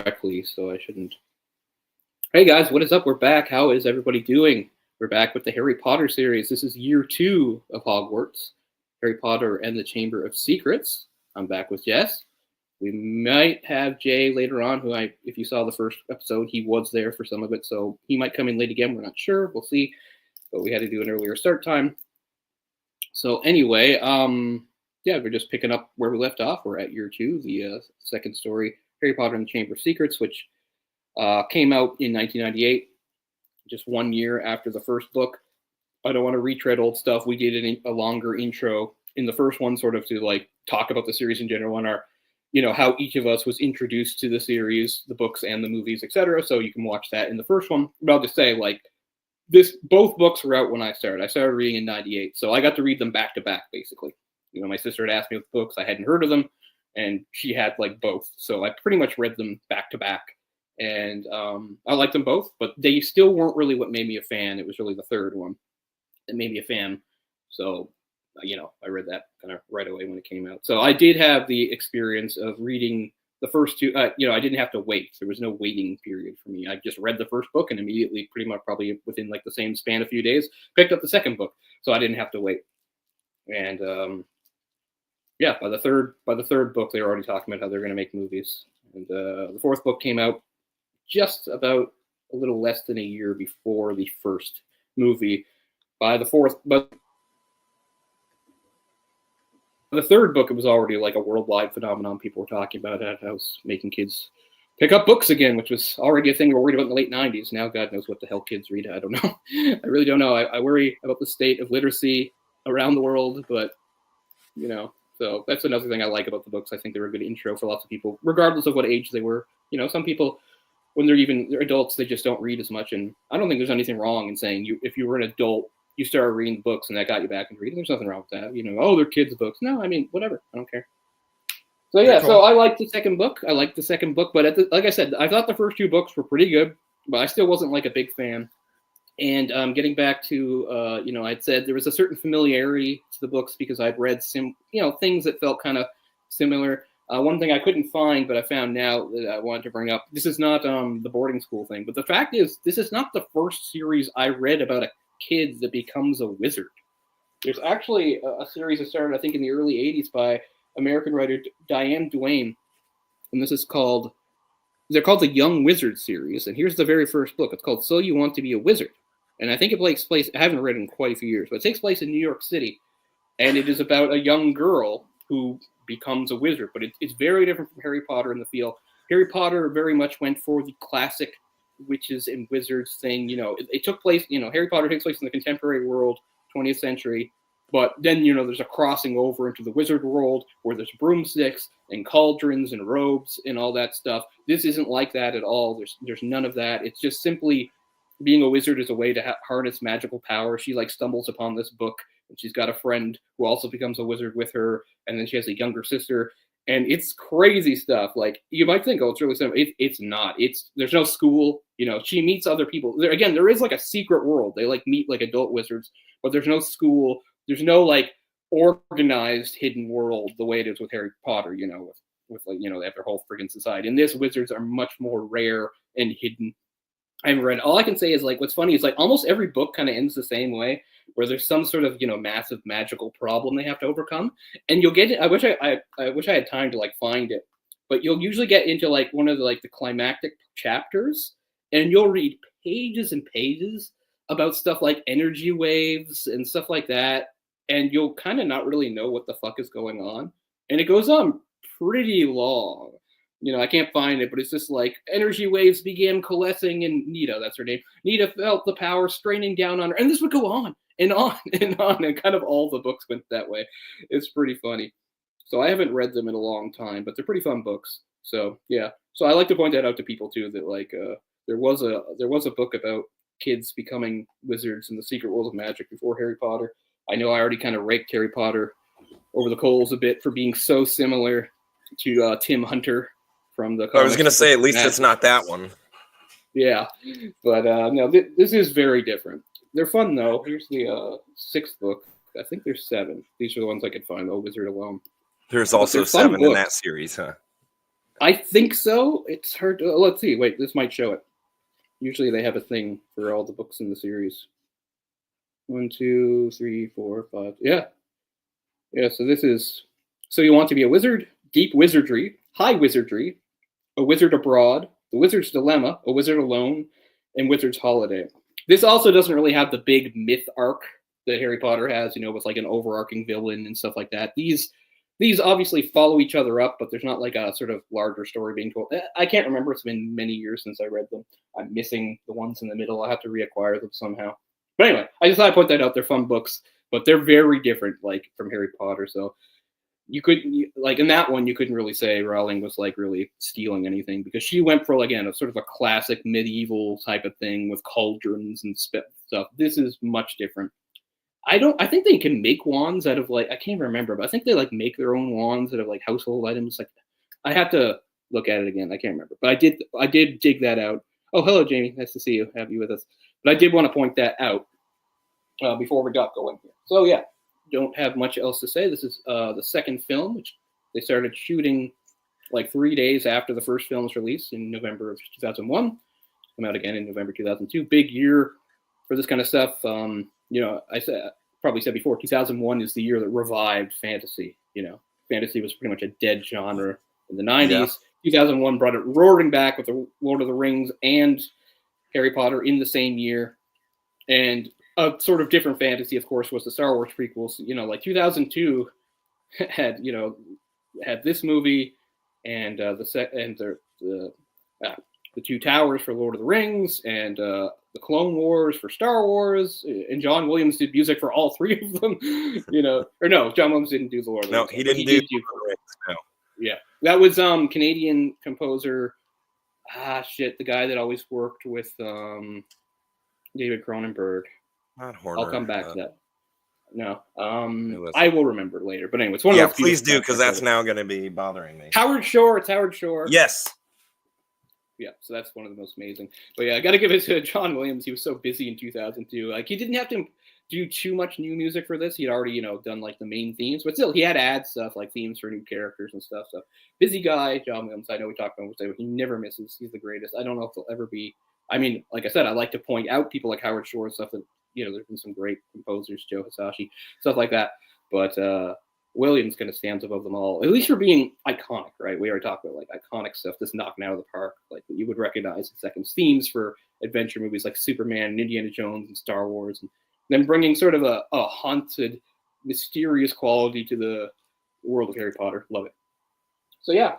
correctly, so I shouldn't. Hey guys, what is up? We're back. How is everybody doing? We're back with the Harry Potter series. This is year 2 of Hogwarts, Harry Potter and the Chamber of Secrets. I'm back with Jess. We might have Jay later on, who if you saw the first episode, he was there for some of it, so he might come in late again. We're not sure. We'll see. But we had to do an earlier start time. So anyway, we're just picking up where we left off. We're at year 2, the second story, Harry Potter and the Chamber of Secrets, which came out in 1998, just 1 year after the first book. I don't want to retread old stuff. We did a longer intro in the first one, sort of to like talk about the series in general and our, how each of us was introduced to the series, the books and the movies, etc. So you can watch that in the first one. But I'll just say, both books were out when I started. I started reading in 98, so I got to read them back to back, basically. My sister had asked me with books. I hadn't heard of them, and she had both. So I pretty much read them back to back. And I liked them both, but they still weren't really what made me a fan. It was really the third one that made me a fan. So, I read that kind of right away when it came out. So I did have the experience of reading the first two. I didn't have to wait. There was no waiting period for me. I just read the first book and immediately, pretty much probably within the same span, a few days, picked up the second book. So I didn't have to wait. And by the third book, they were already talking about how they're going to make movies. And the fourth book came out just about a little less than a year before the first movie. By the third book, it was already a worldwide phenomenon. People were talking about it. I was making kids pick up books again, which was already a thing we were worried about in the late 90s. Now God knows what the hell kids read. I don't know. I really don't know. I worry about the state of literacy around the world, but, so that's another thing I like about the books. I think they were a good intro for lots of people, regardless of what age they were. Some people, when they're adults, they just don't read as much. And I don't think there's anything wrong in saying if you were an adult, you started reading books and that got you back into reading. There's nothing wrong with that. They're kids' books. No, whatever. I don't care. So yeah, cool. So I liked the second book. But like I said, I thought the first two books were pretty good, but I still wasn't a big fan. And getting back to, I'd said there was a certain familiarity to the books because I'd read things that felt kind of similar. One thing I couldn't find, but I found now that I wanted to bring up, this is not the boarding school thing, but the fact is, this is not the first series I read about a kid that becomes a wizard. There's actually a series that started, I think, in the early 80s by American writer Diane Duane, and they're called the Young Wizard series, and here's the very first book. It's called So You Want to Be a Wizard, and I think it takes place, I haven't read it in quite a few years, but it takes place in New York City, and it is about a young girl who becomes a wizard, but it's very different from Harry Potter in the feel. Harry Potter very much went for the classic witches and wizards thing. It took place, Harry Potter takes place in the contemporary world, 20th century, but then, there's a crossing over into the wizard world where there's broomsticks and cauldrons and robes and all that stuff. This isn't like that at all. There's none of that. It's just simply being a wizard is a way to harness magical power. She stumbles upon this book, and she's got a friend who also becomes a wizard with her, and then she has a younger sister, and it's crazy stuff. You might think, oh, it's really simple. It's not. There's no school. She meets other people. There is a secret world. They meet adult wizards, but there's no school. There's no organized hidden world the way it is with Harry Potter. With they have their whole friggin' society. And this, wizards are much more rare and hidden. I haven't read. All I can say is what's funny is almost every book kind of ends the same way, where there's some sort of massive magical problem they have to overcome, and you'll get it. I wish I had time to find it, but you'll usually get into one of the climactic chapters, and you'll read pages and pages about stuff like energy waves and stuff like that, and you'll kind of not really know what the fuck is going on, and it goes on pretty long. I can't find it, but it's just energy waves began coalescing, and Nita, that's her name. Nita felt the power straining down on her, and this would go on and on and on, and kind of all the books went that way. It's pretty funny. So I haven't read them in a long time, but they're pretty fun books. So yeah. So I like to point that out to people too, that there was a book about kids becoming wizards in the secret world of magic before Harry Potter. I know I already kind of raked Harry Potter over the coals a bit for being so similar to Tim Hunter from the comics. I was going to say, at least it's not that one. Yeah, but no, this is very different. They're fun, though. Here's the sixth book. I think there's 7. These are the ones I could find, though, Wizard Alone. There's also 7 in that series, huh? I think so. It's hard to... Let's see. Wait, this might show it. Usually they have a thing for all the books in the series. 1, 2, 3, 4, 5. Yeah. Yeah, so this is... So you want to be a wizard? Deep Wizardry. High Wizardry. A Wizard Abroad. The Wizard's Dilemma. A Wizard Alone. And Wizard's Holiday. This also doesn't really have the big myth arc that Harry Potter has, with like an overarching villain and stuff like that. These obviously follow each other up, but there's not like a sort of larger story being told. I can't remember. It's been many years since I read them. I'm missing the ones in the middle. I'll have to reacquire them somehow. But anyway, I just thought I'd point that out. They're fun books, but they're very different, like, from Harry Potter. So you couldn't, like, in that one, you couldn't really say Rowling was, like, really stealing anything, because she went for, again, a sort of a classic medieval type of thing with cauldrons and stuff. This is much different. I think they can make wands out of, like, I can't remember, but I think they, like, make their own wands out of, like, household items. Like, I have to look at it again. I can't remember, but I did dig that out. Oh, hello, Jamie. Nice to see you. Have you with us? But I did want to point that out before we got going here. So, yeah, don't have much else to say. This is the second film, which they started shooting like 3 days after the first film's release in November of 2001. Come out again in November 2002. Big year for this kind of stuff. I probably said before, 2001 is the year that revived fantasy. Fantasy was pretty much a dead genre in the 90s. Yeah. 2001 brought it roaring back with the Lord of the Rings and Harry Potter in the same year. And a sort of different fantasy, of course, was the Star Wars prequels. Like 2002 had this movie and the Two Towers for Lord of the Rings and the Clone Wars for Star Wars. And John Williams did music for all three of them. Or no, John Williams didn't do the Lord of the Rings. No, he didn't do the Rings. No. Yeah, that was Canadian composer. The guy that always worked with David Cronenberg. Not Horner. I'll come back to that. No, I will remember later. But anyway, it's one of those. Yeah, please do, because that's now going to be bothering me. Howard Shore. It's Howard Shore. Yes. Yeah, so that's one of the most amazing. But yeah, I got to give it to John Williams. He was so busy in 2002. Like, he didn't have to do too much new music for this. He'd already, done like the main themes, but still, he had to add stuff like themes for new characters and stuff. So busy guy, John Williams. I know we talked about him. He never misses. He's the greatest. I don't know if he'll ever be. I mean, like I said, I like to point out people like Howard Shore and stuff that there's been some great composers, Joe Hisaishi, stuff like that. But Williams kind of stands above them all, at least for being iconic, right? We already talked about like iconic stuff, just knocking out of the park, like that you would recognize in Second's themes for adventure movies like Superman and Indiana Jones and Star Wars, and then bringing sort of a haunted, mysterious quality to the world of Harry Potter. Love it. So yeah,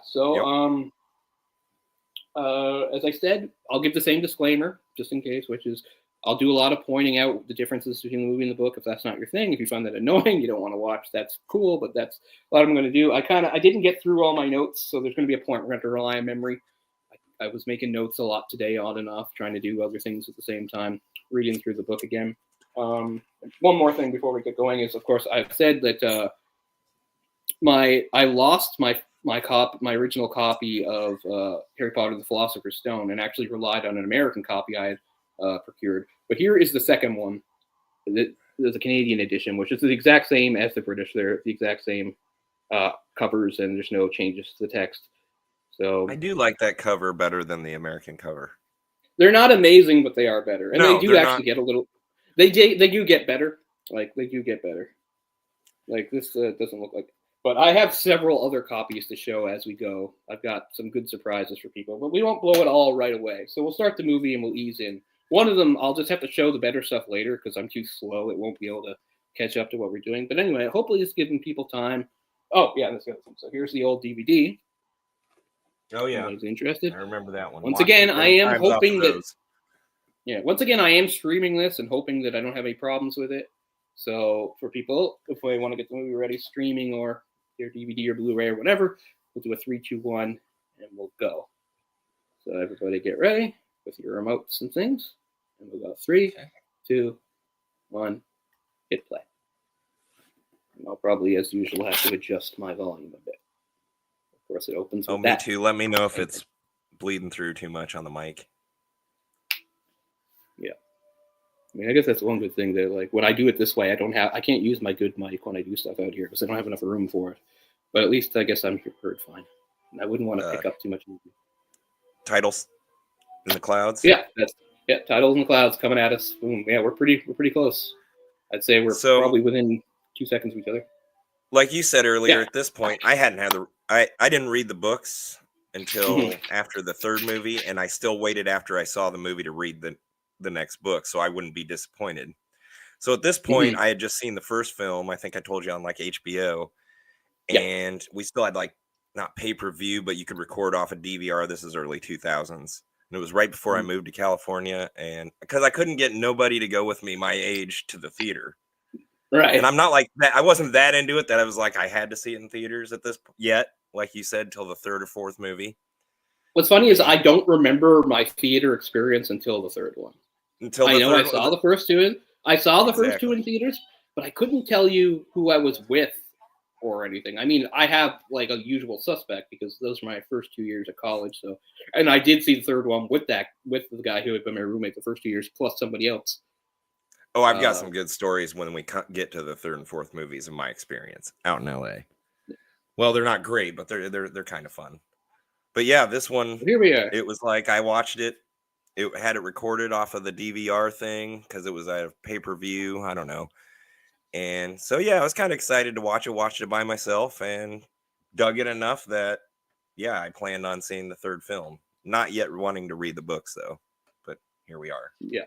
as I said, I'll give the same disclaimer just in case, which is I'll do a lot of pointing out the differences between the movie and the book. If that's not your thing, if you find that annoying, you don't want to watch, that's cool, but that's what I'm going to do. I didn't get through all my notes, so there's going to be a point where I have to rely on memory. I was making notes a lot today on and off, trying to do other things at the same time, reading through the book again. One more thing before we get going is, of course, I've said that I lost my original copy of Harry Potter and the Philosopher's Stone, and actually relied on an American copy I had procured. But here is the second one. There's a Canadian edition, which is the exact same as the British. They're the exact same covers, and there's no changes to the text. So I do like that cover better than the American cover. They're not amazing, but they are better, and they do actually get a little. They do get better. Like, they do get better. Like, this doesn't look like. But I have several other copies to show as we go. I've got some good surprises for people, but we won't blow it all right away. So we'll start the movie and we'll ease in. One of them, I'll just have to show the better stuff later because I'm too slow. It won't be able to catch up to what we're doing. But anyway, hopefully it's giving people time. Oh, yeah, that's the other thing. So here's the old DVD. Oh, yeah. Anybody's interested? I remember that one. Once again, I am hoping that... Yeah, once again, I am streaming this and hoping that I don't have any problems with it. So for people, if they want to get the movie ready, streaming or their DVD or Blu-ray or whatever, we'll do a 3, 2, 1, and we'll go. So everybody get ready with your remotes and things. And we'll go 3, 2, 1, hit play. And I'll probably, as usual, have to adjust my volume a bit. Of course, it opens with that. Me too. Let me know if it's bleeding through too much on the mic. Yeah. I mean, I guess that's one good thing that, like, when I do it this way, I can't use my good mic when I do stuff out here because I don't have enough room for it. But at least I guess I'm heard fine. I wouldn't want to pick up too much movie. Titles in the clouds. Yeah, Titles in the Clouds coming at us. Boom. Yeah, we're pretty close. I'd say we're probably within 2 seconds of each other. Like you said earlier, at this point, I didn't read the books until after the third movie, and I still waited after I saw the movie to read the next book, so I wouldn't be disappointed. So at this point, I had just seen the first film. I think I told you on like HBO, and we still had like not pay-per-view, but you could record off a DVR. This is early 2000s, and it was right before I moved to California, and because I couldn't get nobody to go with me my age to the theater. Right. And I'm not like that. I wasn't that into it that I was like, I had to see it in theaters at this yet, like you said, till the third or fourth movie. What's funny is I don't remember my theater experience until the third one. I saw the first two. I saw the first two in theaters, but I couldn't tell you who I was with or anything. I mean, I have like a usual suspect because those were my first 2 years of college. So, and I did see the third one with the guy who had been my roommate the first 2 years plus somebody else. Oh, I've got some good stories when we get to the third and fourth movies in my experience out in LA. Well, they're not great, but they're kind of fun. But yeah, this one, here we are. It was like I watched it. It had it recorded off of the DVR thing because it was a pay-per-view. I don't know. And so, yeah, I was kind of excited to watch it. Watched it by myself and dug it enough that, yeah, I planned on seeing the third film. Not yet wanting to read the books, though. But here we are. Yeah.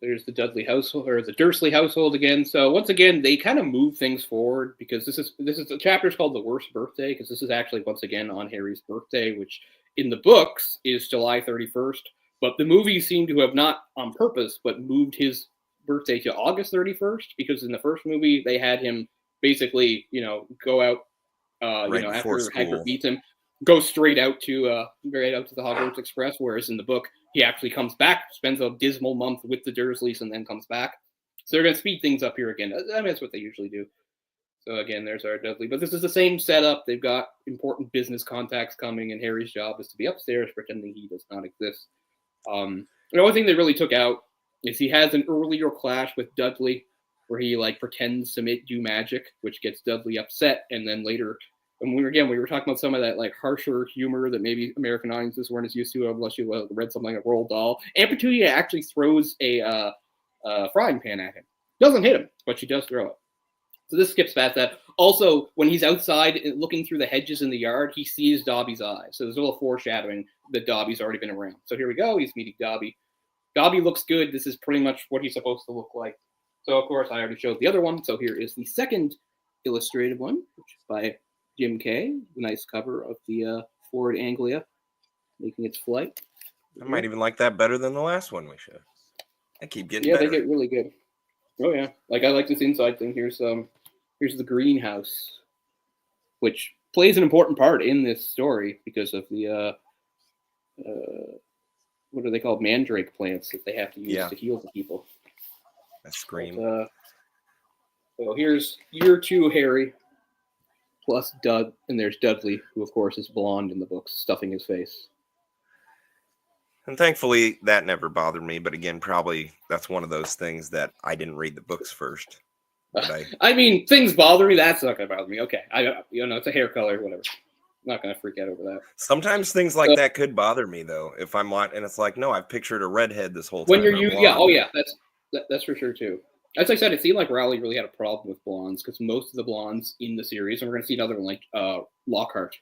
There's the Dudley household or the Dursley household again. So once again, they kind of move things forward because this is the chapter's called The Worst Birthday because this is actually once again on Harry's birthday, which in the books is July 31st. But the movies seem to have not on purpose, but moved his birthday to August 31st because in the first movie they had him basically, go out, after Hagrid beats him, go straight out to the Hogwarts Express. Whereas in the book, he actually comes back, spends a dismal month with the Dursleys, and then comes back. So they're going to speed things up here again. I mean, that's what they usually do. So again, there's our Dudley. But this is the same setup. They've got important business contacts coming, and Harry's job is to be upstairs pretending he does not exist. The only thing they really took out is he has an earlier clash with Dudley where he pretends to do magic, which gets Dudley upset, and then later. And we were talking about some of that harsher humor that maybe American audiences weren't as used to unless you read something like Roald Dahl. Aunt Petunia actually throws a frying pan at him. Doesn't hit him, but she does throw it. So this skips past that. Also, when he's outside looking through the hedges in the yard, he sees Dobby's eyes. So there's a little foreshadowing that Dobby's already been around. So here we go. He's meeting Dobby. Dobby looks good. This is pretty much what he's supposed to look like. So, of course, I already showed the other one. So here is the second illustrated one, which is by Jim Kay, the nice cover of the Ford Anglia making its flight. I might even like that better than the last one we showed. I keep getting better. Yeah, they get really good. Oh yeah, I like this inside thing. Here's the greenhouse, which plays an important part in this story because of the what are they called, mandrake plants that they have to use to heal the people. That scream. So here's year 2 Harry. Plus and there's Dudley, who of course is blonde in the books, stuffing his face. And thankfully, that never bothered me. But again, probably that's one of those things that I didn't read the books first. I mean, things bother me. That's not going to bother me. Okay, it's a hair color, whatever. I'm not going to freak out over that. Sometimes things like that could bother me, though. If I'm and it's like, no, I've pictured a redhead this whole time. When you're that's for sure too. As I said, it seemed like Rowley really had a problem with blondes because most of the blondes in the series, and we're going to see another one like Lockhart.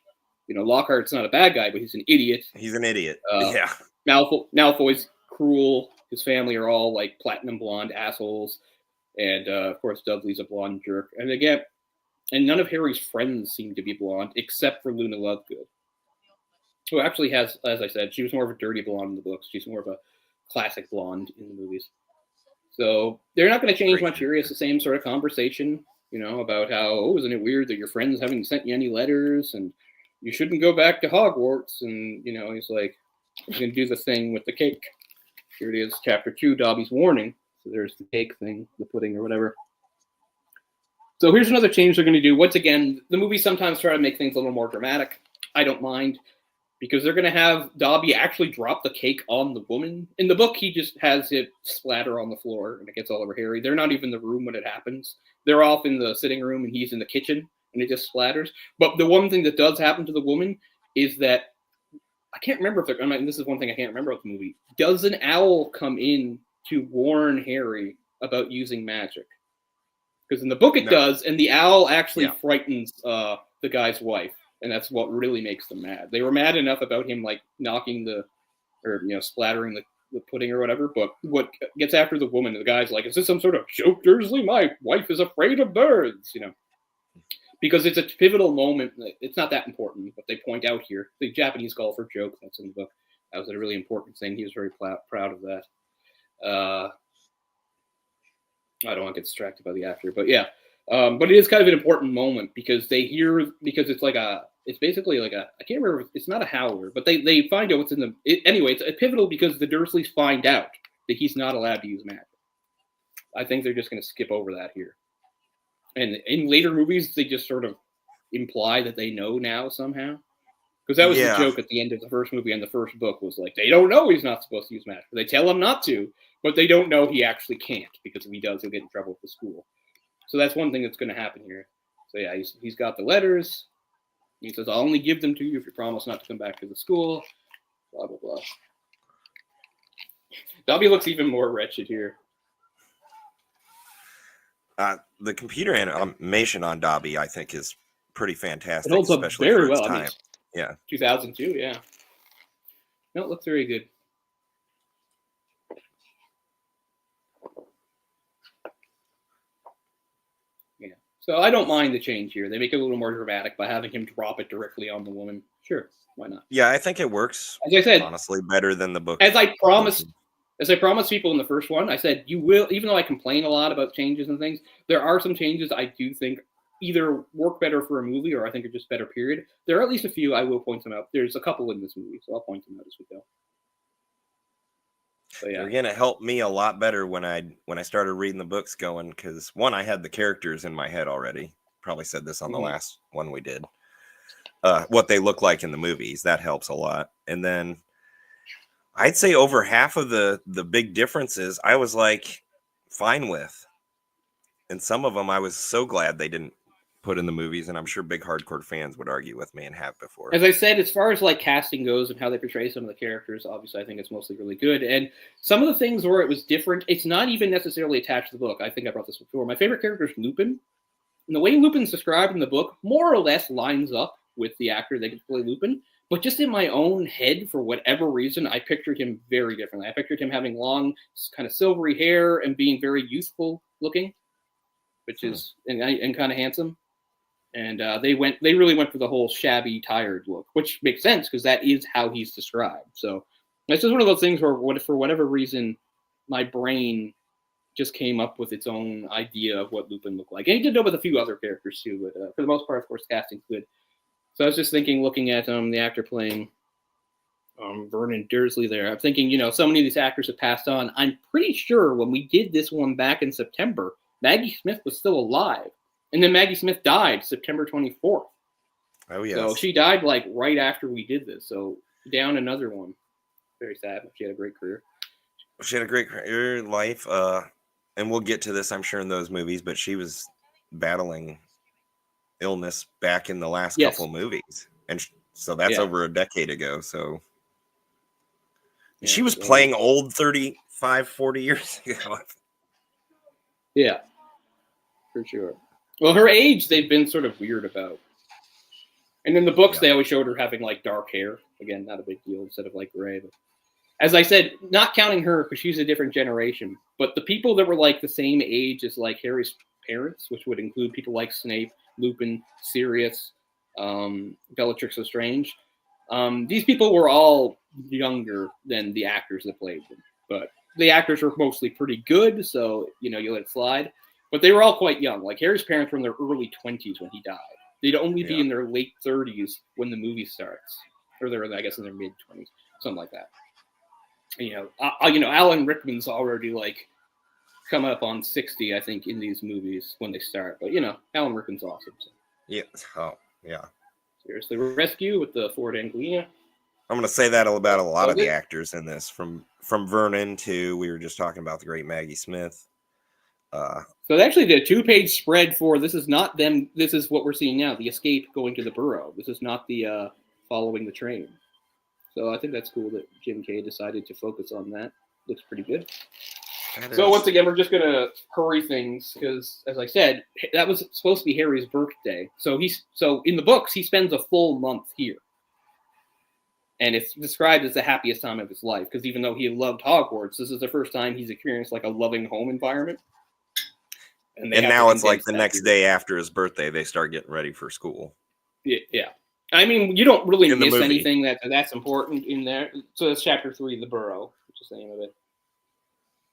Lockhart's not a bad guy, but he's an idiot. He's an idiot. Yeah. Malfoy's cruel. His family are all like platinum blonde assholes. And of course, Dudley's a blonde jerk. And again, none of Harry's friends seem to be blonde except for Luna Lovegood, who actually has, as I said, she was more of a dirty blonde in the books. She's more of a classic blonde in the movies. So they're not going to change much here. It's the same sort of conversation, about how, isn't it weird that your friends haven't sent you any letters and you shouldn't go back to Hogwarts. And, he's like, he's going to do the thing with the cake. Here it is, chapter 2, Dobby's warning. So there's the cake thing, the pudding or whatever. So here's another change they're going to do. Once again, the movies sometimes try to make things a little more dramatic. I don't mind. Because they're going to have Dobby actually drop the cake on the woman. In the book, he just has it splatter on the floor, and it gets all over Harry. They're not even in the room when it happens. They're off in the sitting room, and he's in the kitchen. and it just splatters. But the one thing that does happen to the woman is that I can't remember if they're. I mean, this is one thing I can't remember about the movie. Does an owl come in to warn Harry about using magic? Because in the book it does, and the owl actually frightens the guy's wife, and that's what really makes them mad. They were mad enough about him like knocking splattering the pudding or whatever, but what gets after the woman, the guy's like, is this some sort of joke, Dursley? My wife is afraid of birds, because it's a pivotal moment. It's not that important, but they point out here, the Japanese golfer joke that's in the book, that was a really important thing. He was very proud of that. I don't want to get distracted by the actor, but yeah. But it is kind of an important moment because it's basically like I can't remember, it's not a howler, but they find out what's in anyway, it's pivotal because the Dursleys find out that he's not allowed to use magic. I think they're just going to skip over that here. And in later movies, they just sort of imply that they know now somehow. Because that was the joke at the end of the first movie and the first book was like, they don't know he's not supposed to use magic. They tell him not to, but they don't know he actually can't, because if he does, he'll get in trouble with the school. So that's one thing that's going to happen here. So yeah, he's got the letters. He says, I'll only give them to you if you promise not to come back to the school. Blah, blah, blah. Dobby looks even more wretched here. The computer animation on Dobby, I think, is pretty fantastic. It holds up especially very for its well. time. I mean, yeah. 2002, yeah. No, it looks very good. Yeah. So I don't mind the change here. They make it a little more dramatic by having him drop it directly on the woman. Sure, why not? Yeah, I think it works. As I said, honestly, better than the book. As I promised people in the first one, I said you will. Even though I complain a lot about changes and things, there are some changes I do think either work better for a movie or I think are just better. Period. There are at least a few. I will point them out. There's a couple in this movie, so I'll point them out as we go. So yeah, they're gonna help me a lot better when I started reading the books going, because one, I had the characters in my head already. Probably said this on the last one we did. What they look like in the movies, that helps a lot. And then I'd say over half of the big differences I was like fine with, and some of them I was so glad they didn't put in the movies, and I'm sure big hardcore fans would argue with me and have before. As I said, as far as like casting goes and how they portray some of the characters, obviously I think it's mostly really good. And some of the things where it was different, it's not even necessarily attached to the book. I think I brought this before. My favorite character is Lupin. And the way Lupin's described in the book more or less lines up with the actor that could play Lupin. But just in my own head, for whatever reason, I pictured him very differently. I pictured him having long, kind of silvery hair and being very youthful looking, which is and kind of handsome. And they really went for the whole shabby, tired look, which makes sense because that is how he's described. So it's just one of those things where, for whatever reason, my brain just came up with its own idea of what Lupin looked like. And he did know with a few other characters too, but for the most part, of course, casting's good. So I was just thinking, looking at the actor playing Vernon Dursley there, I'm thinking, so many of these actors have passed on. I'm pretty sure when we did this one back in September, Maggie Smith was still alive. And then Maggie Smith died September 24th. Oh, yes. So she died like right after we did this. So down another one. Very sad. She had a great career. She had a great career life. And we'll get to this, I'm sure, in those movies. But she was battling illness back in the last couple movies. And so that's over a decade ago. So she was playing old 35, 40 years ago. Yeah, for sure. Well, her age, they've been sort of weird about. And in the books, they always showed her having, like, dark hair. Again, not a big deal, instead of, like, gray. But as I said, not counting her, because she's a different generation. But the people that were, like, the same age as, like, Harry's parents, which would include people like Snape, Lupin, Sirius, Bellatrix Lestrange. These people were all younger than the actors that played them. But the actors were mostly pretty good, so, you let it slide. But they were all quite young. Like, Harry's parents were in their early 20s when he died. They'd only be in their late 30s when the movie starts. Or they're, I guess, in their mid-20s. Something like that. And, Alan Rickman's already, like, come up on 60, I think, in these movies when they start. But, Alan Rickman's awesome. So. Yeah. Oh, yeah. Seriously. Rescue with the Ford Anglia. I'm going to say that about a lot of the actors in this. From Vernon to, we were just talking about the great Maggie Smith. So they actually did a 2-page spread for this is not them. This is what we're seeing now: the escape going to the burrow. This is not the following the train. So I think that's cool that Jim Kay decided to focus on that. Looks pretty good. So once again, we're just gonna hurry things because, as I said, that was supposed to be Harry's birthday. So in the books he spends a full month here, and it's described as the happiest time of his life because even though he loved Hogwarts, this is the first time he's experienced like a loving home environment. And now it's like the next day after his birthday, they start getting ready for school. Yeah. I mean, you don't really miss anything that's important in there. So it's chapter 3, The Burrow, which is the name of it.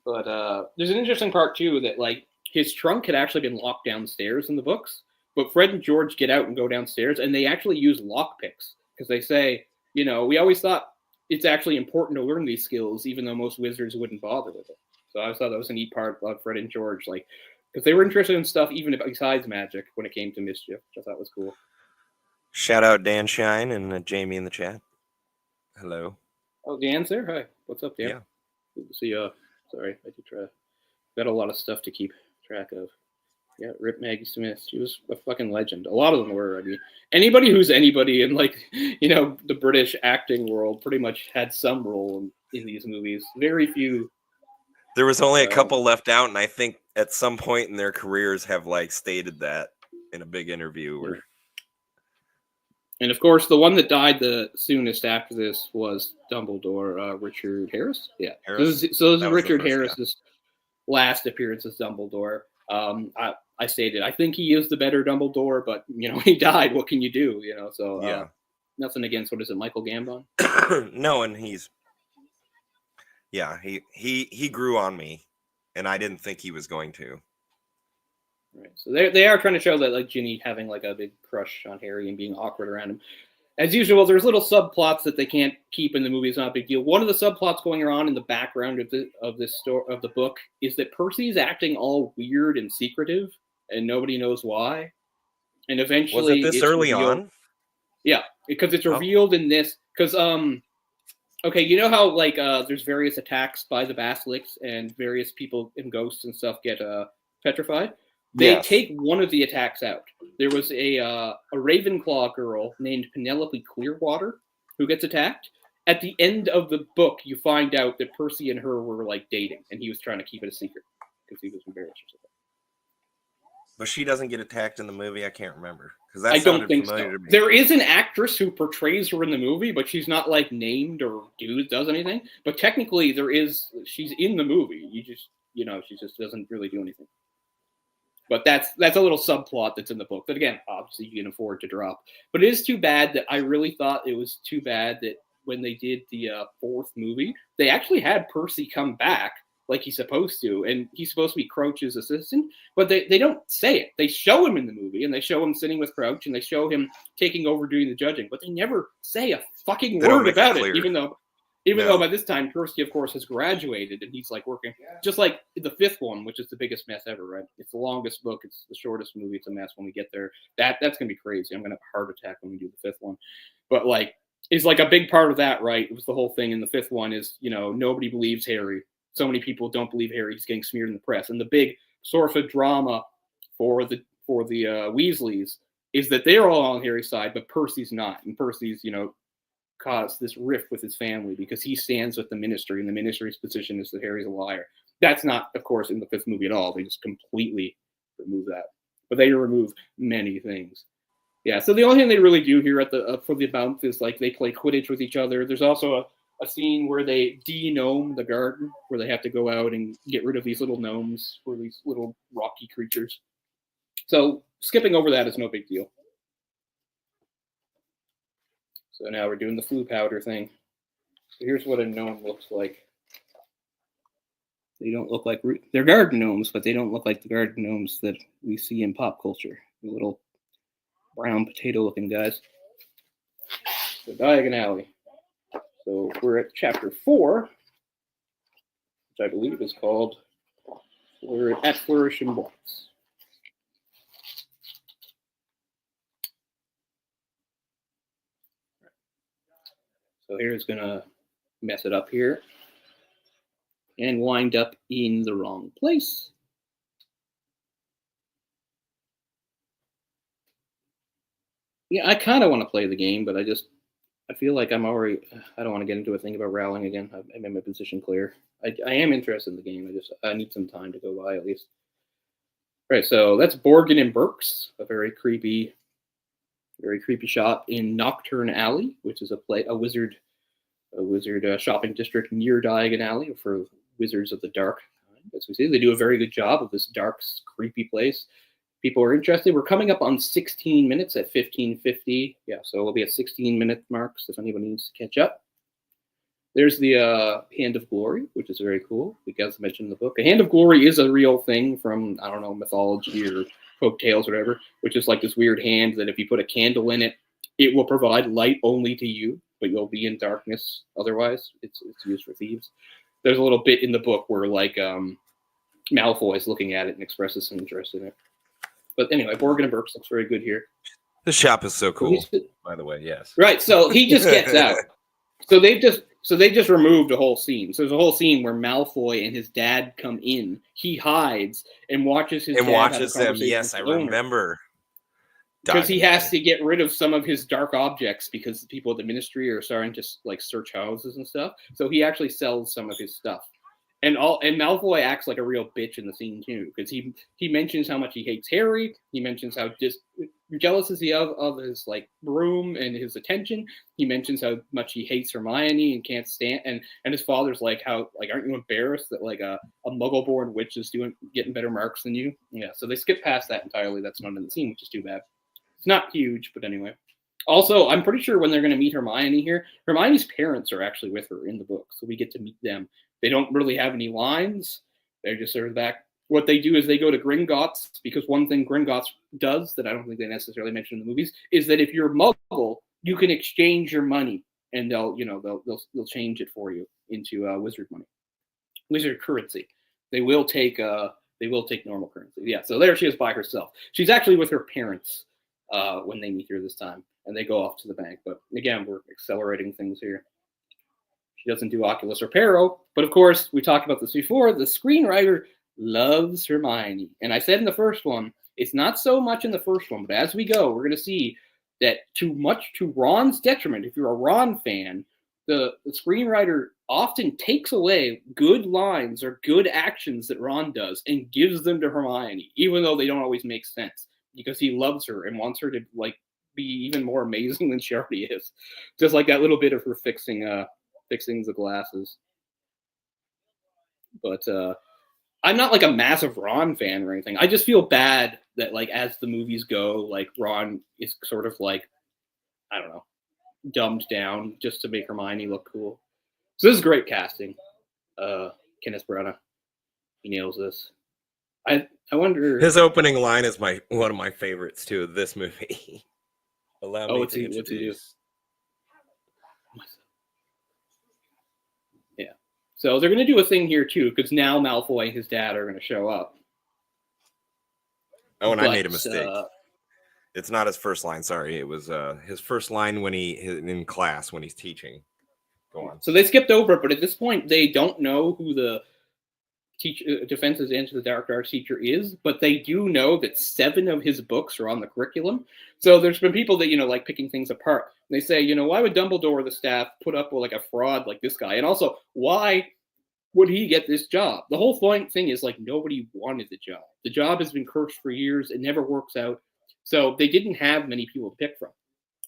But there's an interesting part, too, that, like, his trunk had actually been locked downstairs in the books. But Fred and George get out and go downstairs, and they actually use lockpicks. Because they say, you know, we always thought it's actually important to learn these skills, even though most wizards wouldn't bother with it. So I always thought that was a neat part about Fred and George, like, because they were interested in stuff even besides magic when it came to mischief, which I thought was cool. Shout out Dan Shine and Jamie in the chat. Hello. Oh, Dan's there? Hi. What's up, Dan? Yeah. Good to see you. Sorry, I did try. Got a lot of stuff to keep track of. Yeah, Rip Maggie Smith. She was a fucking legend. A lot of them were. I mean, anybody who's anybody in, like, you know, the British acting world pretty much had some role in these movies. Very few. There was only a couple left out, and I think at some point in their careers have, like, stated that in a big interview. Or... And, of course, the one that died the soonest after this was Dumbledore, Richard Harris. Yeah. Harris? So this is Richard Harris's last appearance as Dumbledore. I stated, I think he is the better Dumbledore, but, you know, he died. What can you do? You know, so yeah. Nothing against, what is it, Michael Gambon? No, and he's... Yeah, he grew on me, and I didn't think he was going to. Right. So they are trying to show that, like, Ginny having, like, a big crush on Harry and being awkward around him. As usual, there's little subplots that they can't keep in the movie. It's not a big deal. One of the subplots going on in the background of the book is that Percy's acting all weird and secretive, and nobody knows why. And eventually, was it this early on? Yeah, because it's revealed in this. Because okay, you know how, like, there's various attacks by the Basilics and various people and ghosts and stuff get petrified? They take one of the attacks out. There was a Ravenclaw girl named Penelope Clearwater who gets attacked. At the end of the book, you find out that Percy and her were, like, dating, and he was trying to keep it a secret because he was embarrassed or something. But she doesn't get attacked in the movie? I can't remember. I don't think so. There is an actress who portrays her in the movie, but she's not, like, named or does anything. But technically, she's in the movie. She just doesn't really do anything. But that's a little subplot that's in the book that, again, obviously you can afford to drop. But it is too bad that I really thought it was too bad that when they did the 4th movie, they actually had Percy come back like he's supposed to, and he's supposed to be Crouch's assistant, but they don't say it. They show him in the movie, and they show him sitting with Crouch, and they show him taking over doing the judging, but they never say a fucking word about it, even though by this time Percy, of course, has graduated, and he's, like, working, just like the 5th one, which is the biggest mess ever, right? It's the longest book, it's the shortest movie, it's a mess when we get there. That's going to be crazy. I'm going to have a heart attack when we do the 5th one. But, like, it's like a big part of that, right? It was the whole thing in the 5th one is, you know, nobody believes Harry. So many people don't believe Harry. He's getting smeared in the press. And the big sort of drama for the Weasleys is that they're all on Harry's side, but Percy's not. And Percy's, you know, caused this rift with his family because he stands with the Ministry, and the Ministry's position is that Harry's a liar. That's not, of course, in the 5th movie at all. They just completely remove that. But they remove many things. Yeah, so the only thing they really do here at for the bump is, like, they play Quidditch with each other. There's also a scene where they de-gnome the garden, where they have to go out and get rid of these little gnomes, or these little rocky creatures. So skipping over that is no big deal. So now we're doing the flu powder thing. So here's what a gnome looks like. They don't look like... They're garden gnomes, but they don't look like the garden gnomes that we see in pop culture. The little brown potato-looking guys. So Diagon Alley. So we're at chapter 4, which I believe is called We're at Flourishing Books. So here's going to mess it up here and wind up in the wrong place. Yeah, I kind of want to play the game, but I feel like I don't want to get into a thing about Rowling again. I made my position clear. I am interested in the game. I need some time to go by at least. Right, so that's Borgin and Burke's, a very creepy shop in Nocturne Alley, which is a wizard shopping district near Diagon Alley for wizards of the dark. As we see, they do a very good job of this dark, creepy place. People are interested. We're coming up on 16 minutes at 15:50. Yeah, so we'll be at 16-minute marks if anyone needs to catch up. There's the Hand of Glory, which is very cool. Because mentioned in the book, a Hand of Glory is a real thing from, I don't know, mythology or folk tales or whatever, which is like this weird hand that if you put a candle in it, it will provide light only to you, but you'll be in darkness otherwise. It's used for thieves. There's a little bit in the book where like Malfoy is looking at it and expresses some interest in it. But anyway, Borgin and Burke looks very good here. The shop is so cool, by the way. Yes. Right. So he just gets out. So they just removed a whole scene. So there's a whole scene where Malfoy and his dad come in. He hides and watches his dad watches them. Yes, I remember. Because he has to get rid of some of his dark objects because the people at the ministry are starting to like search houses and stuff. So he actually sells some of his stuff. And Malfoy acts like a real bitch in the scene too, because he mentions how much he hates Harry. He mentions how jealous is he of his like broom and his attention. He mentions how much he hates Hermione and can't stand. And his father's like, how like, aren't you embarrassed that like a Muggle-born witch is getting better marks than you? Yeah. So they skip past that entirely. That's not in the scene, which is too bad. It's not huge, but anyway. Also, I'm pretty sure when they're going to meet Hermione here, Hermione's parents are actually with her in the book, so we get to meet them. They don't really have any lines. They're just sort of back. What they do is they go to Gringotts, because one thing Gringotts does that I don't think they necessarily mention in the movies is that if you're a Muggle, you can exchange your money, and they'll change it for you into wizard money, wizard currency. They will take normal currency. Yeah, so there she is by herself. She's actually with her parents when they meet her this time, and they go off to the bank. But again, we're accelerating things here. She doesn't do Oculus or Pero, but of course, we talked about this before, the screenwriter loves Hermione. And I said in the first one, it's not so much in the first one, but as we go, we're going to see that too much to Ron's detriment, if you're a Ron fan, the screenwriter often takes away good lines or good actions that Ron does and gives them to Hermione, even though they don't always make sense, because he loves her and wants her to like be even more amazing than she already is. Just like that little bit of her fixing the glasses. But I'm not like a massive Ron fan or anything. I just feel bad that like as the movies go, like Ron is sort of like, I don't know, dumbed down just to make Hermione look cool. So this is great casting. Kenneth Branagh, he nails this. I wonder. His opening line is one of my favorites too of this movie. Allow me to introduce. What's he do? Yeah. So they're going to do a thing here too, because now Malfoy and his dad are going to show up. Oh, and I made a mistake. It's not his first line. Sorry, it was his first line when in class when he's teaching. Go on. So they skipped over it, but at this point they don't know who the Defenses into the Dark Arts teacher is, but they do know that 7 of his books are on the curriculum. So there's been people that like picking things apart. And they say, why would Dumbledore or the staff put up with like a fraud like this guy? And also, why would he get this job? The whole thing is like nobody wanted the job. The job has been cursed for years. It never works out. So they didn't have many people to pick from.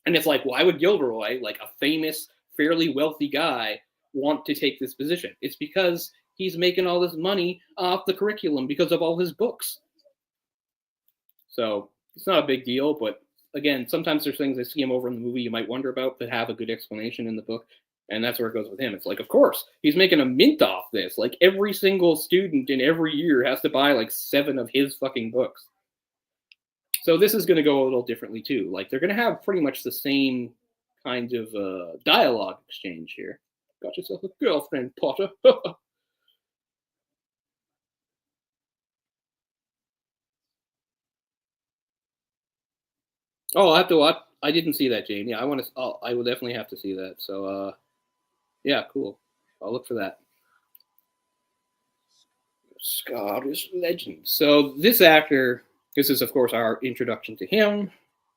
And it's like, why would Gilderoy, like a famous, fairly wealthy guy, want to take this position? It's because he's making all this money off the curriculum because of all his books. So it's not a big deal, but again, sometimes there's things I see him over in the movie you might wonder about that have a good explanation in the book. And that's where it goes with him. It's like, of course, he's making a mint off this. Like every single student in every year has to buy like 7 of his fucking books. So this is going to go a little differently too. Like they're going to have pretty much the same kind of dialogue exchange here. Got yourself a girlfriend, Potter. Oh, I have to watch. I didn't see that, Jane. Yeah, I want to. Oh, I will definitely have to see that. So, yeah, cool. I'll look for that. Scottish legend. So this actor, this is of course our introduction to him.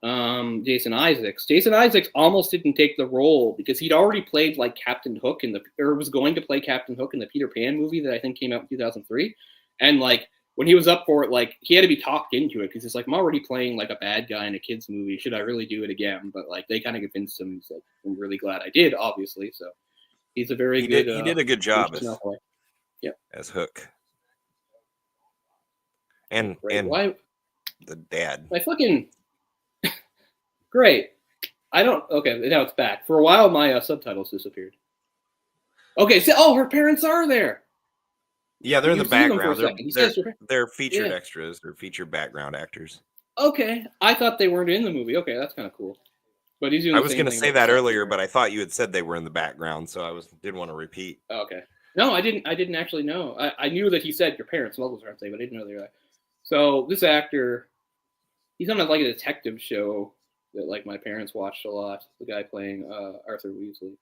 Jason Isaacs. Jason Isaacs almost didn't take the role because he'd already played like Captain Hook or was going to play Captain Hook in the Peter Pan movie that I think came out in 2003. And like when he was up for it, like he had to be talked into it because he's like, I'm already playing like a bad guy in a kid's movie. Should I really do it again? But like they kind of convinced him. He's like, I'm really glad I did, obviously. So he's a very good. He did a good job as Hook. And why the dad. I fucking great. I don't. Okay, now it's back. For a while, my subtitles disappeared. Okay, so her parents are there. Yeah, they're in the background. They're featured extras or featured background actors. Okay, I thought they weren't in the movie. Okay, that's kind of cool. But he's doing. I was going to say that earlier, but I thought you had said they were in the background, so I didn't want to repeat. Okay, no, I didn't actually know. I knew that he said your parents, muggles aren't they, but I didn't know they were. So this actor, he's on like a detective show that like my parents watched a lot. The guy playing Arthur Weasley.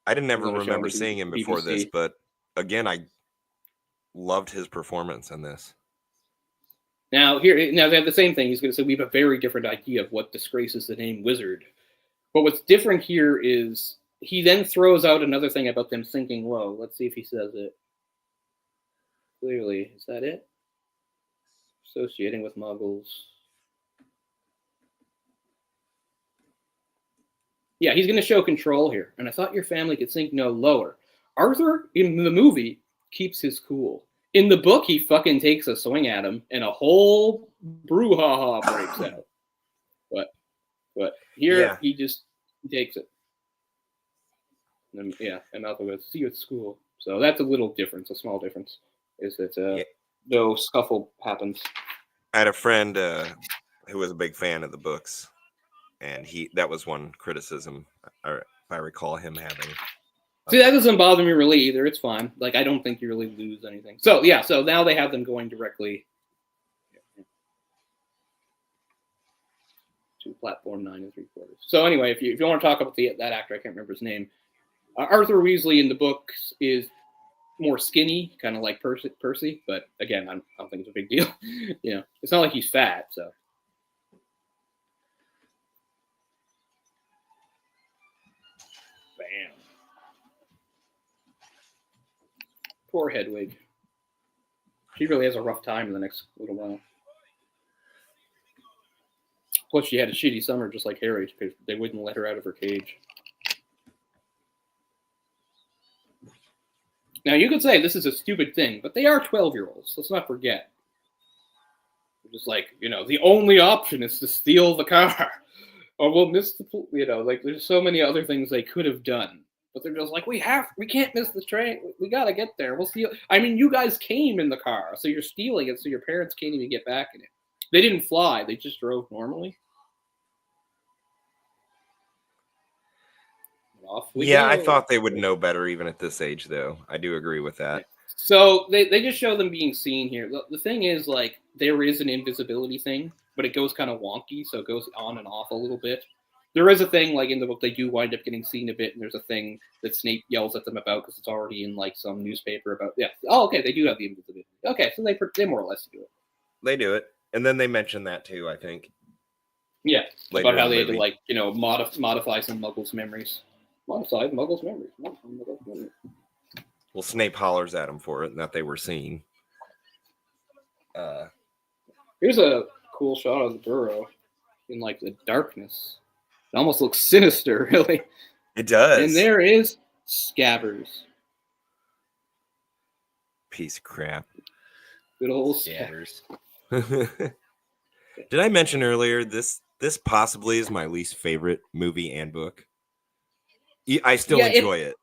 I didn't ever remember seeing him before this, but again, I loved his performance in this. Now they have the same thing. He's going to say we have a very different idea of what disgraces the name wizard. But what's different here is he then throws out another thing about them sinking low. Let's see if he says it. Clearly, is that it? Associating with muggles. Yeah, he's going to show control here. And I thought your family could sink no lower. Arthur, in the movie, keeps his cool. In the book, he fucking takes a swing at him, and a whole brouhaha breaks out. But here, he just takes it. And then, and Malcolm goes, see you at school. So that's a little difference, a small difference, is that no scuffle happens. I had a friend who was a big fan of the books, and that was one criticism, if I recall him having. See, that doesn't bother me really either. It's fine. Like, I don't think you really lose anything. So, yeah, so now they have them going directly to platform 9 3/4. So, anyway, if you want to talk about that actor, I can't remember his name. Arthur Weasley in the books is more skinny, kind of like Percy. But, again, I don't think it's a big deal. It's not like he's fat, so. Bam. Poor Hedwig. She really has a rough time in the next little while. Plus, she had a shitty summer just like Harry because they wouldn't let her out of her cage. Now, you could say this is a stupid thing, but they are 12-year-olds. Let's not forget. They're just like, the only option is to steal the car. Or we'll miss the, there's so many other things they could have done. But they're just like, we can't miss the train. We got to get there. We'll steal. I mean, you guys came in the car, so you're stealing it, so your parents can't even get back in it. They didn't fly. They just drove normally. I thought they would know better even at this age, though. I do agree with that. So they just show them being seen here. The thing is, like, there is an invisibility thing, but it goes kind of wonky, so it goes on and off a little bit. There is a thing, like, in the book, they do wind up getting seen a bit, and there's a thing that Snape yells at them about because it's already in, like, some newspaper about, Oh, okay, they do have the invisibility. Okay, so they more or less do it. They do it. And then they mention that, too, I think. Yeah, about how they had to, like, modify some Muggles' memories. Modify Muggles' memories. Well, Snape hollers at them for it, and that they were seen. Here's a cool shot of the burrow in, like, the darkness. It almost looks sinister, really. It does. And there is Scabbers. Piece of crap. Good old Scabbers. Did I mention earlier this possibly is my least favorite movie and book? I still enjoy it.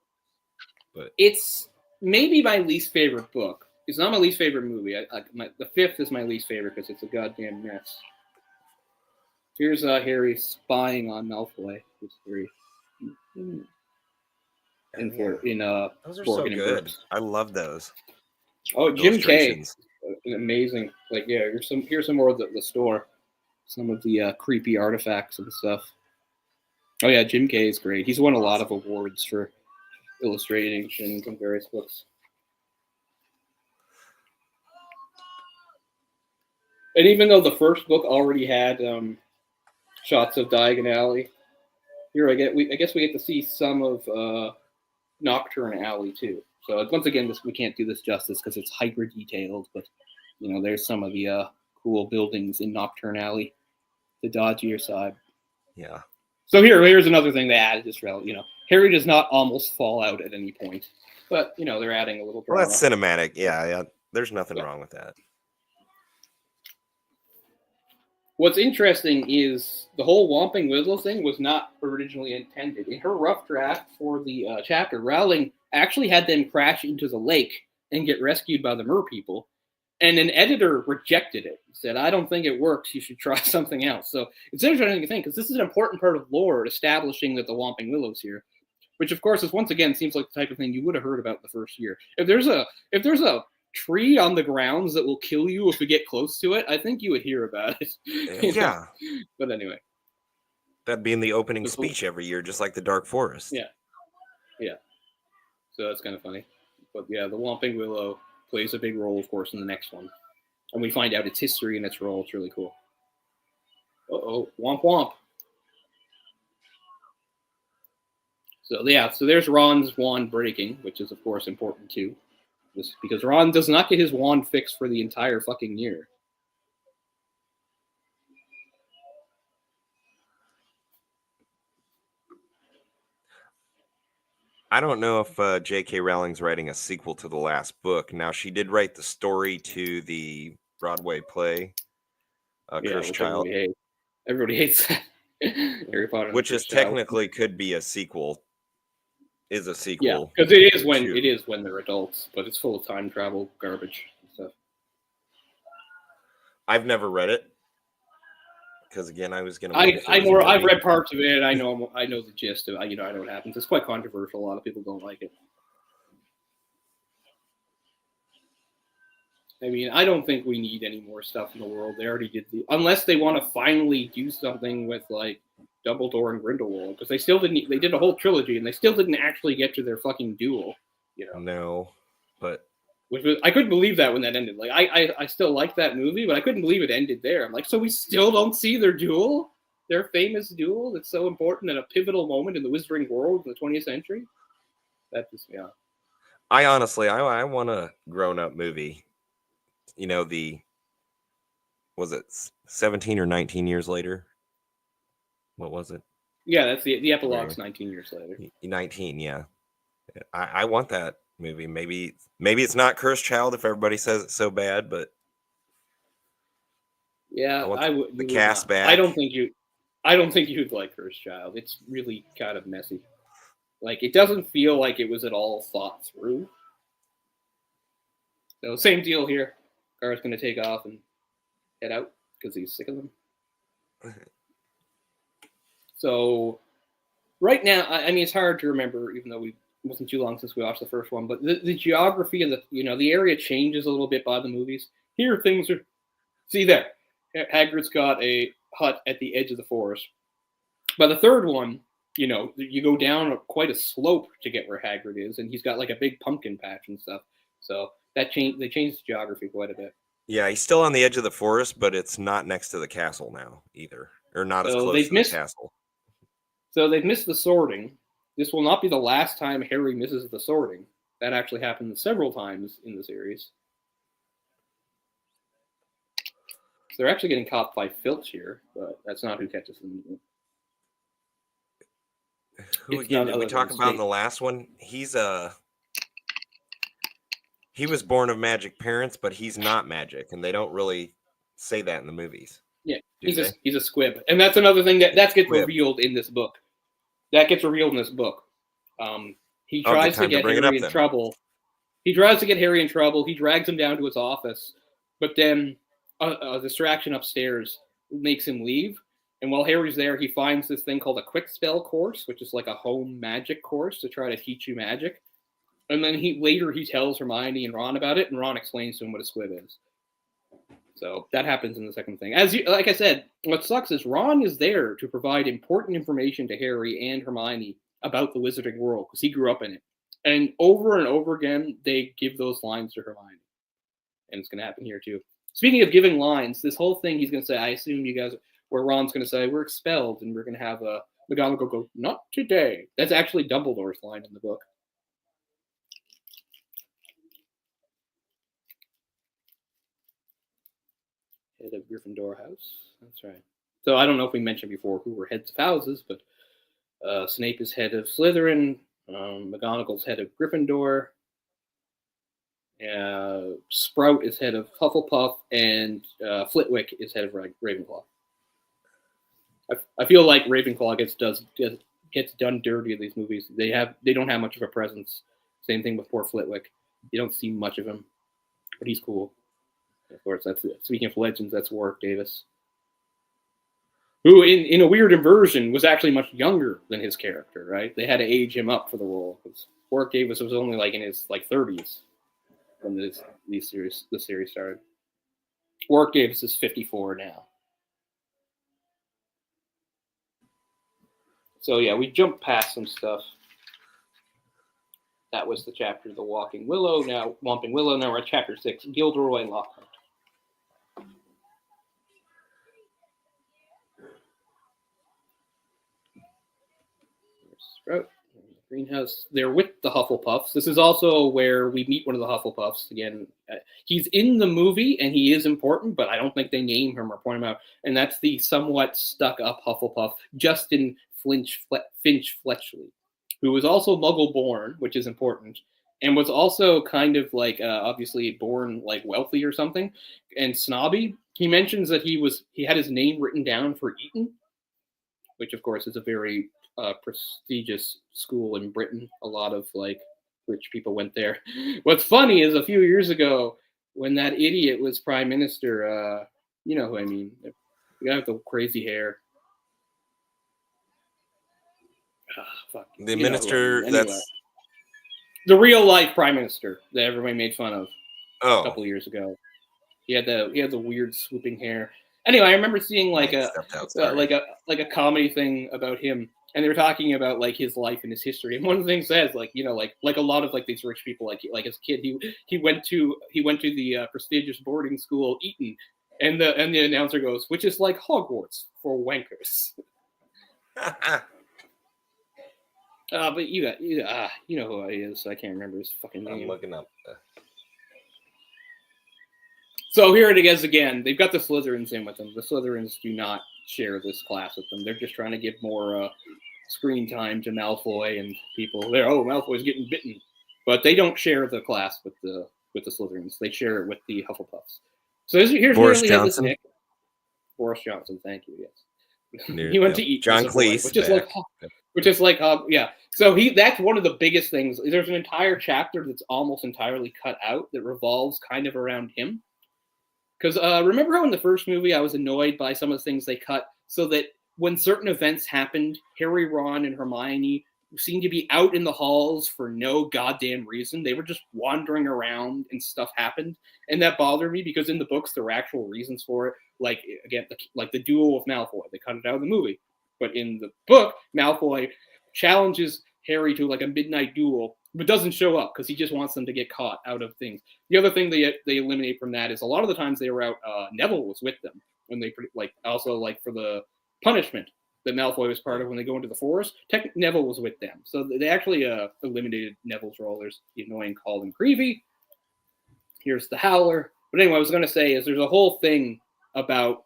But it's maybe my least favorite book. It's not my least favorite movie. The fifth is my least favorite because it's a goddamn mess. Here's Harry spying on Malfoy. It's very those are so good. Books. I love those. Oh, Jim K, amazing. Like, here's some more of the store. Some of the creepy artifacts and stuff. Oh yeah, Jim K is great. He's won a lot of awards for illustrating some various books. And even though the first book already had shots of Diagon Alley. Here, I guess we get to see some of Nocturne Alley too. So once again, we can't do this justice because it's hyper detailed. But there's some of the cool buildings in Nocturne Alley, the dodgier side. Yeah. So here's another thing they added. Just Harry does not almost fall out at any point, but they're adding a little drama. Well, that's cinematic. Yeah. There's nothing wrong with that. What's interesting is the whole Whomping Willow thing was not originally intended. In her rough draft for the chapter, Rowling actually had them crash into the lake and get rescued by the mer people. And an editor rejected it. Said, I don't think it works. You should try something else. So it's interesting to think, because this is an important part of lore, establishing that the Whomping Willow's here. Which, of course, is once again seems like the type of thing you would have heard about the first year. If there's a tree on the grounds that will kill you if we get close to it, I think you would hear about it. Yeah. But anyway. That'd be in the opening speech every year, just like the Dark Forest. Yeah. So that's kind of funny. But yeah, the Whomping Willow plays a big role, of course, in the next one. And we find out its history and its role. It's really cool. Uh-oh. Womp womp. So there's Ron's wand breaking, which is, of course, important too. Because Ron does not get his wand fixed for the entire fucking year. I don't know if J.K. Rowling's writing a sequel to the last book. Now, she did write the story to the Broadway play, Cursed Child. Everybody hates that. Harry Potter, which is technically could be a sequel. Is a sequel. Yeah, because it is when they're adults, but it's full of time travel garbage and stuff. I've never read it because again, I was gonna. I've read parts of it. I know the gist of it. I know what happens. It's quite controversial. A lot of people don't like it. I mean, I don't think we need any more stuff in the world. They already did unless they want to finally do something with like Dumbledore and Grindelwald, because they still didn't. They did a whole trilogy, and they still didn't actually get to their fucking duel. No, but I couldn't believe that when that ended. Like, I still like that movie, but I couldn't believe it ended there. I'm like, so we still don't see their duel, their famous duel that's so important at a pivotal moment in the Wizarding world in the 20th century. That just I honestly, I want a grown-up movie. Was it 17 or 19 years later? What was it? Yeah, that's the epilogue's 19 years later. 19, yeah. I want that movie. Maybe it's not Cursed Child if everybody says it's so bad, but yeah, I would. The cast back. I don't think you'd like Cursed Child. It's really kind of messy. Like, it doesn't feel like it was at all thought through. So same deal here. Gar's going to take off and head out because he's sick of them. So right now, I mean, it's hard to remember, even though it wasn't too long since we watched the first one, but the geography of the area changes a little bit by the movies. Here, things are, see there, Hagrid's got a hut at the edge of the forest. By the third one, you go down quite a slope to get where Hagrid is, and he's got like a big pumpkin patch and stuff. So they changed the geography quite a bit. Yeah, he's still on the edge of the forest, but it's not next to the castle now either, or not as close to the castle. So they've missed the sorting. This will not be the last time Harry misses the sorting. That actually happened several times in the series. So they're actually getting caught by Filch here, but that's not who catches them. Who again did we talk about in the last one? He was born of magic parents, but he's not magic, and they don't really say that in the movies. Yeah, he's a squib, and that's another thing that gets revealed in this book. That gets revealed in this book. He tries to get Harry in trouble. He tries to get Harry in trouble. He drags him down to his office, but then a distraction upstairs makes him leave. And while Harry's there, he finds this thing called a quick spell course, which is like a home magic course to try to teach you magic. And then he tells Hermione and Ron about it, and Ron explains to him what a squib is. So that happens in the second thing. Like I said, what sucks is Ron is there to provide important information to Harry and Hermione about the Wizarding world, because he grew up in it. And over again, they give those lines to Hermione. And it's going to happen here too. Speaking of giving lines, this whole thing he's going to say, I assume you guys, where Ron's going to say, we're expelled, and we're going to have a McGonagall go, not today. That's actually Dumbledore's line in the book. Head of Gryffindor house. That's right. So I don't know if we mentioned before who were heads of houses, but Snape is head of Slytherin, McGonagall's head of Gryffindor, Sprout is head of Hufflepuff, and Flitwick is head of Ravenclaw. I feel like Ravenclaw gets done dirty in these movies. They don't have much of a presence. Same thing with poor Flitwick. You don't see much of him, but he's cool. Of course, that's it. Speaking of legends, that's Warwick Davis, who in a weird inversion was actually much younger than his character. Right? They had to age him up for the role because Warwick Davis was only like in his 30s when the series started. Warwick Davis is 54 now. So yeah, we jumped past some stuff. That was the chapter, the Whomping Willow. Now we're at chapter 6, Gilderoy Lockhart. Sprout, greenhouse. They're with the Hufflepuffs. This is also where we meet one of the Hufflepuffs again. He's in the movie and he is important, but I don't think they name him or point him out. And that's the somewhat stuck-up Hufflepuff, Justin Finch Fletchley, who was also Muggle-born, which is important, and was also kind of like obviously born like wealthy or something, and snobby. He mentions that he had his name written down for Eton, which of course is a very prestigious school in Britain. A lot of like rich people went there. What's funny is a few years ago when that idiot was prime minister, you know who I mean, the guy with the crazy hair. Fuck. The minister anyway, that's the real life prime minister that everybody made fun of a oh couple of years ago. He had the weird swooping hair. Anyway, I remember seeing like a comedy thing about him, and they were talking about like his life and his history. And one of the things says like a lot of like these rich people like as a kid he went to the prestigious boarding school Eton, and the announcer goes, which is like Hogwarts for wankers. But you know who he is. I can't remember his fucking name. I'm looking up. So here it is again. They've got the Slytherins in with them. The Slytherins do not share this class with them. They're just trying to give more screen time to Malfoy and people. Malfoy's getting bitten, but they don't share the class with the Slytherins. They share it with the Hufflepuffs. So here's Boris nearly Johnson. Nick. Boris Johnson, thank you. Yes, he went to eat John Cleese, which is like yeah. So that's one of the biggest things. There's an entire chapter that's almost entirely cut out that revolves kind of around him. Because remember how in the first movie I was annoyed by some of the things they cut, so that when certain events happened, Harry, Ron, and Hermione seemed to be out in the halls for no goddamn reason. They were just wandering around and stuff happened. And that bothered me because in the books there were actual reasons for it. Like, again, like the duel with Malfoy. They cut it out of the movie. But in the book, Malfoy challenges Harry to like a midnight duel, but doesn't show up because he just wants them to get caught out of things. The other thing they eliminate from that is a lot of the times they were out, Neville was with them when they also for the punishment that Malfoy was part of when they go into the forest. Neville was with them, so they actually eliminated Neville's role. There's the annoying Colin Creevey. Here's the Howler. But anyway, I was going to say is there's a whole thing about,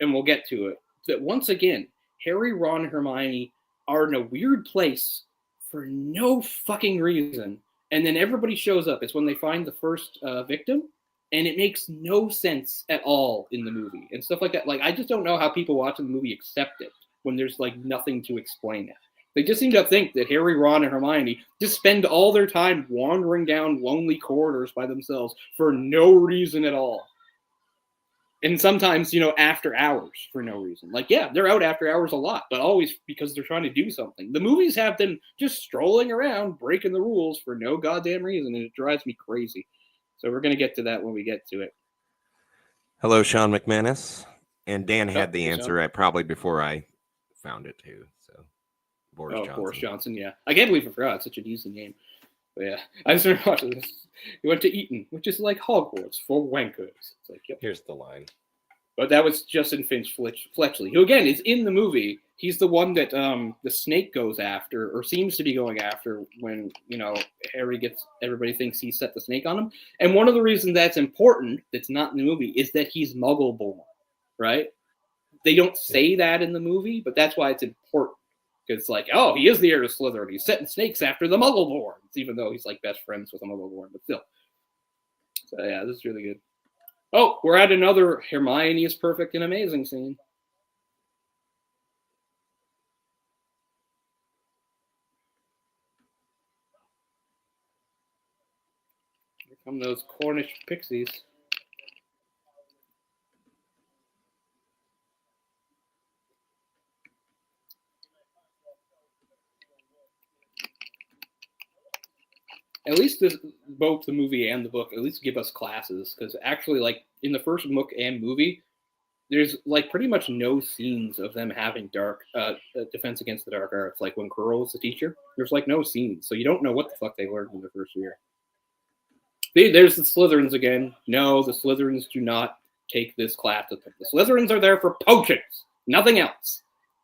and we'll get to it, that once again Harry, Ron, and Hermione are in a weird place for no fucking reason. And then everybody shows up. It's when they find the first victim. And it makes no sense at all in the movie. And stuff like that. Like, I just don't know how people watching the movie accept it when there's, like, nothing to explain it. They just seem to think that Harry, Ron, and Hermione just spend all their time wandering down lonely corridors by themselves for no reason at all. And sometimes, after hours for no reason. Like, yeah, they're out after hours a lot, but always because they're trying to do something. The movies have them just strolling around, breaking the rules for no goddamn reason, and it drives me crazy. So we're going to get to that when we get to it. Hello, Sean McManus. And Dan had the answer probably before I found it, too. So, Boris Johnson, yeah. I can't believe I forgot. It's such an easy name. But yeah, I just remember watching this. He went to Eton, which is like Hogwarts for wankers. It's like, yep. Here's the line. But that was Justin Finch Fletchley, who again is in the movie. He's the one that the snake goes after, or seems to be going after, when Harry everybody thinks he set the snake on him. And one of the reasons that's important, that's not in the movie, is that he's Muggle born, right? They don't say that in the movie, but that's why it's important. Because it's like, oh, he is the heir to Slytherin. He's setting snakes after the Muggle born, even though he's like best friends with a Muggle born, but still. So yeah, this is really good. Oh, we're at another Hermione is perfect and amazing scene. Here come those Cornish pixies. At least both the movie and the book at least give us classes, because actually, like, in the first book and movie, there's like pretty much no scenes of them having dark defense against the dark arts. Like when Quirrell was the teacher, there's like no scenes, so you don't know what the fuck they learned in the first year. There's the Slytherins again. No, the Slytherins do not take this class. The Slytherins are there for potions, nothing else.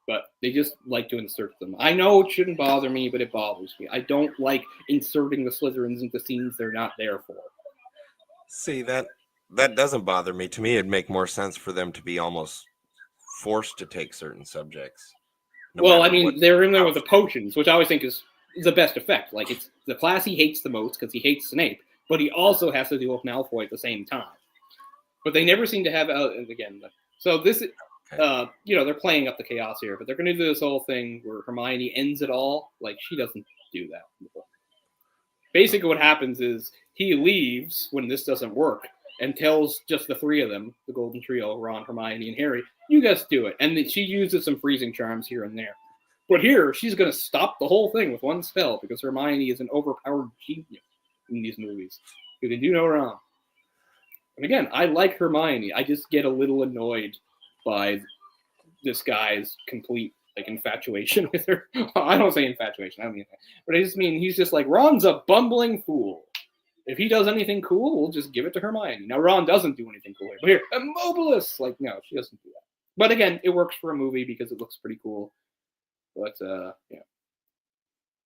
But they just like to insert them. I know it shouldn't bother me, but it bothers me. I don't like inserting the Slytherins into scenes they're not there for. See, that doesn't bother me. To me, it'd make more sense for them to be almost forced to take certain subjects. Well, I mean, they're in there with the potions, which I always think is the best effect. Like, it's the class he hates the most because he hates Snape, but he also has to deal with Malfoy at the same time. But they never seem to have, again, so this is... they're playing up the chaos here, but they're going to do this whole thing where Hermione ends it all. Like, she doesn't do that. Basically, what happens is he leaves when this doesn't work and tells just the three of them, the Golden Trio, Ron, Hermione, and Harry, you guys do it. And then she uses some freezing charms here and there. But here, she's going to stop the whole thing with one spell because Hermione is an overpowered genius in these movies. Who can do no wrong. And again, I like Hermione. I just get a little annoyed by this guy's complete infatuation with her. I don't say infatuation, I don't mean that. But I just mean he's just like, Ron's a bumbling fool. If he does anything cool, we'll just give it to Hermione. Now Ron doesn't do anything cool here. But here, Immobilis! Like, no, she doesn't do that. But again, it works for a movie because it looks pretty cool. But yeah.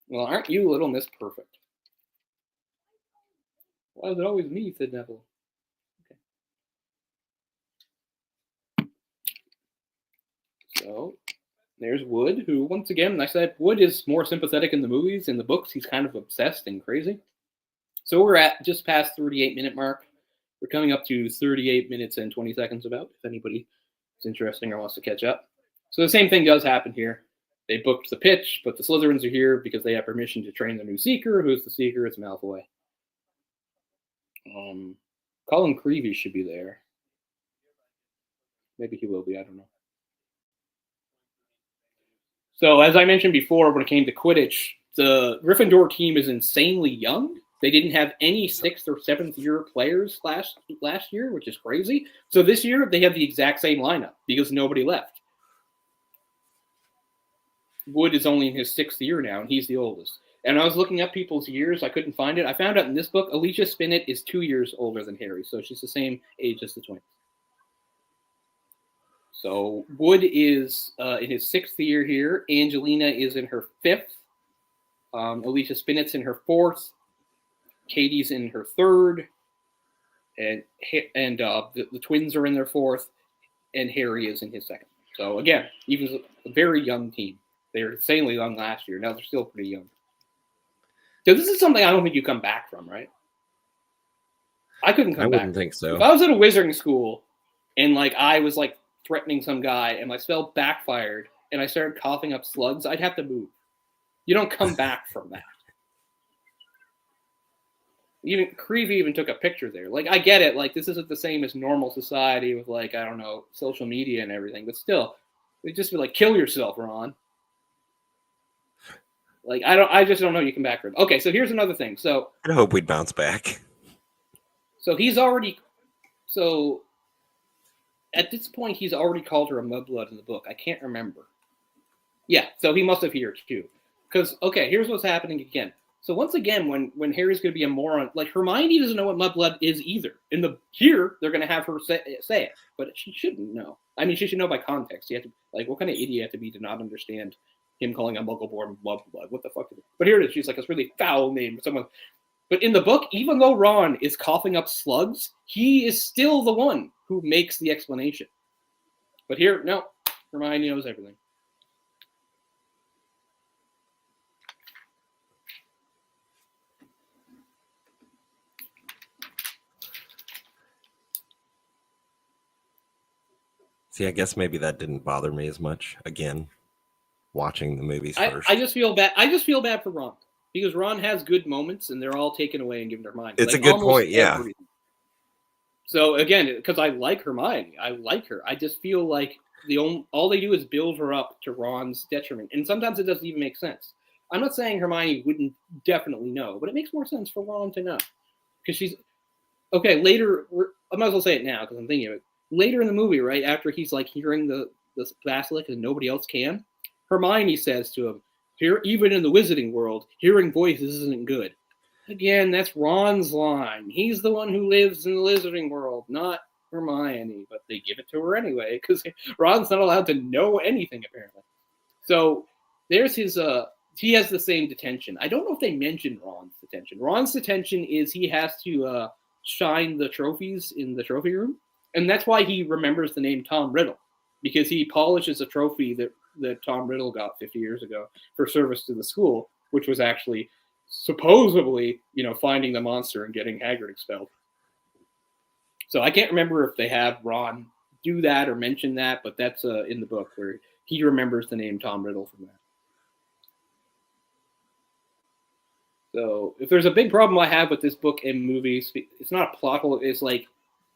Well, aren't you Little Miss Perfect? Why is it always me, said Neville. So there's Wood, who, once again, I said Wood is more sympathetic in the movies. In the books, he's kind of obsessed and crazy. So we're at just past 38-minute mark. We're coming up to 38 minutes and 20 seconds about, if anybody is interested or wants to catch up. So the same thing does happen here. They booked the pitch, but the Slytherins are here because they have permission to train their new Seeker. Who's the Seeker? It's Malfoy. Colin Creevy should be there. Maybe he will be, I don't know. So, as I mentioned before, when it came to Quidditch, the Gryffindor team is insanely young. They didn't have any 6th or 7th year players last year, which is crazy. So this year, they have the exact same lineup because nobody left. Wood is only in his 6th year now, and he's the oldest. And I was looking up people's years. I couldn't find it. I found out in this book, Alicia Spinnet is 2 years older than Harry, so she's the same age as the twins. So Wood is in his 6th year here. Angelina is in her 5th. Alicia Spinnet's in her 4th. Katie's in her 3rd. And the twins are in their 4th. And Harry is in his 2nd. So again, even a very young team. They were insanely young last year. Now they're still pretty young. So this is something I don't think you come back from, right? I couldn't come back. I wouldn't think so. If I was at a wizarding school and I was threatening some guy and my spell backfired and I started coughing up slugs, I'd have to move. You don't come back from that. Even Creevy even took a picture there. I get it. This isn't the same as normal society with I don't know, social media and everything, but still, they just be kill yourself, Ron. I just don't know you come back from it. Okay, so here's another thing. So I hope we'd bounce back. So at this point, he's already called her a mudblood in the book. I can't remember. Yeah, so he must have here too. Because, okay, here's what's happening again. So once again, when Harry's going to be a moron, like Hermione doesn't know what mudblood is either. Here they're going to have her say it, but she shouldn't know. I mean, she should know by context. You have to, like, what kind of idiot you have to be to not understand him calling a Muggle-born mudblood? What the fuck? But here it is. She's like, it's really foul name for someone. But in the book, even though Ron is coughing up slugs, he is still the one who makes the explanation. But here, no, Hermione knows everything. See, I guess maybe that didn't bother me as much. Again, watching the movies first. I just feel bad. I just feel bad for Ron because Ron has good moments, and they're all taken away and given to Hermione. It's like, a good point, yeah. Everything. So again, because I like Hermione, I like her. I just feel like all they do is build her up to Ron's detriment, and sometimes it doesn't even make sense. I'm not saying Hermione wouldn't definitely know, but it makes more sense for Ron to know because she's okay. Later, I might as well say it now because I'm thinking of it. Later in the movie, right after he's like hearing the basilisk and nobody else can, Hermione says to him, "Here, even in the wizarding world, hearing voices isn't good." Again, that's Ron's line. He's the one who lives in the wizarding world, not Hermione. But they give it to her anyway because Ron's not allowed to know anything apparently. So there's his. He has the same detention. I don't know if they mentioned Ron's detention. Ron's detention is he has to shine the trophies in the trophy room. And that's why he remembers the name Tom Riddle, because he polishes a trophy that Tom Riddle got 50 years ago for service to the school, which was actually supposedly, finding the monster and getting Hagrid expelled. So I can't remember if they have Ron do that or mention that, but that's in the book where he remembers the name Tom Riddle from that. So if there's a big problem I have with this book and movies, it's not a plot hole. It's like,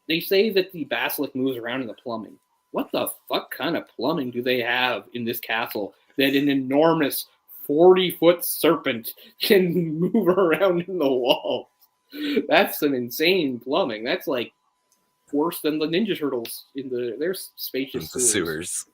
they say that the basilisk moves around in the plumbing. What the fuck kind of plumbing do they have in this castle that an enormous 40-foot serpent can move around in the wall? That's some insane plumbing. That's like worse than the Ninja Turtles in their spacious sewers.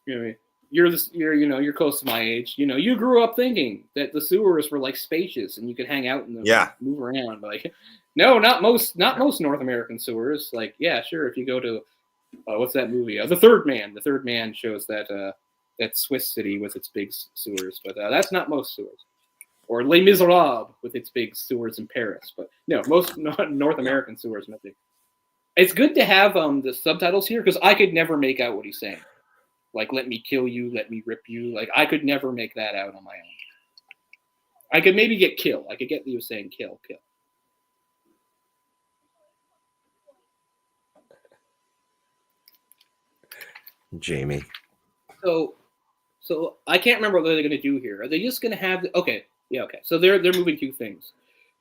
You're close to my age. You grew up thinking that the sewers were like spacious and you could hang out in them, move around. Like, no, not most North American sewers. Like, yeah, sure. If you go to what's that movie? The Third Man. The Third Man shows that Swiss city with its big sewers, but that's not most sewers. Or Les Miserables with its big sewers in Paris, but no, most North American sewers. Nothing. It's good to have the subtitles here because I could never make out what he's saying. Like, let me kill you, let me rip you. Like, I could never make that out on my own. I could maybe get kill. I could get you saying kill. Jamie. So I can't remember what they're going to do here. Are they just going to have... Okay. So they're moving two things.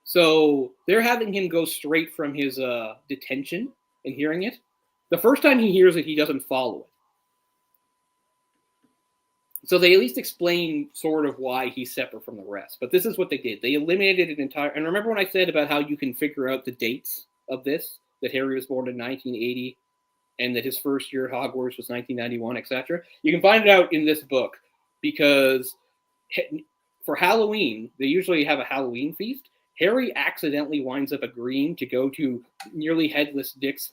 So they're having him go straight from his detention and hearing it. The first time he hears it, he doesn't follow it. So they at least explain sort of why he's separate from the rest. But this is what they did. They eliminated an entire... And remember when I said about how you can figure out the dates of this? That Harry was born in 1980 and that his first year at Hogwarts was 1991, etc.? You can find it out in this book because for Halloween, they usually have a Halloween feast. Harry accidentally winds up agreeing to go to Nearly Headless Dick's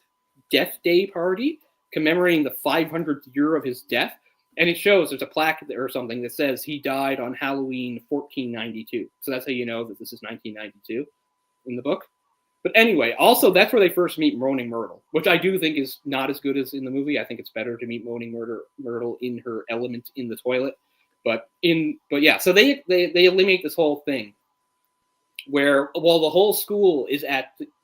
Death Day party, commemorating the 500th year of his death. And it shows there's a plaque or something that says he died on Halloween 1492. So that's how you know that this is 1992 in the book. But anyway, also that's where they first meet Moaning Myrtle, which I do think is not as good as in the movie. I think it's better to meet Moaning Myrtle in her element in the toilet. But yeah, so they eliminate this whole thing where while the whole school is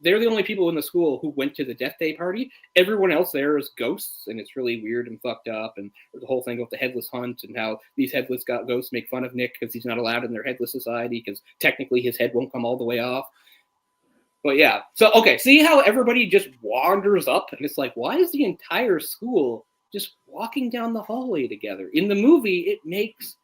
they're the only people in the school who went to the Death Day party. Everyone else there is ghosts, and it's really weird and fucked up. And the whole thing with the headless hunt and how these headless ghosts make fun of Nick because he's not allowed in their headless society because technically his head won't come all the way off. But yeah, so okay, see how everybody just wanders up, and it's like, why is the entire school just walking down the hallway together? In the movie, it makes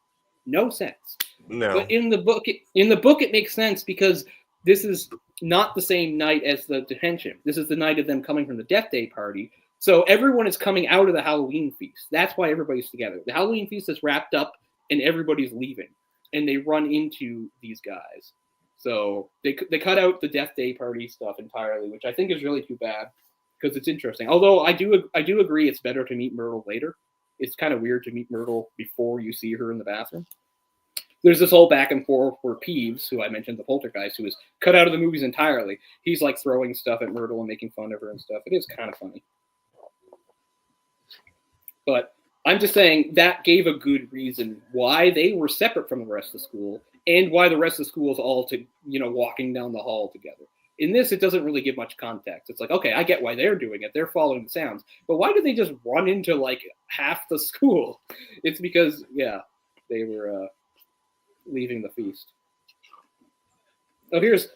no sense. No. But in the book, it makes sense because this is not the same night as the detention. This is the night of them coming from the Death Day party. So everyone is coming out of the Halloween feast. That's why everybody's together. The Halloween feast is wrapped up and everybody's leaving. and they run into these guys. So they cut out the Death Day party stuff entirely, which I think is really too bad because it's interesting. Although I do agree it's better to meet Myrtle later. It's kind of weird to meet Myrtle before you see her in the bathroom. There's this whole back and forth where Peeves, who I mentioned, the poltergeist, who was cut out of the movies entirely, he's like throwing stuff at Myrtle and making fun of her and stuff. It is kind of funny. But I'm just saying that gave a good reason why they were separate from the rest of the school and why the rest of the school is all walking down the hall together. In this, it doesn't really give much context. It's like, okay, I get why they're doing it. They're following the sounds. But why did they just run into like half the school? It's because, they were leaving the feast. Oh, here's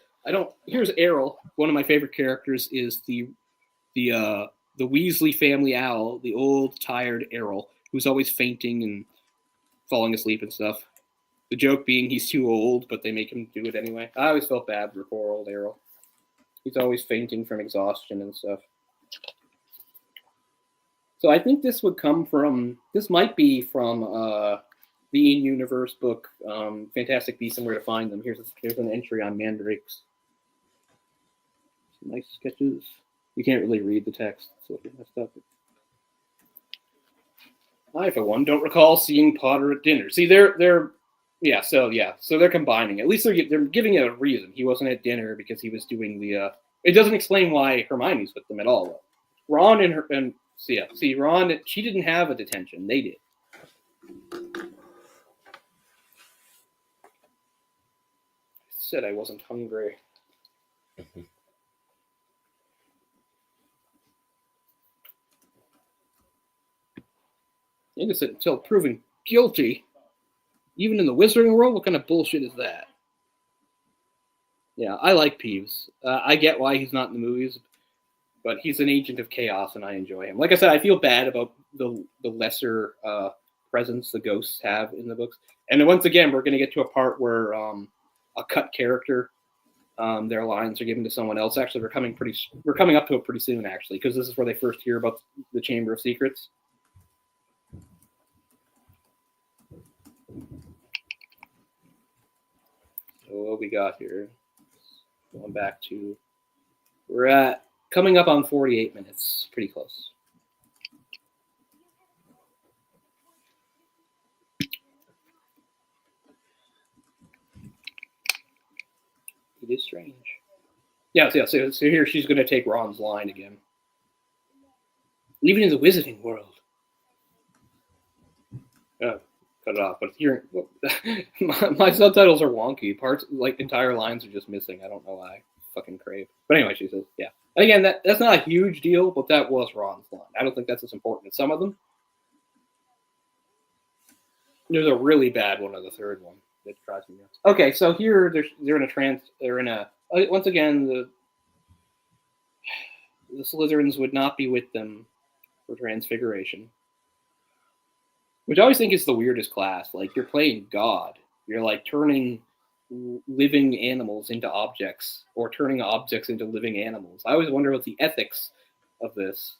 Errol. One of my favorite characters is the Weasley family owl, the old tired Errol, who's always fainting and falling asleep and stuff. The joke being he's too old, but they make him do it anyway. I always felt bad for poor old Errol. He's always fainting from exhaustion and stuff. So I think this might be from the in-universe book, Fantastic Beasts and Where to Find Them. Here's an entry on mandrakes. Some nice sketches. You can't really read the text, so it's messed up. I, for one, don't recall seeing Potter at dinner. See, so they're combining. At least they're giving it a reason. He wasn't at dinner because he was doing the. It doesn't explain why Hermione's with them at all, though. Ron Ron, she didn't have a detention. They did. I said I wasn't hungry. Innocent until proven guilty. Even in the wizarding world, what kind of bullshit is that? Yeah, I like Peeves. I get why he's not in the movies, but he's an agent of chaos, and I enjoy him. Like I said, I feel bad about the lesser presence the ghosts have in the books. And then once again, we're going to get to a part where a cut character, their lines are given to someone else. Actually, we're coming up to it pretty soon, actually, because this is where they first hear about the Chamber of Secrets. So what we got here? Going back to, we're at coming up on 48 minutes, pretty close. It is strange. Yeah. So here she's going to take Ron's line again. Even in the wizarding world. Cut it off. But here, my subtitles are wonky. Parts, like entire lines, are just missing. I don't know why. Fucking crave. But anyway, she says, yeah. And again, that's not a huge deal, but that was Ron's line. I don't think that's as important as some of them. There's a really bad one of the third one that drives me nuts. Okay, so here once again, the Slytherins would not be with them for Transfiguration. Which I always think is the weirdest class. Like, you're playing God. You're like turning living animals into objects, or turning objects into living animals. I always wonder what the ethics of this.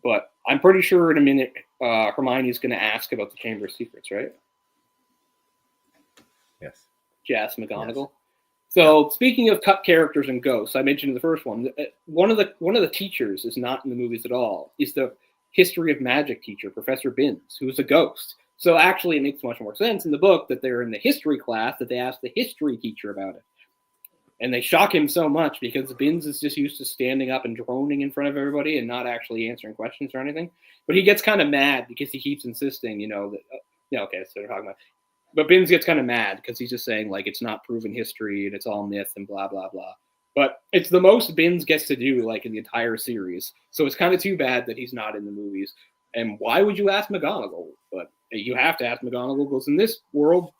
But I'm pretty sure in a minute Hermione's going to ask about the Chamber of Secrets, right? Yes. Jess McGonagall. Yes. So speaking of cut characters and ghosts, I mentioned in the first one, one of the teachers is not in the movies at all. Is the history of magic teacher, Professor Binns, who's a ghost. So actually it makes much more sense in the book that they're in the history class that they ask the history teacher about it. And they shock him so much because Binns is just used to standing up and droning in front of everybody and not actually answering questions or anything. But he gets kind of mad because he keeps insisting, okay, so they're talking about. But Binns gets kind of mad because he's just saying, like, it's not proven history and it's all myth and blah, blah, blah. But it's the most Binns gets to do, like, in the entire series. So it's kind of too bad that he's not in the movies. And why would you ask McGonagall? But you have to ask McGonagall because in this world,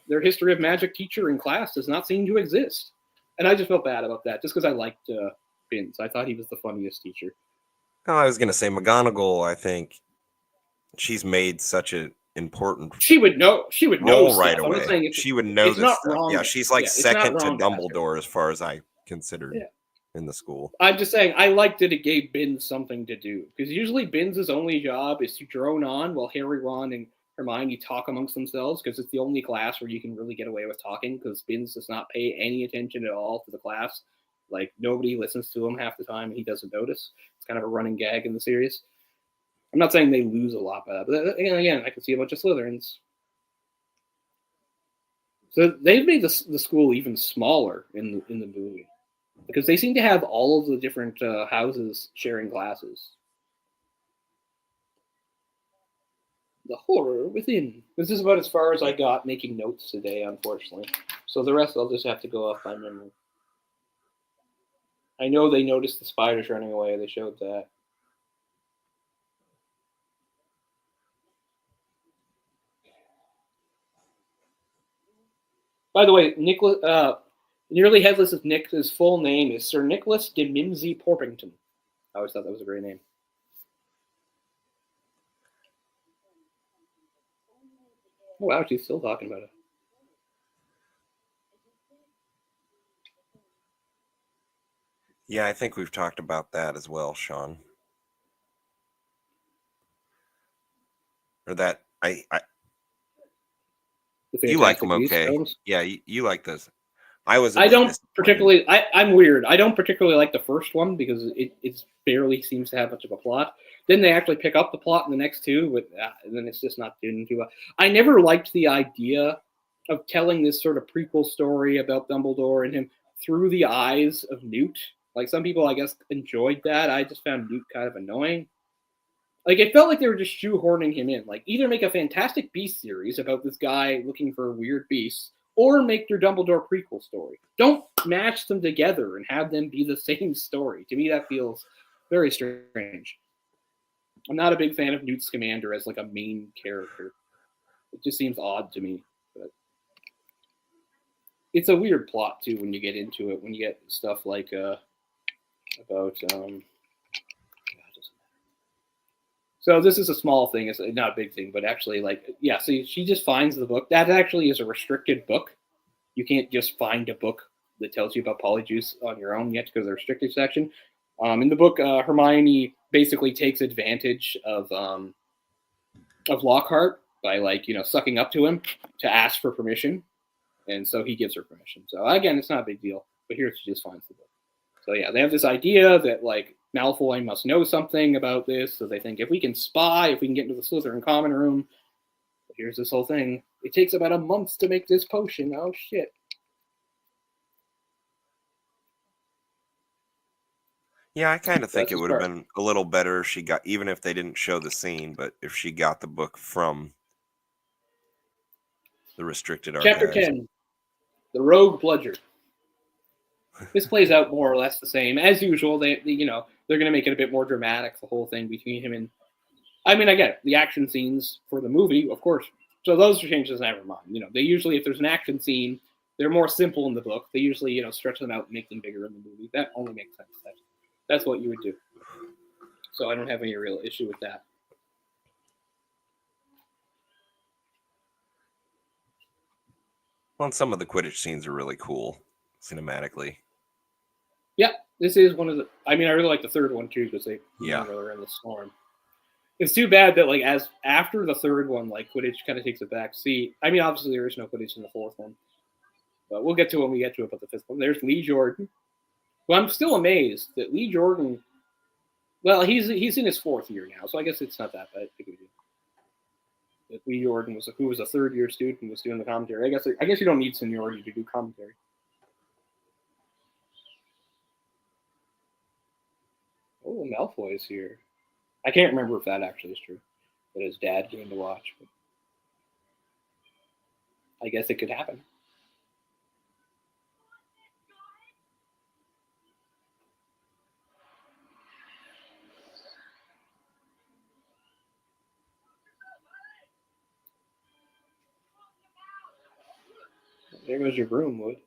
their history of magic teacher in class does not seem to exist. And I just felt bad about that, just because I liked Binns. I thought he was the funniest teacher. Oh, I was going to say McGonagall, I think she's made such an important She would know right away. She would know this stuff. Wrong. Yeah, she's like second to Dumbledore as far as I considered in the school. I'm just saying, I liked that it gave Binns something to do. Because usually Binns' only job is to drone on while Harry, Ron, and Hermione talk amongst themselves because it's the only class where you can really get away with talking because Spins does not pay any attention at all to the class. Like, nobody listens to him half the time, and he doesn't notice. It's kind of a running gag in the series. I'm not saying they lose a lot by that, but again, I can see a bunch of Slytherins. So they've made the school even smaller in the movie because they seem to have all of the different houses sharing classes. The horror within. This is about as far as I got making notes today, unfortunately. So the rest I'll just have to go off by memory. I know they noticed the spiders running away. They showed that. By the way, Nicholas, Nearly Headless is Nick. His full name is Sir Nicholas de Mimsy Porpington. I always thought that was a great name. Oh, wow, she's still talking about it. Yeah, I think we've talked about that as well, Sean. Or that you like them, okay? Films? Yeah, you like this. I don't particularly. I'm weird. I don't particularly like the first one because it barely seems to have much of a plot. Then they actually pick up the plot in the next two, and then it's just not doing too well. I never liked the idea of telling this sort of prequel story about Dumbledore and him through the eyes of Newt. Like, some people, I guess, enjoyed that. I just found Newt kind of annoying. Like, it felt like they were just shoehorning him in. Like, either make a Fantastic Beasts series about this guy looking for weird beasts, or make your Dumbledore prequel story. Don't match them together and have them be the same story. To me, that feels very strange. I'm not a big fan of Newt Scamander as, like, a main character. It just seems odd to me. But it's a weird plot, too, when you get into it. When you get stuff like about... So this is a small thing. It's not a big thing, but actually, like, yeah, so she just finds the book. That actually is a restricted book. You can't just find a book that tells you about Polyjuice on your own. You have to go to the restricted section. In the book, Hermione basically takes advantage of Lockhart by, like, sucking up to him to ask for permission. And so he gives her permission. So, again, it's not a big deal. But here she just finds the book. So, yeah, they have this idea that, like, Malfoy must know something about this, so they think if we can spy, if we can get into the Slytherin common room, here's this whole thing. It takes about a month to make this potion. Oh, shit. Yeah, I kind of think it would have been a little better if she got, even if they didn't show the scene, but if she got the book from the restricted archives. Chapter 10, The Rogue Bludger. This plays out more or less the same. As usual, they're going to make it a bit more dramatic, the whole thing between him and... I mean, I get it. The action scenes for the movie, of course. So those changes, never mind. They usually, if there's an action scene, they're more simple in the book. They usually, stretch them out and make them bigger in the movie. That only makes sense. That's what you would do. So I don't have any real issue with that. Well, some of the Quidditch scenes are really cool, cinematically. Yeah, this is one of the... I mean, I really like the third one, too, because they were in the storm. It's too bad that, like, as after the third one, like, Quidditch kind of takes a back seat. I mean, obviously, there is no Quidditch in the fourth one. But we'll get to it when we get to it about the fifth one. There's Lee Jordan. Well, I'm still amazed that Lee Jordan... Well, he's in his fourth year now, so I guess it's not that bad. That Lee Jordan, who was a third-year student, was doing the commentary. I guess you don't need seniority to do commentary. Oh, Malfoy is here. I can't remember if that actually is true. That his dad came to watch. But I guess it could happen. There goes your broom, Wood.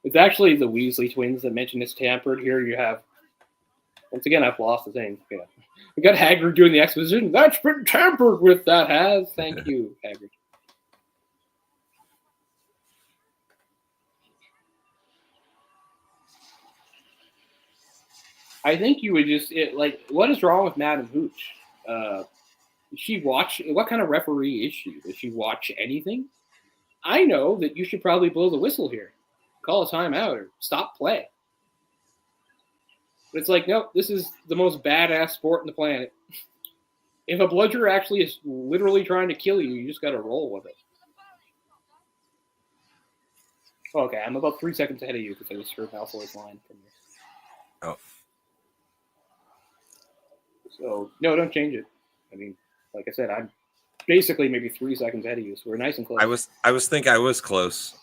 It's actually the Weasley twins that mention it's tampered. Here you have... Once again, I've lost the thing. Yeah. We got Hagrid doing the exposition. That's been tampered with, that has. Thank you, Hagrid. I think you would just what is wrong with Madam Hooch? Does she watch? What kind of referee is she? Does she watch anything? I know that you should probably blow the whistle here, call a timeout, or stop play. But it's like, nope, this is the most badass sport on the planet. If a bludger actually is literally trying to kill you, you just got to roll with it. Okay, I'm about 3 seconds ahead of you because I just heard Malfoy's line from you. Oh. So, no, don't change it. I mean, like I said, I'm basically maybe 3 seconds ahead of you, so we're nice and close. I was close,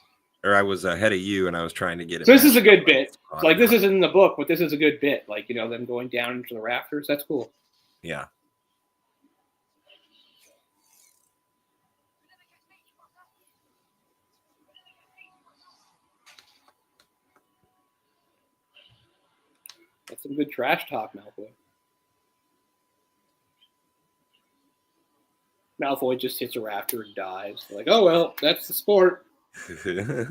or I was ahead of you, and I was trying to get it. So this is a good bit. Like, this isn't in the book, but this is a good bit. Like, them going down into the rafters. That's cool. Yeah. That's some good trash talk, Malfoy. Malfoy just hits a rafter and dives. Like, oh, well, that's the sport. I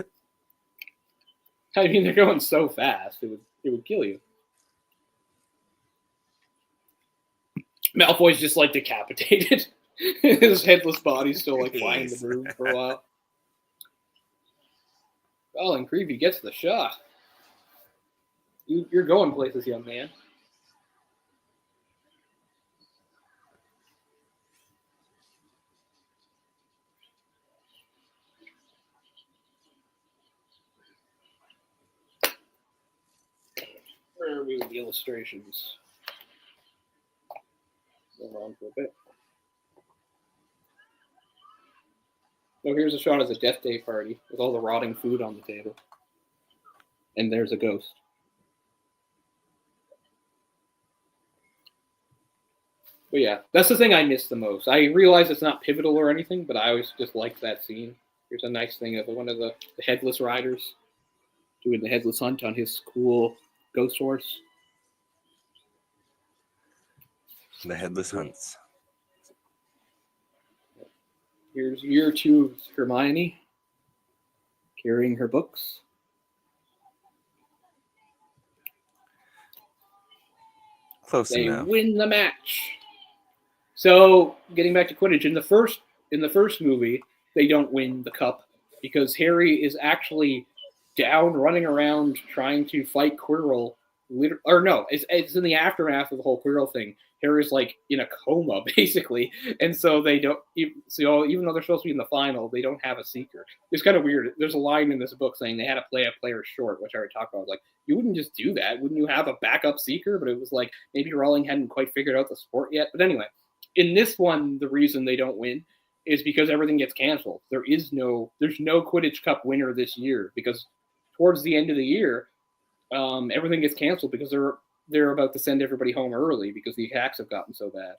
mean, they're going so fast, it would kill you. Malfoy's just, decapitated. His headless body's still, flying in the room for a while. Oh, and Creevy gets the shot. You're going places, young man. Where are we with the illustrations? Going on for a bit. Oh, here's a shot of the Death Day party with all the rotting food on the table. And there's a ghost. But yeah, that's the thing I miss the most. I realize it's not pivotal or anything, but I always just liked that scene. Here's a nice thing of one of the headless riders doing the headless hunt on his cool ghost horse. The headless hunts. Here's year 2 Hermione carrying her books. Close enough. They win the match. So, getting back to Quidditch, in the first movie, they don't win the cup because Harry is actually down, running around, trying to fight Quirrell. Or no, it's in the aftermath of the whole Quirrell thing. Harry's in a coma, basically, and so they don't. So even though they're supposed to be in the final, they don't have a seeker. It's kind of weird. There's a line in this book saying they had to play a player short, which I already talked about. I was like, you wouldn't just do that, wouldn't you? Have a backup seeker? But it was like maybe Rowling hadn't quite figured out the sport yet. But anyway, in this one, the reason they don't win is because everything gets canceled. There's no Quidditch Cup winner this year because towards the end of the year, everything gets canceled because they're about to send everybody home early because the attacks have gotten so bad.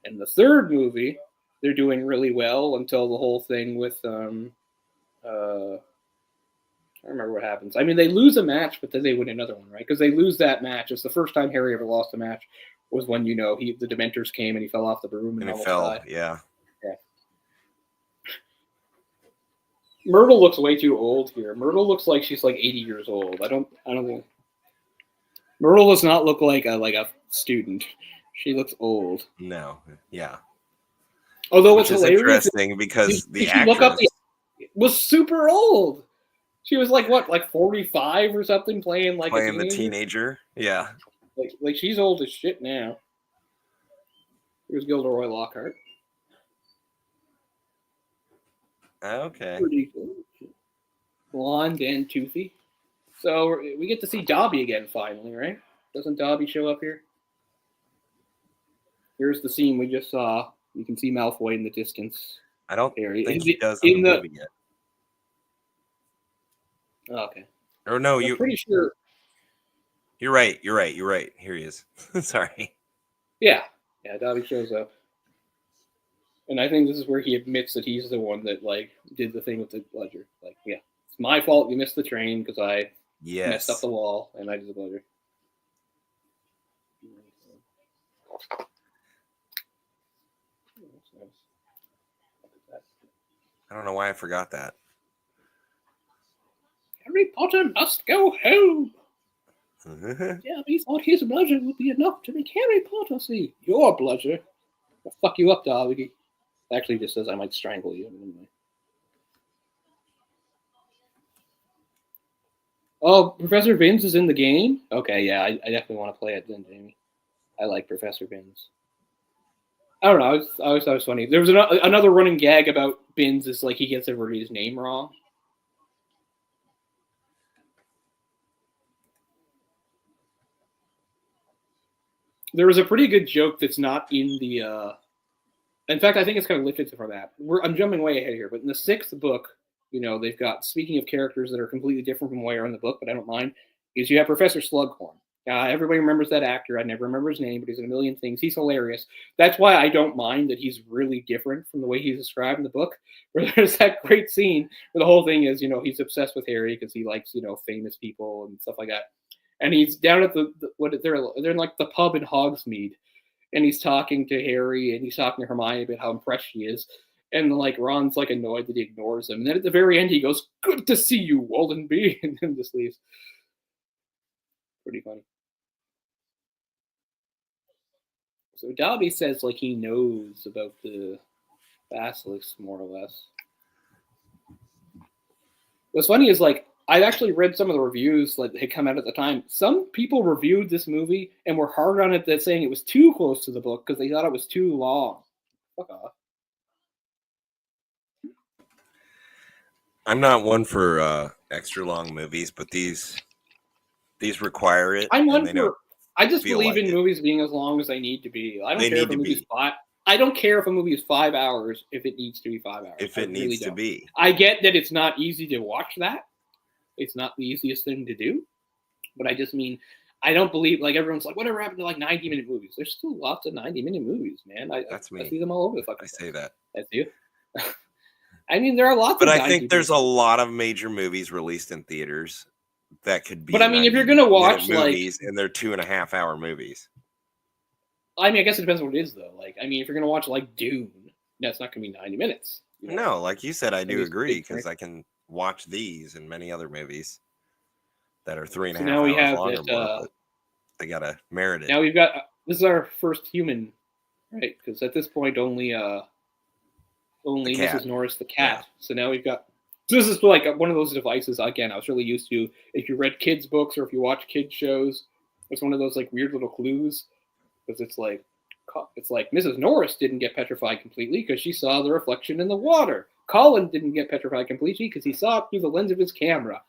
And the third movie, they're doing really well until the whole thing with I don't remember what happens. I mean, they lose a match, but then they win another one, right? Because they lose that match. It's the first time Harry ever lost a match. Was when the Dementors came and he fell off the broom and he fell. Died. Yeah. Myrtle looks way too old here. Myrtle looks like she's 80 years old. I don't think Myrtle does not look like a student. She looks old. No. Yeah. Although what's hilarious, interesting because the actress was super old. She was 45 or something, playing the teenager. Yeah. She's old as shit now. Here's Gilderoy Lockhart. Okay. Pretty cool. Blonde and toothy. So we get to see Dobby again finally, right? Doesn't Dobby show up here? Here's the scene we just saw. You can see Malfoy in the distance. I don't think he does in the movie yet. Oh, okay. Or no, I'm pretty sure. You're right. Here he is. Sorry. Yeah, Dobby shows up. And I think this is where he admits that he's the one that did the thing with the bludger. It's my fault you missed the train because I messed up the wall and I did the bludger. I don't know why I forgot that. Harry Potter must go home. Yeah, he thought his bludger would be enough to make Harry Potter see. Your bludger? I'll fuck you up, doggy. Actually, just says I might strangle you. Anyway. Oh, Professor Binns is in the game? Okay, yeah, I definitely want to play it then, Jamie. I like Professor Binns. I don't know. I always thought it was funny. There was another running gag about Binns is like he gets everybody's name wrong. There was a pretty good joke that's not in the. In fact, I think it's kind of lifted from that. I'm jumping way ahead here, but in the 6th book, they've got, speaking of characters that are completely different from where in the book, but I don't mind, is you have Professor Slughorn. Everybody remembers that actor. I never remember his name, but he's in a million things. He's hilarious. That's why I don't mind that he's really different from the way he's described in the book. Where there's that great scene where the whole thing is, he's obsessed with Harry because he likes, famous people and stuff like that. And he's down at they're in like the pub in Hogsmeade, and he's talking to Harry and he's talking to Hermione about how impressed she is. And like Ron's like annoyed that he ignores him. And then at the very end he goes, "Good to see you, Waldenby," and then just leaves. Pretty funny. So Dobby says like he knows about the basilisks more or less. What's funny is like I actually read some of the reviews that had come out at the time. Some people reviewed this movie and were hard on it, saying it was too close to the book because they thought it was too long. Fuck off. I'm not one for extra long movies, but these require it. I'm one for. I just believe like in movies being as long as they need to be. I don't care if a movie is 5. I don't care if a movie is 5 hours if it needs to be 5 hours. If it needs to be. I get that it's not easy to watch that. It's not the easiest thing to do. But I just mean, I don't believe, like everyone's like, whatever happened to like 90-minute movies? There's still lots of 90-minute movies, man. That's me. I see them all over the fucking place. I say that. That's you? I mean, there are lots but of But I think there's a lot of major movies released in theaters that could be. But I mean, if you're going to watch movies and they're 2.5 hour movies. I mean, I guess it depends what it is, though. Like, I mean, if you're going to watch like Dune, that's not going to be 90 minutes. No, like you said, I do agree because I can watch these and many other movies that are 3.5 hours longer. But they gotta merit it. Now we've got this is our first human, right? Because at this point, only Mrs. Norris the cat. Yeah. So now we've got. This is like one of those devices. Again, I was really used to. If you read kids' books or if you watch kids' shows, it's one of those like weird little clues. Because it's like Mrs. Norris didn't get petrified completely because she saw the reflection in the water. Colin didn't get petrified completely because he saw it through the lens of his camera.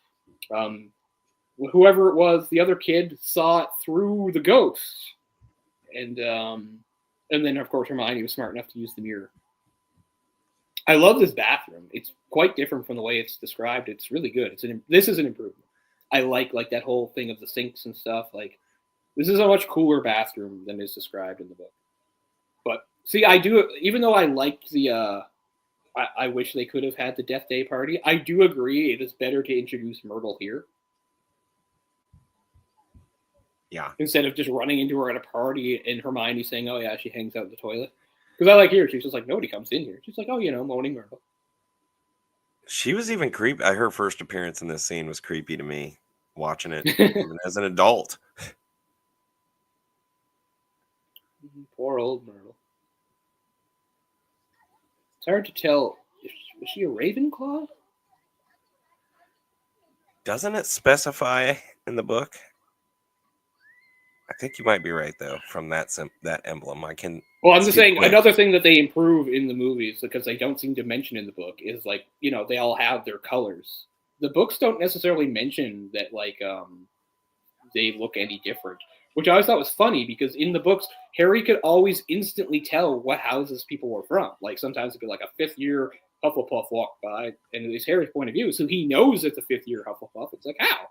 Whoever it was, the other kid saw it through the ghost. And then, of course, Hermione was smart enough to use the mirror. I love this bathroom. It's quite different from the way it's described. It's really good. This is an improvement. I like that whole thing of the sinks and stuff. Like, this is a much cooler bathroom than is described in the book. But, see, I do, even though I liked the, I wish they could have had the Death Day party, I do agree it is better to introduce Myrtle here. Yeah. Instead of just running into her at a party and Hermione saying, "Oh, yeah, she hangs out in the toilet." Because I like here, she's just like, nobody comes in here. She's like, "Oh, moaning Myrtle." She was even creepy. Her first appearance in this scene was creepy to me, watching it even as an adult. Poor old Myrtle. It's hard to tell. Was she a Ravenclaw? Doesn't it specify in the book? I think you might be right, though, from that emblem. Well, I'm just saying, another thing that they improve in the movies, because they don't seem to mention in the book, is, like, they all have their colors. The books don't necessarily mention that, like, they look any different, which I always thought was funny, because in the books, Harry could always instantly tell what houses people were from. Like, sometimes it'd be like a 5th-year Hufflepuff walked by, and it's Harry's point of view, so he knows it's a 5th-year Hufflepuff. It's like, how?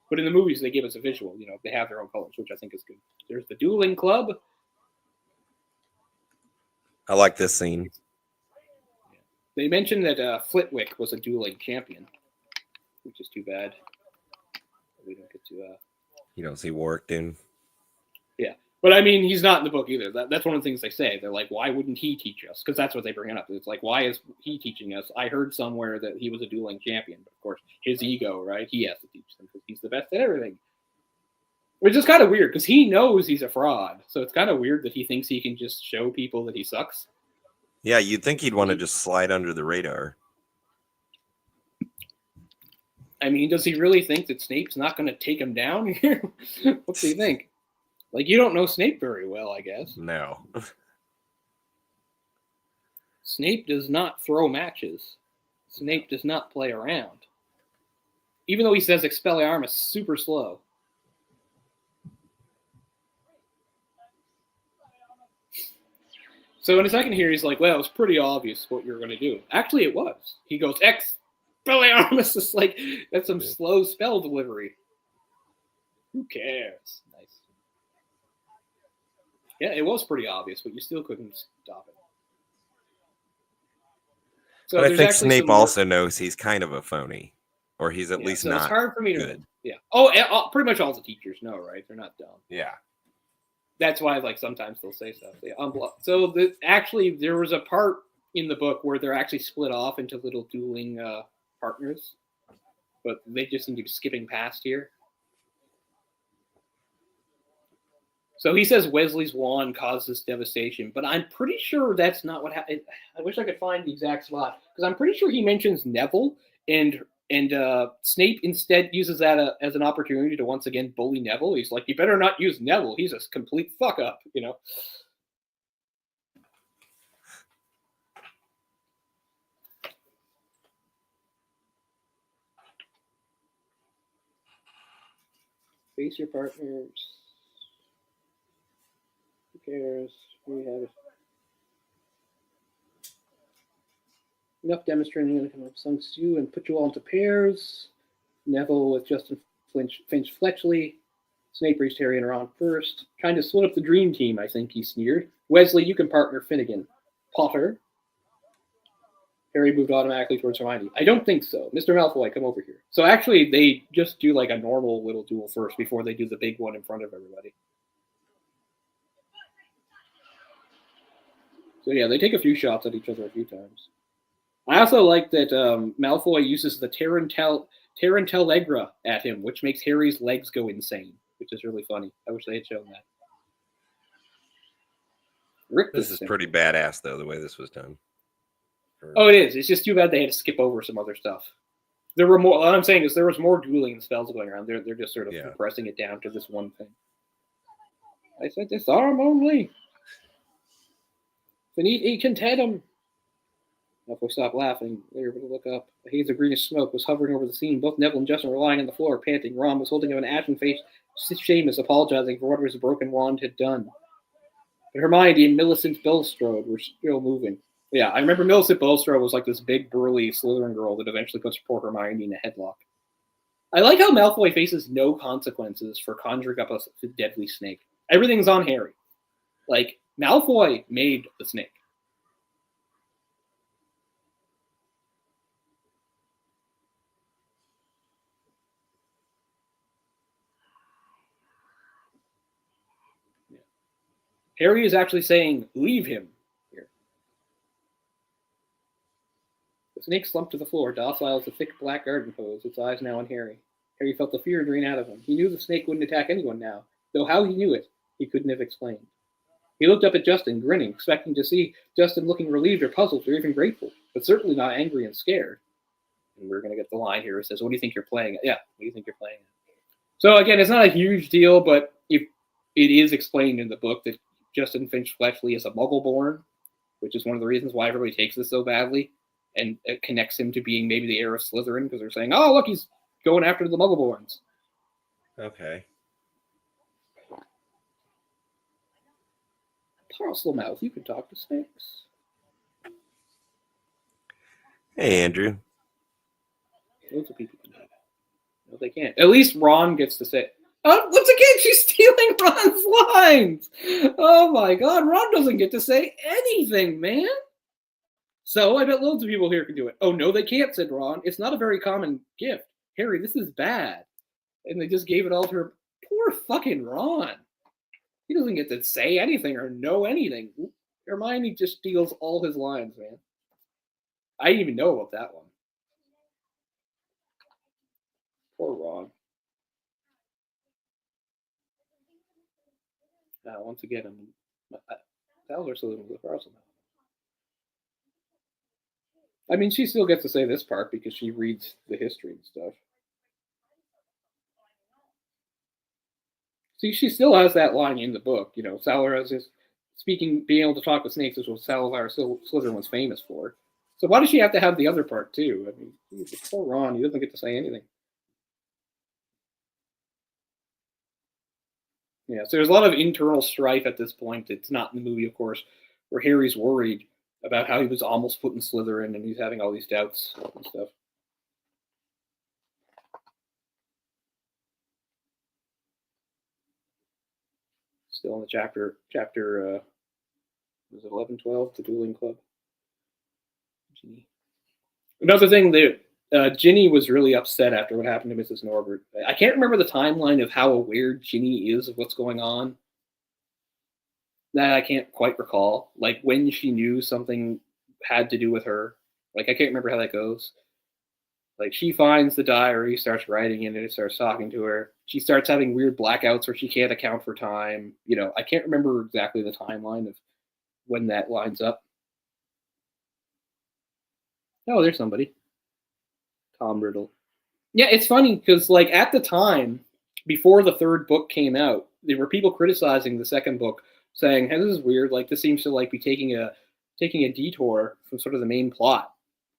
But in the movies, they give us a visual. They have their own colors, which I think is good. There's the dueling club. I like this scene. They mentioned that Flitwick was a dueling champion, which is too bad. We don't get to. You don't see Warwick doing. Yeah, but I mean, he's not in the book either. That's one of the things they say. They're like, why wouldn't he teach us? Because that's what they bring up. It's like, why is he teaching us? I heard somewhere that he was a dueling champion, but of course, his ego, right? He has to teach them because he's the best at everything. Which is kind of weird, because he knows he's a fraud. So it's kind of weird that he thinks he can just show people that he sucks. Yeah, you'd think he'd want to just slide under the radar. I mean, does he really think that Snape's not going to take him down here? What do you think? Like, you don't know Snape very well, I guess. No. Snape does not throw matches. Snape does not play around. Even though he says Expelliarmus super slow. So in a second here, he's like, well, it was pretty obvious what you're going to do. Actually, it was. He goes, Expelliarmus. It's like, that's some slow spell delivery. Who cares? Nice. Yeah, it was pretty obvious, but you still couldn't stop it. So but I think Snape also knows he's kind of a phony. Or he's at least not it's hard for me good. To... Yeah. Oh, pretty much all the teachers know, right? They're not dumb. Yeah. That's why, like, sometimes they'll say stuff. So actually, there was a part in the book where they're actually split off into little dueling partners, but they just seem to be skipping past here. So he says Wesley's wand caused this devastation, but I'm pretty sure that's not what happened. I wish I could find the exact spot, because I'm pretty sure he mentions Neville, and Snape instead uses that as an opportunity to once again bully Neville. He's like, you better not use Neville. He's a complete fuck up, you know? Face your partners. Who cares? We have enough demonstrating to come up amongst you and put you all into pairs. Neville with Justin Finch Fletchley. Snape reached Harry and Ron first. Trying to split up the dream team, I think he sneered. Wesley, you can partner Finnegan. Potter. Harry moved automatically towards Hermione. I don't think so. Mr. Malfoy, come over here. So actually, they just do like a normal little duel first before they do the big one in front of everybody. So yeah, they take a few shots at each other a few times. I also like that Malfoy uses the Tarantellegra at him, which makes Harry's legs go insane, which is really funny. I wish they had shown that. This is pretty badass, though, the way this was done. Oh, it is. It's just too bad they had to skip over some other stuff. There were more. What I'm saying is there was more dueling spells going around. They're just sort of compressing it down to this one thing. I said disarm only. Finite contendum. Malfoy stopped laughing. They were able to look up. A haze of greenish smoke was hovering over the scene. Both Neville and Justin were lying on the floor, panting. Ron was holding up an ashen face, Seamus apologizing for what his broken wand had done. But Hermione and Millicent Bulstrode were still moving. Yeah, I remember Millicent Bulstrode was like this big, burly Slytherin girl that eventually puts poor Hermione in a headlock. I like how Malfoy faces no consequences for conjuring up a deadly snake. Everything's on Harry. Like, Malfoy made the snake. Yeah. Harry is actually saying, leave him here. The snake slumped to the floor, docile as a thick black garden hose, its eyes now on Harry. Harry felt the fear drain out of him. He knew the snake wouldn't attack anyone now, though how he knew it, he couldn't have explained. He looked up at Justin, grinning, expecting to see Justin looking relieved or puzzled or even grateful, but certainly not angry and scared. And we're going to get the line here. It says, what do you think you're playing at? Yeah, what do you think you're playing at? So again, it's not a huge deal, but it is explained in the book that Justin Finch Fletchley is a Muggle-born, which is one of the reasons why everybody takes this so badly, and it connects him to being maybe the heir of Slytherin, because they're saying, oh, look, he's going after the Muggle-borns. Okay. Parselmouth, you can talk to snakes. Hey, Andrew. Loads of people can do that. No, they can't. At least Ron gets to say, oh, once again, she's stealing Ron's lines. Oh my God, Ron doesn't get to say anything, man. So I bet loads of people here can do it. Oh, no, they can't, said Ron. It's not a very common gift. Harry, this is bad. And they just gave it all to her. Poor fucking Ron. He doesn't get to say anything or know anything. Hermione just steals all his lines, man. I didn't even know about that one. Poor Ron. Once again, Salazar still isn't with Russell. I mean, she still gets to say this part because she reads the history and stuff. See, she still has that line in the book. You know, Salazar has his speaking, being able to talk with snakes, which was Salazar Slytherin was famous for. So why does she have to have the other part too? I mean, poor Ron, he doesn't get to say anything. Yeah, so there's a lot of internal strife at this point. It's not in the movie, of course, where Harry's worried about how he was almost put in Slytherin and he's having all these doubts and stuff. Still in the chapter was it 11, 12, the dueling club? Ginny. Another thing that Ginny was really upset after what happened to Mrs. Norbert. I can't remember the timeline of how aware Ginny is of what's going on. That I can't quite recall. Like when she knew something had to do with her. Like I can't remember how that goes. Like she finds the diary, starts writing in it, starts talking to her. She starts having weird blackouts where she can't account for time. You know, I can't remember exactly the timeline of when that lines up. Oh, there's somebody. Tom Riddle. Yeah, it's funny because like at the time, before the third book came out, there were people criticizing the second book, saying, "Hey, this is weird. Like this seems to like be taking a detour from sort of the main plot."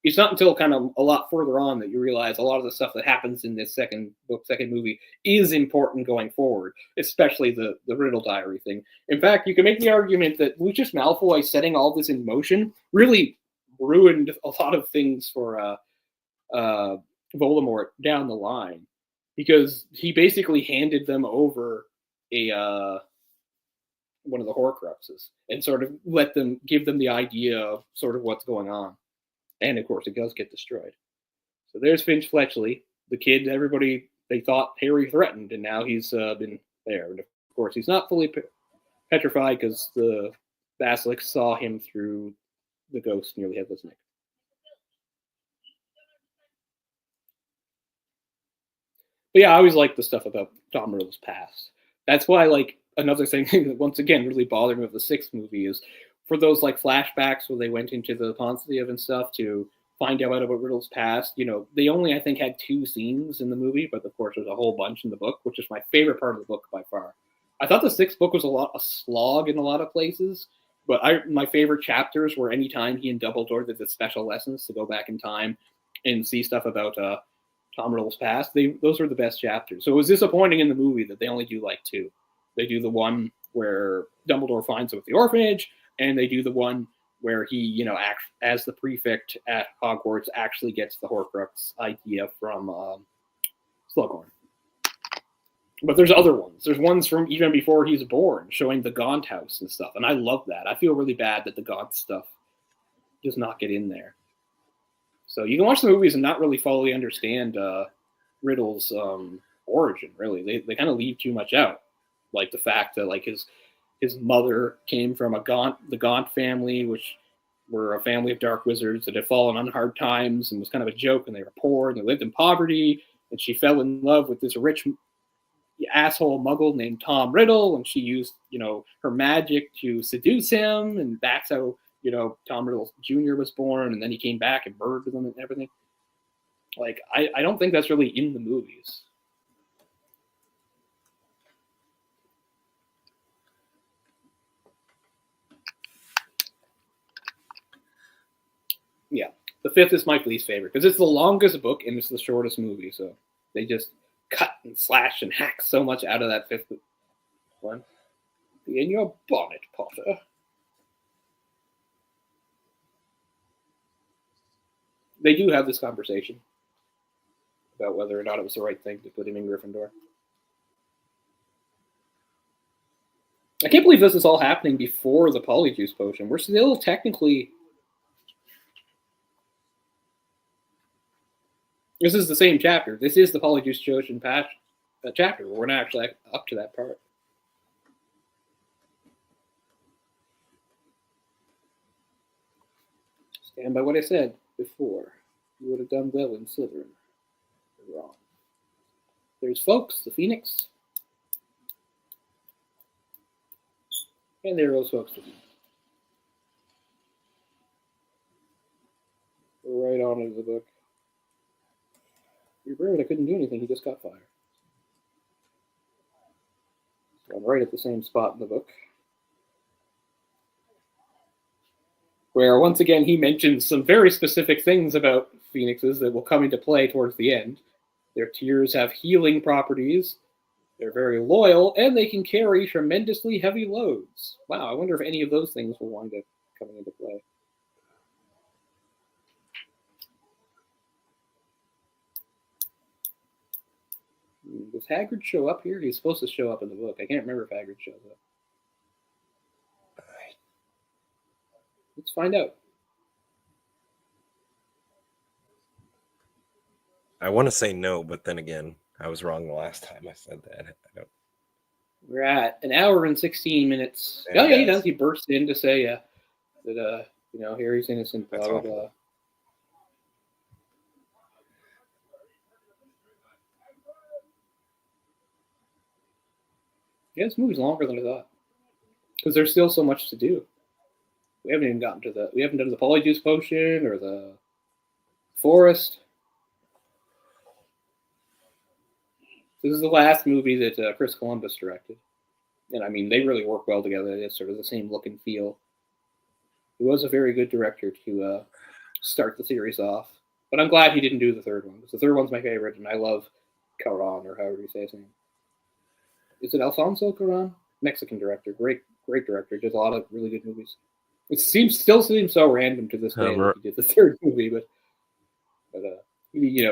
It's not until kind of a lot further on that you realize a lot of the stuff that happens in this second movie is important going forward, especially the Riddle Diary thing. In fact, you can make the argument that Lucius Malfoy setting all this in motion really ruined a lot of things for Voldemort down the line, because he basically handed them over a one of the Horcruxes and sort of give them the idea of sort of what's going on. And of course, it does get destroyed. So there's Finch Fletchley, the kid everybody they thought Harry threatened, and now he's been there. And of course, he's not fully petrified because the Basilisk saw him through the ghost nearly headless Nick. But yeah, I always like the stuff about Tom Riddle's past. That's why, like, another thing that once again really bothered me with the sixth movie is for those like flashbacks where they went into the Pontiff and stuff to find out about Riddle's past. You know, they only I think had 2 scenes in the movie, but of course there's a whole bunch in the book, which is my favorite part of the book by far. I thought the sixth book was a slog in a lot of places, but my favorite chapters were anytime he and Dumbledore did the special lessons to go back in time and see stuff about Tom Riddle's past. Those were the best chapters. So it was disappointing in the movie that they only do like 2. They do the one where Dumbledore finds him at the orphanage, and they do the one where he, you know, as the prefect at Hogwarts, actually gets the Horcrux idea from Slughorn. But there's other ones. There's ones from even before he's born, showing the Gaunt house and stuff, and I love that. I feel really bad that the Gaunt stuff does not get in there. So you can watch the movies and not really fully understand Riddle's origin, really. They kind of leave too much out. Like the fact that like his mother came from the Gaunt family, which were a family of dark wizards that had fallen on hard times and was kind of a joke, and they were poor and they lived in poverty, and she fell in love with this rich asshole muggle named Tom Riddle, and she used, you know, her magic to seduce him, and that's how, you know, Tom Riddle Jr. was born, and then he came back and murdered them and everything. Like, I don't think that's really in the movies. Yeah, the fifth is my least favorite because it's the longest book and it's the shortest movie. So they just cut and slash and hack so much out of that fifth one. Be in your bonnet, Potter. They do have this conversation about whether or not it was the right thing to put him in Gryffindor. I can't believe this is all happening before the Polyjuice potion. We're still technically... This is the same chapter. This is the Polyjuice potion chapter. We're not actually up to that part. Stand by what I said before. You would have done well in Slytherin. You're wrong. There's Folks, the Phoenix. And there goes folks. Right on into the book. You're brave, I couldn't do anything, he just got fired. So I'm right at the same spot in the book. Where, once again, he mentions some very specific things about phoenixes that will come into play towards the end. Their tears have healing properties, they're very loyal, and they can carry tremendously heavy loads. Wow, I wonder if any of those things will wind up coming into play. Does Hagrid show up here? He's supposed to show up in the book. I can't remember if Hagrid shows up. Let's find out. I want to say no, but then again, I was wrong the last time I said that. I don't. We're at an hour and 16 minutes. Oh, yeah, he does. He bursts in to say that, Harry's innocent, blah, blah, blah. Yeah, this movie's longer than I thought. Because there's still so much to do. We haven't even gotten to we haven't done the Polyjuice Potion or the Forest. This is the last movie that Chris Columbus directed. And I mean, they really work well together. It's sort of the same look and feel. He was a very good director to start the series off. But I'm glad he didn't do the third one. Because the third one's my favorite, and I love Cuarón, or however you say his name. Is it Alfonso Cuarón? Mexican director. Great director. Does a lot of really good movies. It still seems so random to this day that he did the third movie, but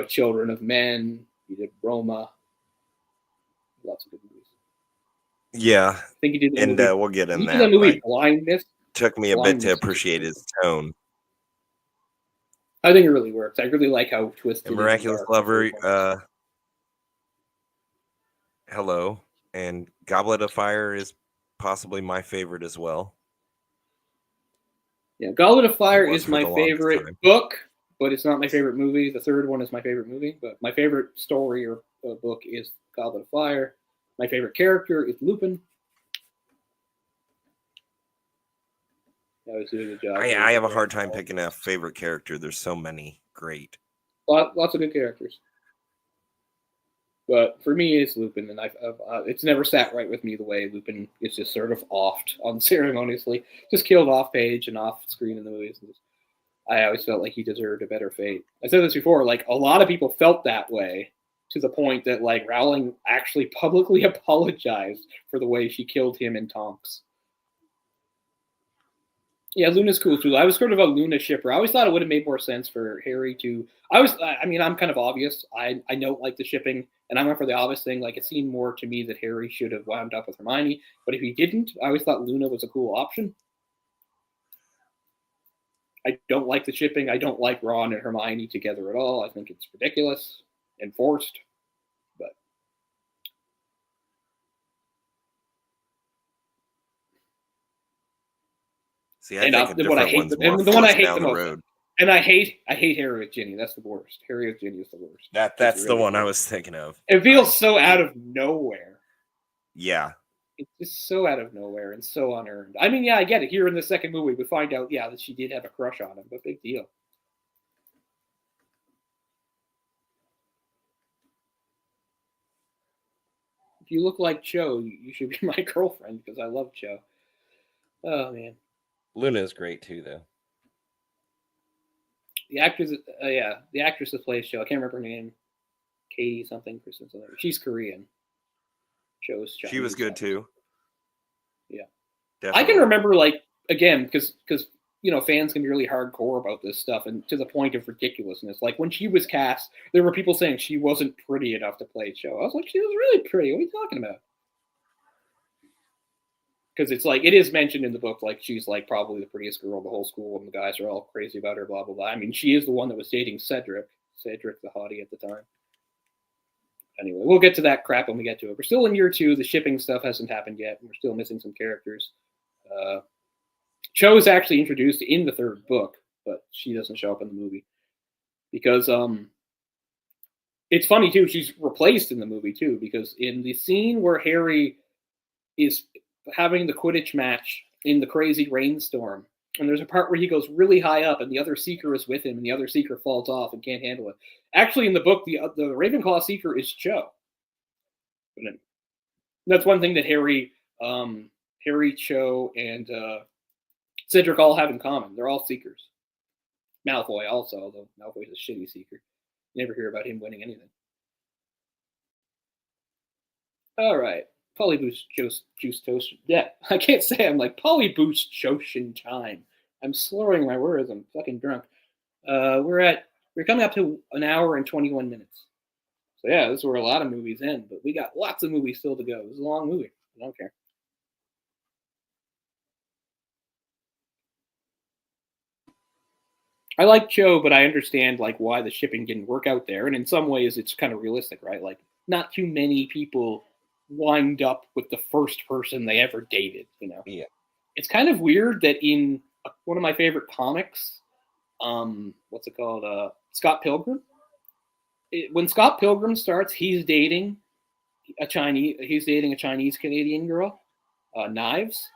Children of Men, he did Roma. Lots of good movies. Yeah, I think he did. And we'll get in that. That movie, but Blindness. Took me a bit to appreciate his tone. I think it really works. I really like how twisted. Miraculous Lover. Hello, and Goblet of Fire is possibly my favorite as well. Yeah, Goblet of Fire is my favorite book, but it's not my favorite movie. The third one is my favorite movie, but my favorite story or book is Goblet of Fire. My favorite character is Lupin. I was doing a good job. I have a hard time picking a favorite character. There's so many great. Lots of good characters. But for me, it's Lupin, and it's never sat right with me the way Lupin is just sort of offed unceremoniously, just killed off page and off screen in the movies. I always felt like he deserved a better fate. I said this before, like a lot of people felt that way to the point that like Rowling actually publicly apologized for the way she killed him in Tonks. Yeah, Luna's cool too. I was sort of a Luna shipper. I always thought it would have made more sense for Harry to. I'm kind of obvious. I don't like the shipping, and I went for the obvious thing. Like it seemed more to me that Harry should have wound up with Hermione, but if he didn't, I always thought Luna was a cool option. I don't like the shipping. I don't like Ron and Hermione together at all. I think it's ridiculous and forced. But see, I think the one I hate the most. And I hate Harry with Ginny. That's the worst. Harry with Ginny is the worst. That's the one I was thinking of. It feels so out of nowhere. Yeah. It's just so out of nowhere and so unearned. I mean, yeah, I get it. Here in the second movie, we find out, that she did have a crush on him, but big deal. If you look like Cho, you should be my girlfriend because I love Cho. Oh, man. Luna is great, too, though. The actress that plays Cho, I can't remember her name. Katie something. She's Korean. Cho's Chinese. She was good too. Yeah, definitely. I can remember again because fans can be really hardcore about this stuff and to the point of ridiculousness. Like when she was cast, there were people saying she wasn't pretty enough to play Cho. I was like, she was really pretty. What are you talking about? Because it's like it is mentioned in the book, like she's like probably the prettiest girl in the whole school, and the guys are all crazy about her. Blah blah blah. I mean, she is the one that was dating Cedric the hottie at the time. Anyway, we'll get to that crap when we get to it. We're still in year 2. The shipping stuff hasn't happened yet. We're still missing some characters. Cho is actually introduced in the third book, but she doesn't show up in the movie. Because it's funny, too. She's replaced in the movie, too. Because in the scene where Harry is having the Quidditch match in the crazy rainstorm. And there's a part where he goes really high up and the other Seeker is with him and the other Seeker falls off and can't handle it. Actually, in the book, the Ravenclaw Seeker is Cho. And that's one thing that Harry, Cho, and Cedric all have in common. They're all Seekers. Malfoy also, although Malfoy's a shitty Seeker. You never hear about him winning anything. All right. Polyboost Juice Toast. Yeah, I can't say I'm like Polyboost Joshin time. I'm slurring my words. I'm fucking drunk. We're coming up to an hour and 21 minutes. So yeah, this is where a lot of movies end, but we got lots of movies still to go. This is a long movie. I don't care. I like Cho, but I understand like why the shipping didn't work out there, and in some ways it's kind of realistic, right? Like not too many people wind up with the first person they ever dated, you know? Yeah. It's kind of weird that in one of my favorite comics, what's it called? Scott Pilgrim. When Scott Pilgrim starts, he's dating a Chinese Canadian girl, Knives,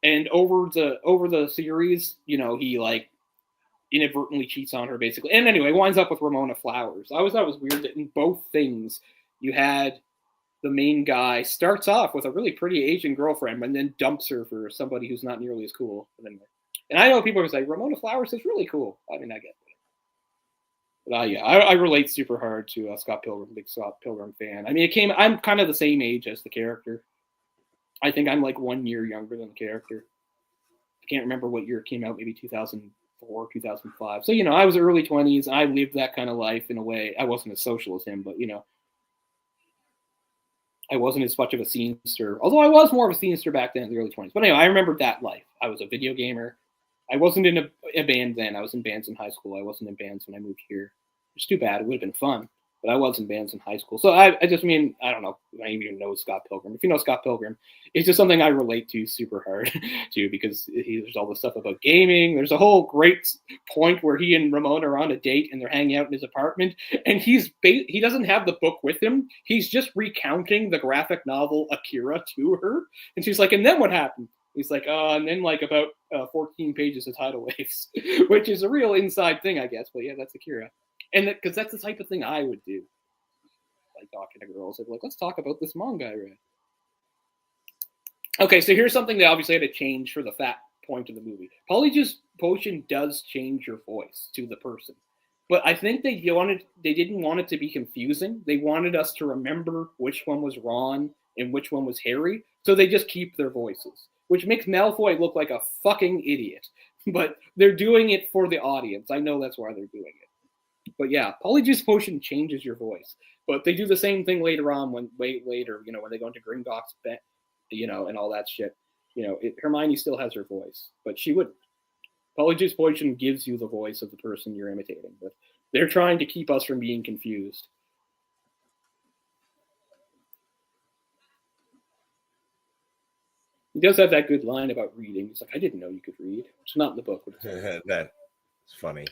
and over the series, you know, he like inadvertently cheats on her basically, and anyway, winds up with Ramona Flowers. I always thought it was weird that in both things you had the main guy starts off with a really pretty Asian girlfriend and then dumps her for somebody who's not nearly as cool. But anyway. And I know people who say Ramona Flowers is really cool. I mean, I get it. But yeah, I relate super hard to Scott Pilgrim, big Scott Pilgrim fan. I mean, I'm kind of the same age as the character. I think I'm like 1 year younger than the character. I can't remember what year it came out, maybe 2004, 2005. So, you know, I was early 20s. I lived that kind of life in a way. I wasn't as social as him, but, you know, I wasn't as much of a scenester, although I was more of a scenester back then in the early 20s. But anyway, I remember that life. I was a video gamer. I wasn't in a band then. I was in bands in high school. I wasn't in bands when I moved here. It's too bad. It would have been fun. But I was in bands in high school. So I just mean, I don't know. I don't even know Scott Pilgrim. If you know Scott Pilgrim, it's just something I relate to super hard to because there's all this stuff about gaming. There's a whole great point where he and Ramona are on a date and they're hanging out in his apartment. And he doesn't have the book with him. He's just recounting the graphic novel Akira to her. And she's like, and then what happened? He's like, and then like about 14 pages of tidal waves, which is a real inside thing, I guess. But yeah, that's Akira. And because that's the type of thing I would do. Like talking to girls. I'd be like, let's talk about this manga I read. Okay, so here's something they obviously had to change for the fat point of the movie. Polyjuice Potion does change your voice to the person. But I think they didn't want it to be confusing. They wanted us to remember which one was Ron and which one was Harry. So they just keep their voices. Which makes Malfoy look like a fucking idiot. But they're doing it for the audience. I know that's why they're doing it. But yeah, Polyjuice Potion changes your voice. But they do the same thing later on way later, you know, when they go into Gringotts, you know, and all that shit. You know, Hermione still has her voice, but she wouldn't. Polyjuice Potion gives you the voice of the person you're imitating, but they're trying to keep us from being confused. He does have that good line about reading. He's like, I didn't know you could read. It's not in the book. That's funny.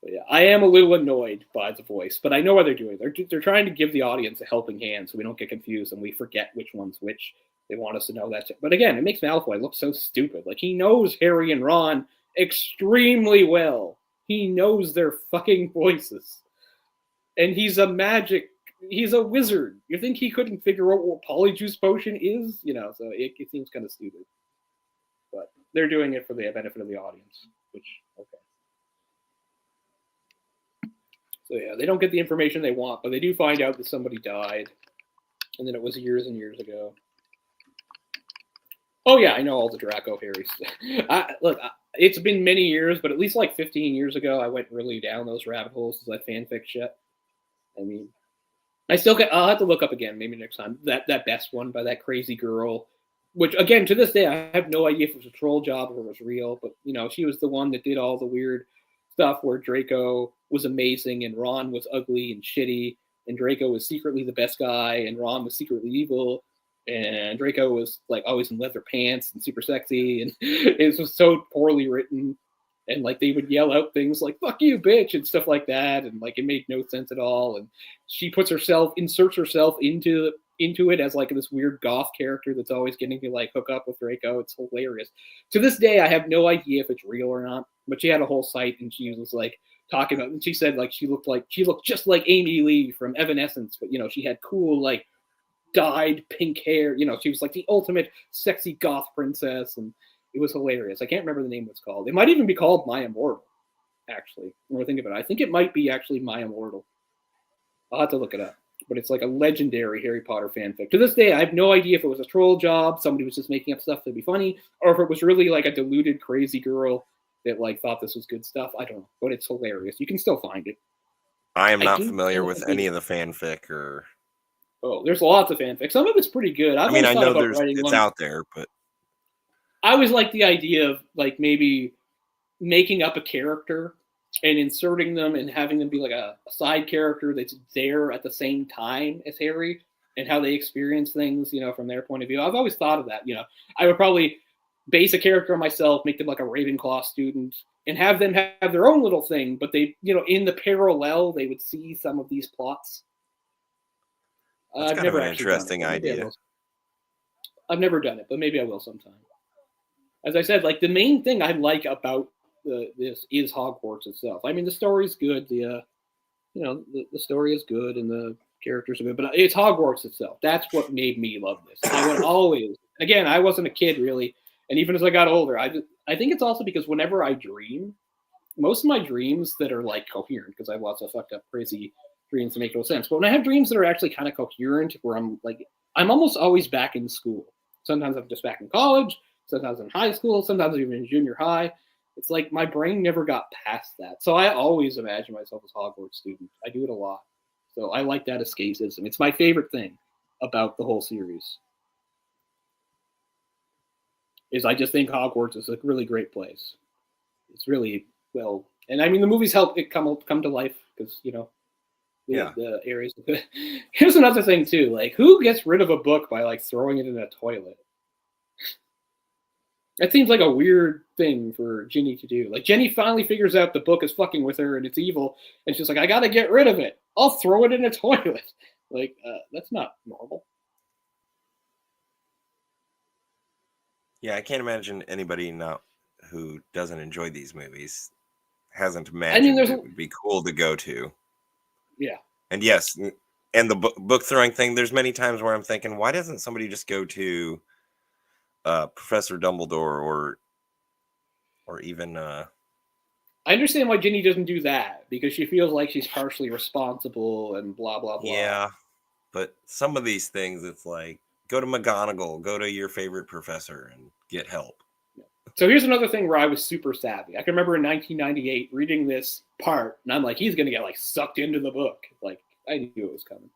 But yeah, I am a little annoyed by the voice, but I know what they're doing. They're trying to give the audience a helping hand so we don't get confused and we forget which one's which. They want us to know that. But again, it makes Malfoy look so stupid. Like, he knows Harry and Ron extremely well. He knows their fucking voices. And he's a wizard. You think he couldn't figure out what Polyjuice Potion is? You know, so it seems kind of stupid. But they're doing it for the benefit of the audience, which, okay. So yeah, they don't get the information they want, but they do find out that somebody died, and then it was years and years ago. Oh yeah, I know all the Draco Harrys. Look, it's been many years, but at least like 15 years ago, I went really down those rabbit holes of that fanfic shit. I mean, I'll have to look up again maybe next time that best one by that crazy girl, which again to this day I have no idea if it was a troll job or it was real, but you know she was the one that did all the weird stuff where Draco was amazing and Ron was ugly and shitty, and Draco was secretly the best guy and Ron was secretly evil, and Draco was like always in leather pants and super sexy, and it was so poorly written, and like they would yell out things like "fuck you, bitch" and stuff like that, and like it made no sense at all. And she inserts herself into into it as like this weird goth character that's always getting to like hook up with Draco. It's hilarious. To this day, I have no idea if it's real or not. But she had a whole site and she was like talking about, and she said like she looked just like Amy Lee from Evanescence, but she had cool like dyed pink hair. She was like the ultimate sexy goth princess, and it was hilarious. I can't remember the name it's called. It might even be called My Immortal, actually. When I think about it, I think it might be actually My Immortal. I'll have to look it up. But it's like a legendary Harry Potter fanfic. To this day, I have no idea if it was a troll job, somebody was just making up stuff to be funny, or if it was really like a deluded, crazy girl that like thought this was good stuff. I don't know, but it's hilarious. You can still find it. I am not familiar with any of the fanfic or. Oh, there's lots of fanfic. Some of it's pretty good. I know it's out there, but I always like the idea of like maybe making up a character and inserting them and having them be like a side character that's there at the same time as Harry and how they experience things, from their point of view. I've always thought of that. I would probably base a character on myself, make them like a Ravenclaw student, and have them have their own little thing. But they, in the parallel, they would see some of these plots. That's kind of an interesting idea. I've never done it, but maybe I will sometime. As I said, like the main thing I like about this is Hogwarts itself. I mean, the story's good. The story is good, and the characters are good. But it's Hogwarts itself. That's what made me love this. I would always. Again, I wasn't a kid really. And even as I got older, I think it's also because whenever I dream, most of my dreams that are like coherent, because I have lots of fucked up, crazy dreams that make no sense. But when I have dreams that are actually kind of coherent, where I'm almost always back in school. Sometimes I'm just back in college, sometimes in high school, sometimes even in junior high. It's like my brain never got past that. So I always imagine myself as a Hogwarts student. I do it a lot. So I like that escapism. It's my favorite thing about the whole series. Is I just think Hogwarts is a really great place. It's really well, and I mean the movies help it come to life because the areas. Here's another thing too, like who gets rid of a book by like throwing it in a toilet? That seems like a weird thing for Ginny to do. Like Ginny finally figures out the book is fucking with her and it's evil, and she's like, I gotta get rid of it. I'll throw it in a toilet. Like that's not normal. Yeah, I can't imagine anybody who doesn't enjoy these movies hasn't imagined it would be cool to go to. Yeah. And yes, and the book throwing thing, there's many times where I'm thinking, why doesn't somebody just go to Professor Dumbledore or even... I understand why Ginny doesn't do that, because she feels like she's partially responsible and blah, blah, blah. Yeah, but some of these things, it's like, go to McGonagall, go to your favorite professor and get help. So here's another thing where I was super savvy. I can remember in 1998 reading this part, and I'm like, he's going to get like sucked into the book. Like, I knew it was coming.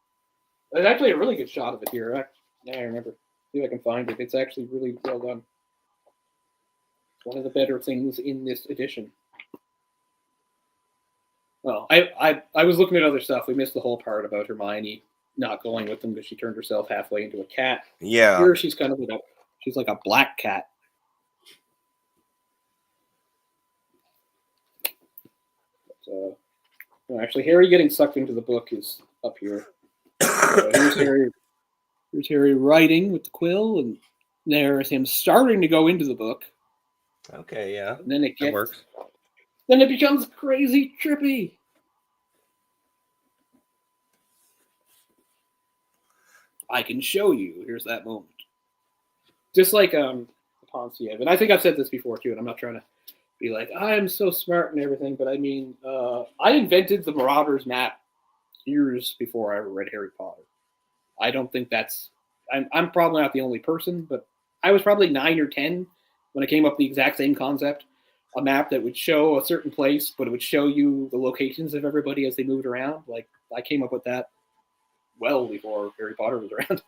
There's actually a really good shot of it here. I remember. See if I can find it. It's actually really well done. One of the better things in this edition. Well, I was looking at other stuff. We missed the whole part about Hermione not going with them because she turned herself halfway into a cat. Yeah. Here she's kind of like a black cat. But, actually, Harry getting sucked into the book is up here. Here's Harry writing with the quill, and there's him starting to go into the book. Okay, yeah. And then that works. Then it becomes crazy trippy. I can show you. Here's that moment. Just like Ponciev. And I think I've said this before too, and I'm not trying to be like, I'm so smart and everything, but I mean, I invented the Marauders map years before I ever read Harry Potter. I don't think I'm probably not the only person, but I was probably 9 or 10 when I came up with the exact same concept. A map that would show a certain place, but it would show you the locations of everybody as they moved around. Like, I came up with that well before Harry Potter was around.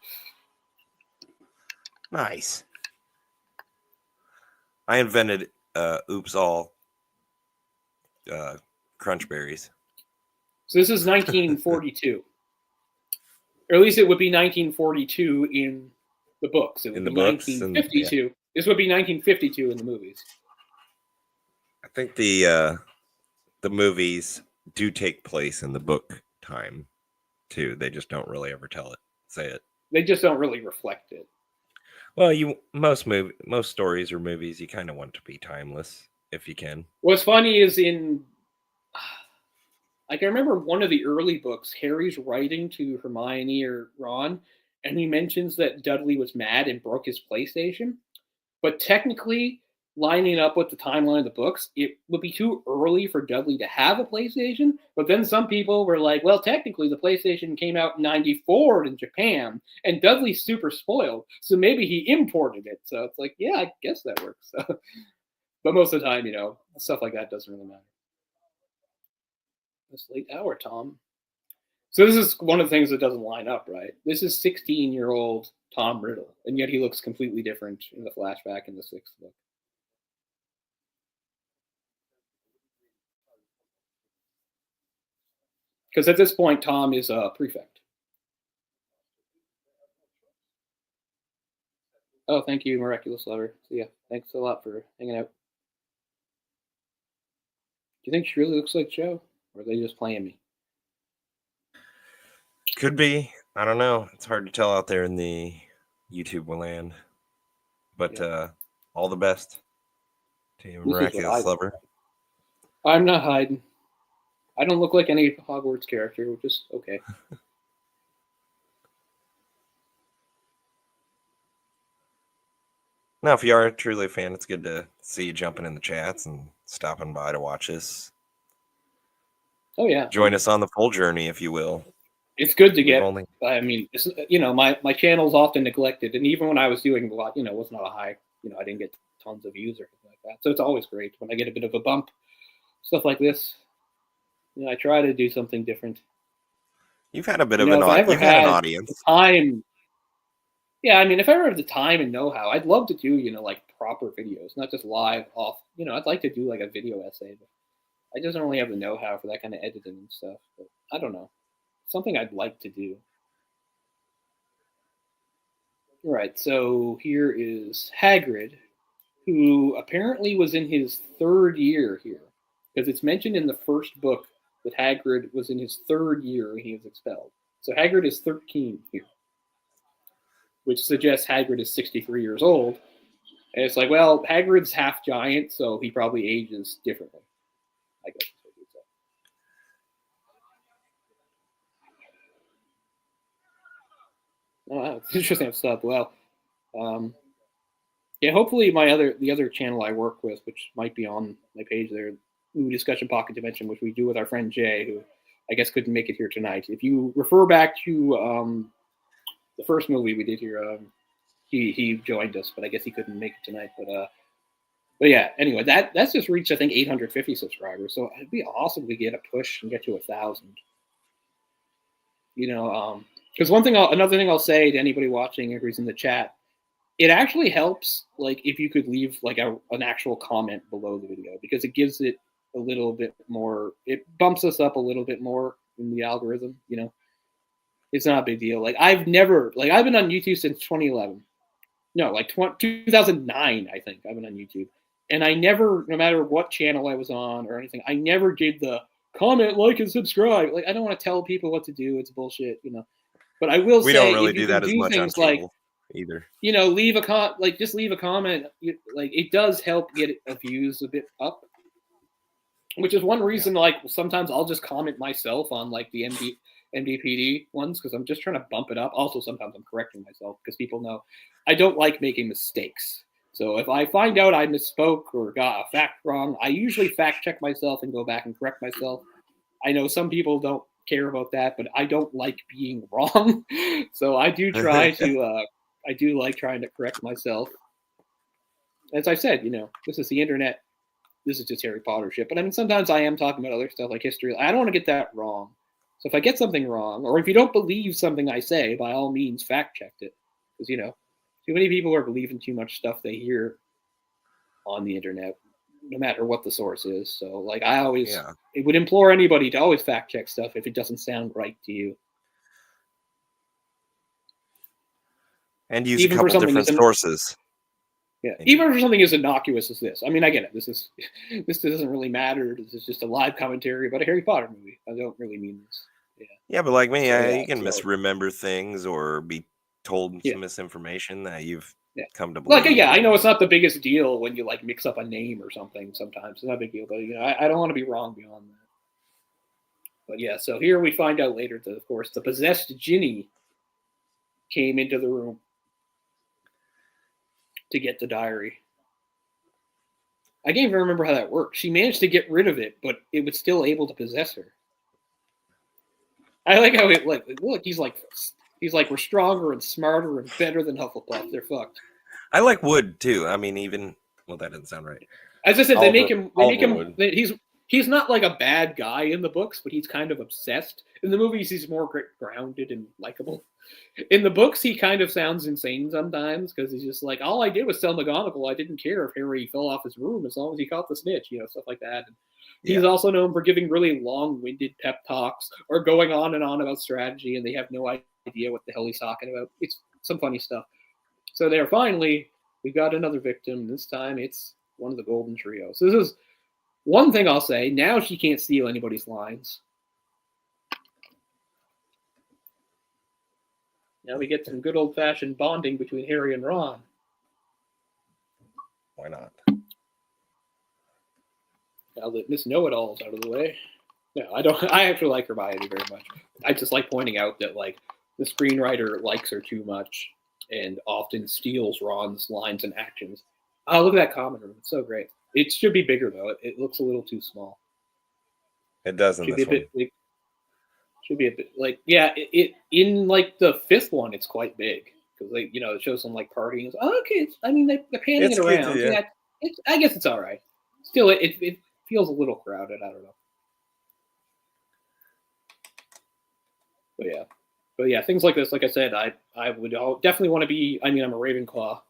Nice. I invented Oops All Crunch Berries. So this is 1942. Or at least it would be 1942 in the books. It would in the be books 1952. Yeah. This would be 1952 in the movies. I think the movies do take place in the book time too. They just don't really ever say it. They just don't really reflect it. Well, most stories or movies, you kind of want to be timeless if you can. What's funny is I can remember one of the early books, Harry's writing to Hermione or Ron, and he mentions that Dudley was mad and broke his PlayStation. But technically, lining up with the timeline of the books, it would be too early for Dudley to have a PlayStation. But then some people were like, well, technically the PlayStation came out in 94 in Japan, and Dudley's super spoiled, so maybe he imported it. So it's like, yeah, I guess that works. But most of the time, stuff like that doesn't really matter. This late hour, Tom. So this is one of the things that doesn't line up, right? This is 16-year-old Tom Riddle, and yet he looks completely different in the flashback in the 6th book. Because at this point, Tom is a prefect. Oh, thank you, Miraculous Lover. So yeah, thanks a lot for hanging out. Do you think she really looks like Jo? Or are they just playing me? Could be. I don't know. It's hard to tell out there in the YouTube land. But all the best to you, Miraculous Lover. I'm not hiding. I don't look like any Hogwarts character, which is okay. Now, if you are truly a fan, it's good to see you jumping in the chats and stopping by to watch us. Oh, yeah. Join us on the full journey, if you will. It's good to get. I mean, my channel's often neglected, and even when I was doing a lot, it was not a high. I didn't get tons of views or anything like that. So it's always great when I get a bit of a bump, stuff like this. I try to do something different. You've had a bit of an audience. Time. Yeah, I mean, if I ever have the time and know-how, I'd love to do like proper videos, not just live off. I'd like to do like a video essay, but I just don't really have the know-how for that kind of editing and stuff. But I don't know. Something I'd like to do. All right, so here is Hagrid, who apparently was in his 3rd year here, because it's mentioned in the first book that Hagrid was in his 3rd year when he was expelled. So Hagrid is 13 here, which suggests Hagrid is 63 years old. And it's like, well, Hagrid's half giant, so he probably ages differently, I guess. Oh, it's interesting stuff. Well, yeah. Hopefully, the other channel I work with, which might be on my page there, New Discussion Pocket Dimension, which we do with our friend Jay, who I guess couldn't make it here tonight. If you refer back to the first movie we did here, he joined us, but I guess he couldn't make it tonight. But yeah. Anyway, that's just reached I think 850 subscribers, so it'd be awesome to get a push and get to 1,000. Because another thing I'll say to anybody watching or who's in the chat, it actually helps, like, if you could leave like an actual comment below the video, because it gives it a little bit more. It bumps us up a little bit more in the algorithm. It's not a big deal. Like I've been on YouTube since 2011. No, like 2009, I think I've been on YouTube, and I never, no matter what channel I was on or anything, I never did the comment, like, and subscribe. Like I don't want to tell people what to do. It's bullshit, But I will say, we don't really do that as much on cable either. Leave a just leave a comment. Like it does help get views a bit up, which is one reason. Yeah. Like sometimes I'll just comment myself on like the MDPD ones because I'm just trying to bump it up. Also, sometimes I'm correcting myself because people know I don't like making mistakes. So if I find out I misspoke or got a fact wrong, I usually fact check myself and go back and correct myself. I know some people don't care about that, but I don't like being wrong. So I do try to, I do like trying to correct myself. As I said, this is the internet. This is just Harry Potter shit. But I mean, sometimes I am talking about other stuff like history. I don't want to get that wrong. So if I get something wrong, or if you don't believe something I say, by all means, fact check it. Because, too many people are believing too much stuff they hear on the internet, no matter what the source is. So, like, I always it would implore anybody to always fact check stuff if it doesn't sound right to you. And use even a couple different sources. Yeah, even for something as innocuous as this. I mean, I get it. This doesn't really matter. This is just a live commentary about a Harry Potter movie. I don't really mean this. Yeah, but like me, you can misremember things or be told some misinformation that you've come to like, believe. I know it's not the biggest deal when you like mix up a name or something. Sometimes it's not a big deal, but I don't want to be wrong beyond that. But yeah, so here we find out later that, of course, the possessed Ginny came into the room to get the diary. I can't even remember how that worked. She managed to get rid of it, but it was still able to possess her. I like how it like look. He's like we're stronger and smarter and better than Hufflepuff. They're fucked. I like Wood too. I mean, even that doesn't sound right. As I said, they make him. He's not like a bad guy in the books, but he's kind of obsessed. In the movies, he's more grounded and likable. In the books, he kind of sounds insane sometimes because he's just like, all I did was tell McGonagall I didn't care if Harry fell off his room as long as he caught the snitch, stuff like that. And he's also known for giving really long-winded pep talks or going on and on about strategy, and they have no idea what the hell he's talking about. It's some funny stuff. So there, finally, we got another victim. This time, it's one of the Golden Trio. So this is one thing I'll say. Now she can't steal anybody's lines. Now we get some good old-fashioned bonding between Harry and Ron. Why not? Now that Miss Know-It-All's out of the way. No, I don't. I actually like Hermione very much. I just like pointing out that like the screenwriter likes her too much and often steals Ron's lines and actions. Oh, look at that common room. It's so great. It should be bigger, though. It looks a little too small. It does in this one. Should be a bit like, it in like the fifth one, it's quite big because it shows some like partying. Oh, okay, they're panning it around. I guess it's all right. Still, it feels a little crowded. I don't know. But yeah, things like this. Like I said, I would definitely want to be. I'm a Ravenclaw.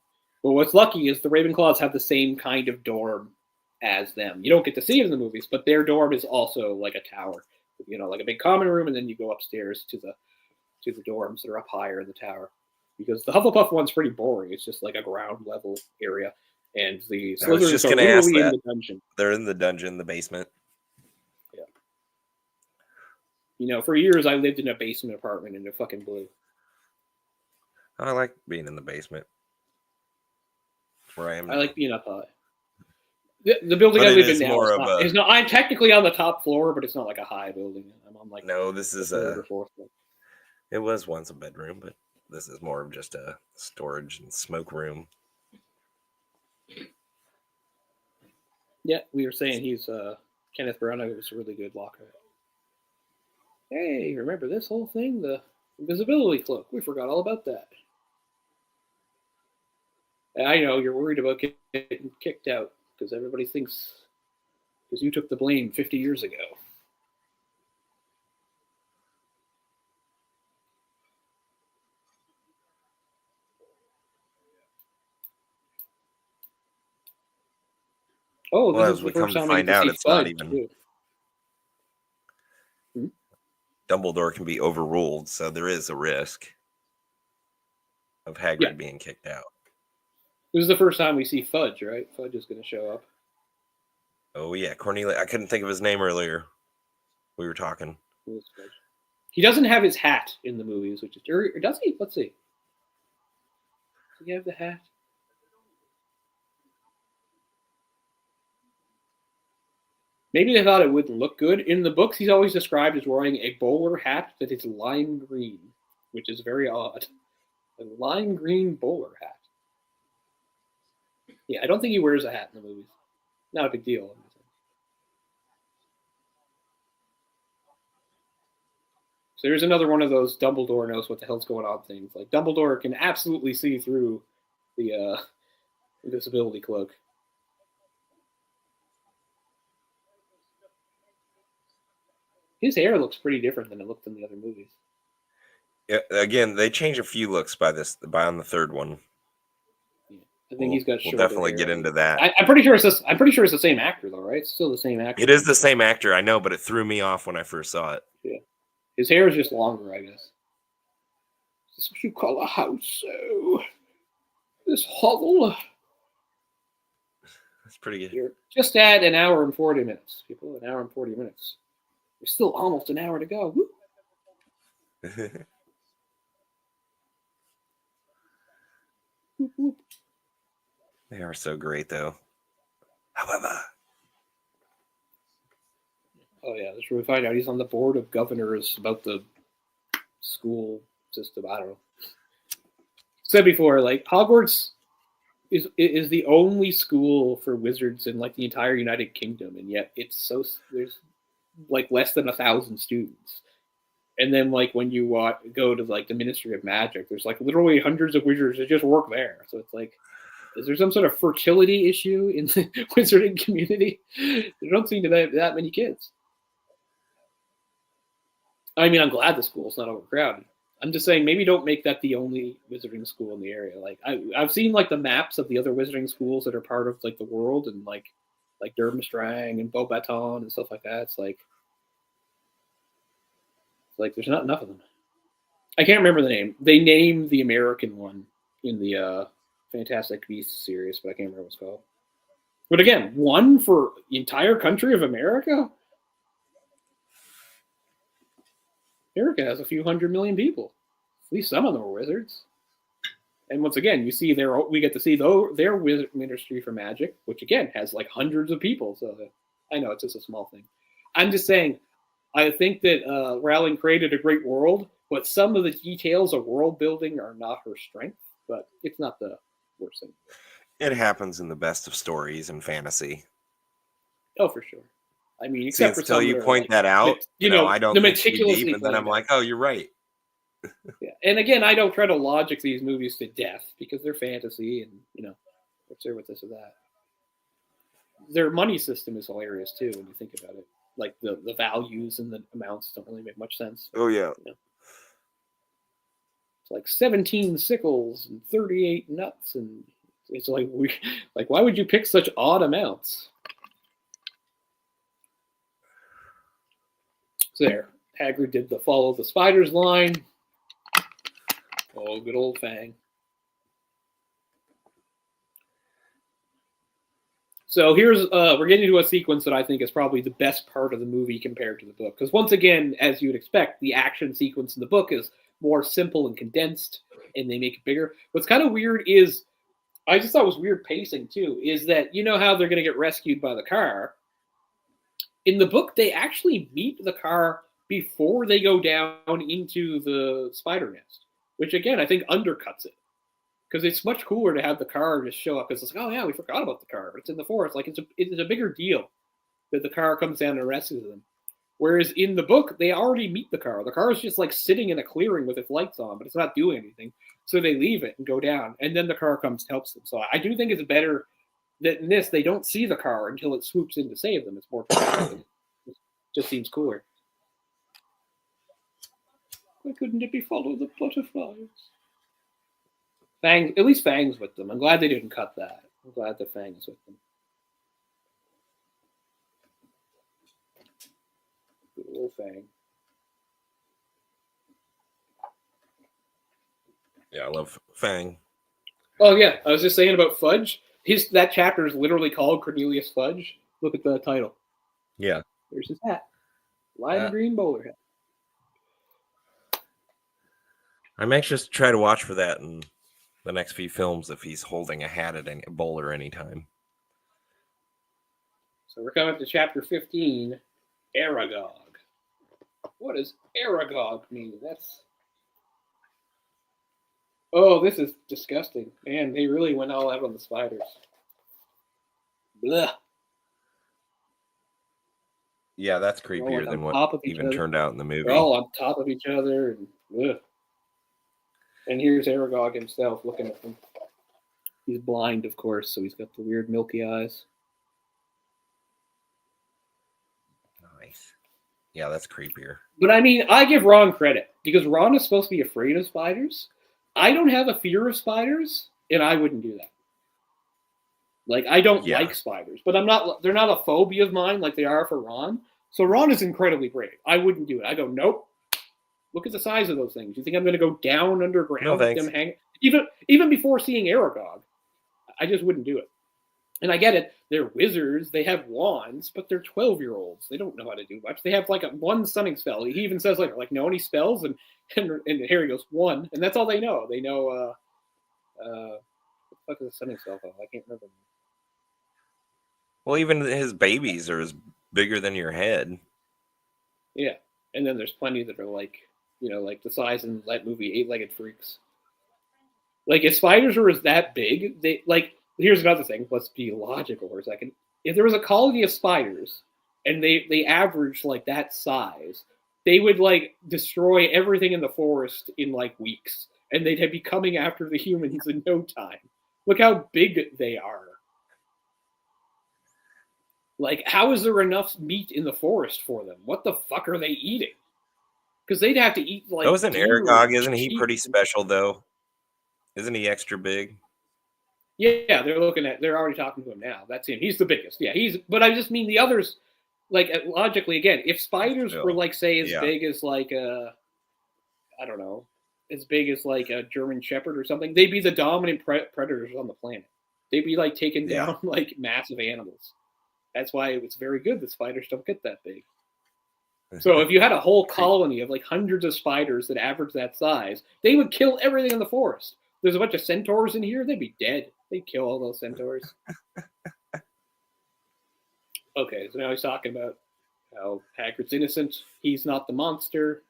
But what's lucky is the Ravenclaws have the same kind of dorm as them. You don't get to see it in the movies, but their dorm is also like a tower. Like a big common room, and then you go upstairs to the dorms that are up higher in the tower. Because the Hufflepuff one's pretty boring. It's just like a ground level area, and the Slytherins are literally in the dungeon. They're in the dungeon, the basement. Yeah. For years I lived in a basement apartment in the fucking blue. I like being in the basement. Where I am. I like being up high. The building I live in now is not. I'm technically on the top floor, but it's not like a high building. I'm on like this is a fourth floor. It was once a bedroom, but this is more of just a storage and smoke room. Yeah, we were saying he's Kenneth Branagh was a really good locker. Hey, remember this whole thing? The invisibility cloak. We forgot all about that. I know you're worried about getting kicked out. Because everybody thinks, because you took the blame 50 years ago. Oh, well, as we come to find out, it's not even. Dumbledore can be overruled, so there is a risk of Hagrid being kicked out. This is the first time we see Fudge, right? Fudge is going to show up. Oh, yeah. Cornelius. I couldn't think of his name earlier. We were talking. He doesn't have his hat in the movies, which is... Or does he? Let's see. Does he have the hat? Maybe they thought it wouldn't look good. In the books, he's always described as wearing a bowler hat that is lime green, which is very odd. A lime green bowler hat. Yeah, I don't think he wears a hat in the movies. Not a big deal. So there's another one of those Dumbledore knows what the hell's going on things. Like, Dumbledore can absolutely see through the invisibility cloak. His hair looks pretty different than it looked in the other movies. Yeah, again, they change a few looks by on the third one. I think he's got. We'll definitely get into that. I'm pretty sure it's the same actor, though, right? It's still the same actor. It is the same actor, I know, but it threw me off when I first saw it. Yeah, his hair is just longer, I guess. Is this what you call a house? So, this hovel. That's pretty good. You're just at an hour and 40 minutes, people. An hour and 40 minutes. There's still almost an hour to go. They are so great, though. However. Oh, yeah. That's where we find out he's on the board of governors about the school system. I don't know. Said before, like, Hogwarts is the only school for wizards in, like, the entire United Kingdom, and yet there's, like, less than 1,000 students. And then, like, when you go to, like, the Ministry of Magic, there's, like, literally hundreds of wizards that just work there. So it's like, is there some sort of fertility issue in the wizarding community? There don't seem to be that many kids. I mean, I'm glad the school's not overcrowded. I'm just saying, maybe don't make that the only wizarding school in the area. Like, I've seen, like, the maps of the other wizarding schools that are part of, like, the world, and, like Durmstrang and Beauxbaton and stuff like that. It's like there's not enough of them. I can't remember the name. They named the American one in the Fantastic Beasts series, but I can't remember what it's called. But again, one for the entire country of America? America has a few 100 million people. At least some of them are wizards. And once again, we get to see their wizard ministry for magic, which again has like hundreds of people. So I know it's just a small thing. I'm just saying, I think that Rowling created a great world, but some of the details of world building are not her strength. But it's not the worst thing. It happens in the best of stories and fantasy. Oh, for sure. I mean, except for until you point that out, I don't think too deep, and then I'm like, oh, you're right. Yeah, and again, I don't try to logic these movies to death because they're fantasy, and what's there with this or that. Their money system is hilarious too when you think about it. Like the values and the amounts don't really make much sense. Oh yeah. It's like 17 sickles and 38 nuts, and it's like why would you pick such odd amounts? So there, Hagrid did the follow the spiders line. Oh, good old Fang. So here's we're getting to a sequence that I think is probably the best part of the movie compared to the book. Because once again, as you would expect, the action sequence in the book is more simple and condensed, and they make it bigger. What's kind of weird is, I just thought it was weird pacing too, is that you know how they're going to get rescued by the car? In the book, they actually meet the car before they go down into the spider nest, which again, I think undercuts it. Because it's much cooler to have the car just show up. Because it's like, oh yeah, we forgot about the car. It's in the forest. Like it's a bigger deal that the car comes down and rescues them. Whereas in the book, they already meet the car. The car is just like sitting in a clearing with its lights on, but it's not doing anything. So they leave it and go down, and then the car comes and helps them. So I do think it's better that in this they don't see the car until it swoops in to save them. It's more it just seems cooler. Why couldn't it be follow the butterflies? Fang, at least Fang's with them. I'm glad they didn't cut that. I'm glad that Fang's with them. Good old Fang. Yeah, I love Fang. Oh yeah, I was just saying about Fudge. That chapter is literally called Cornelius Fudge. Look at the title. Yeah. There's his hat. Lime green bowler hat. I'm anxious to try to watch for that in the next few films if he's holding a hat at a bowler anytime. So we're coming up to chapter 15, Aragog. What does Aragog mean? Oh, this is disgusting. Man, they really went all out on the spiders. Blah. Yeah, that's creepier than what even turned out in the movie. They're all on top of each other. And here's Aragog himself looking at them. He's blind, of course, so he's got the weird milky eyes. Nice. Yeah, that's creepier. But I mean, I give Ron credit because Ron is supposed to be afraid of spiders. I don't have a fear of spiders, and I wouldn't do that. Like, I don't like spiders, but they're not a phobia of mine like they are for Ron. So Ron is incredibly brave. I wouldn't do it. I go, nope. Look at the size of those things. You think I'm going to go down underground with them hanging? Even before seeing Aragog, I just wouldn't do it. And I get it. They're wizards. They have wands, but they're 12-year-olds. They don't know how to do much. They have like one stunning spell. He even says later, like, know any spells? And Harry goes, one. And that's all they know. They know fuck is it sunning itself off? I can't remember. Well, even his babies are as bigger than your head. Yeah, and then there's plenty that are like, like the size in that movie, Eight-Legged Freaks. Like, if spiders were that big, they like. Here's another thing. Let's be logical for a second. If there was a colony of spiders and they averaged like that size, they would like destroy everything in the forest in like weeks, and they'd be coming after the humans in no time. Look how big they are. Like, how is there enough meat in the forest for them? What the fuck are they eating? Because they'd have to eat like. That was an Aragog, isn't he pretty special though? Isn't he extra big? Yeah, they're already talking to him now. That's him. He's the biggest. Yeah, but I just mean the others, like, logically, again, if spiders were, like, say, as big as, like, I don't know, as big as, like, a German Shepherd or something, they'd be the dominant predators on the planet. They'd be, like, taking down, like, massive animals. That's why it's very good that spiders don't get that big. So if you had a whole colony of, like, hundreds of spiders that average that size, they would kill everything in the forest. There's a bunch of centaurs in here, they'd be dead. They'd kill all those centaurs. Okay, so now he's talking about how Hagrid's innocent. He's not the monster.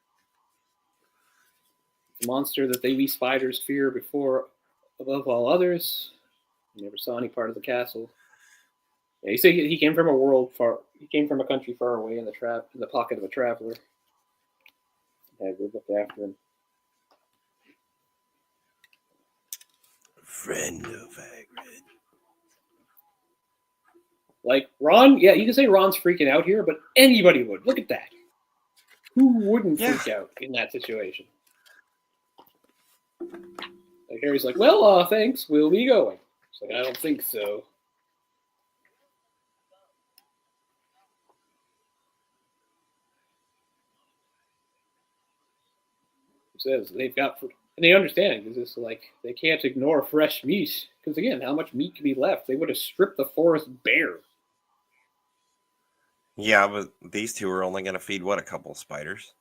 The monster that they spiders fear above all others. He never saw any part of the castle. Yeah, he said he came from he came from a country far away in the pocket of a traveler. Hagrid looked after him. Friend of Hagrid. Like, Ron, yeah, you can say Ron's freaking out here, but anybody would. Look at that. Who wouldn't freak out in that situation? Like, Harry's like, well, thanks, we'll be going. It's like, I don't think so. He says they've got... And they understand, because it's like, they can't ignore fresh meat. Because again, how much meat can be left? They would have stripped the forest bare. Yeah, but these two are only going to feed, what, a couple of spiders?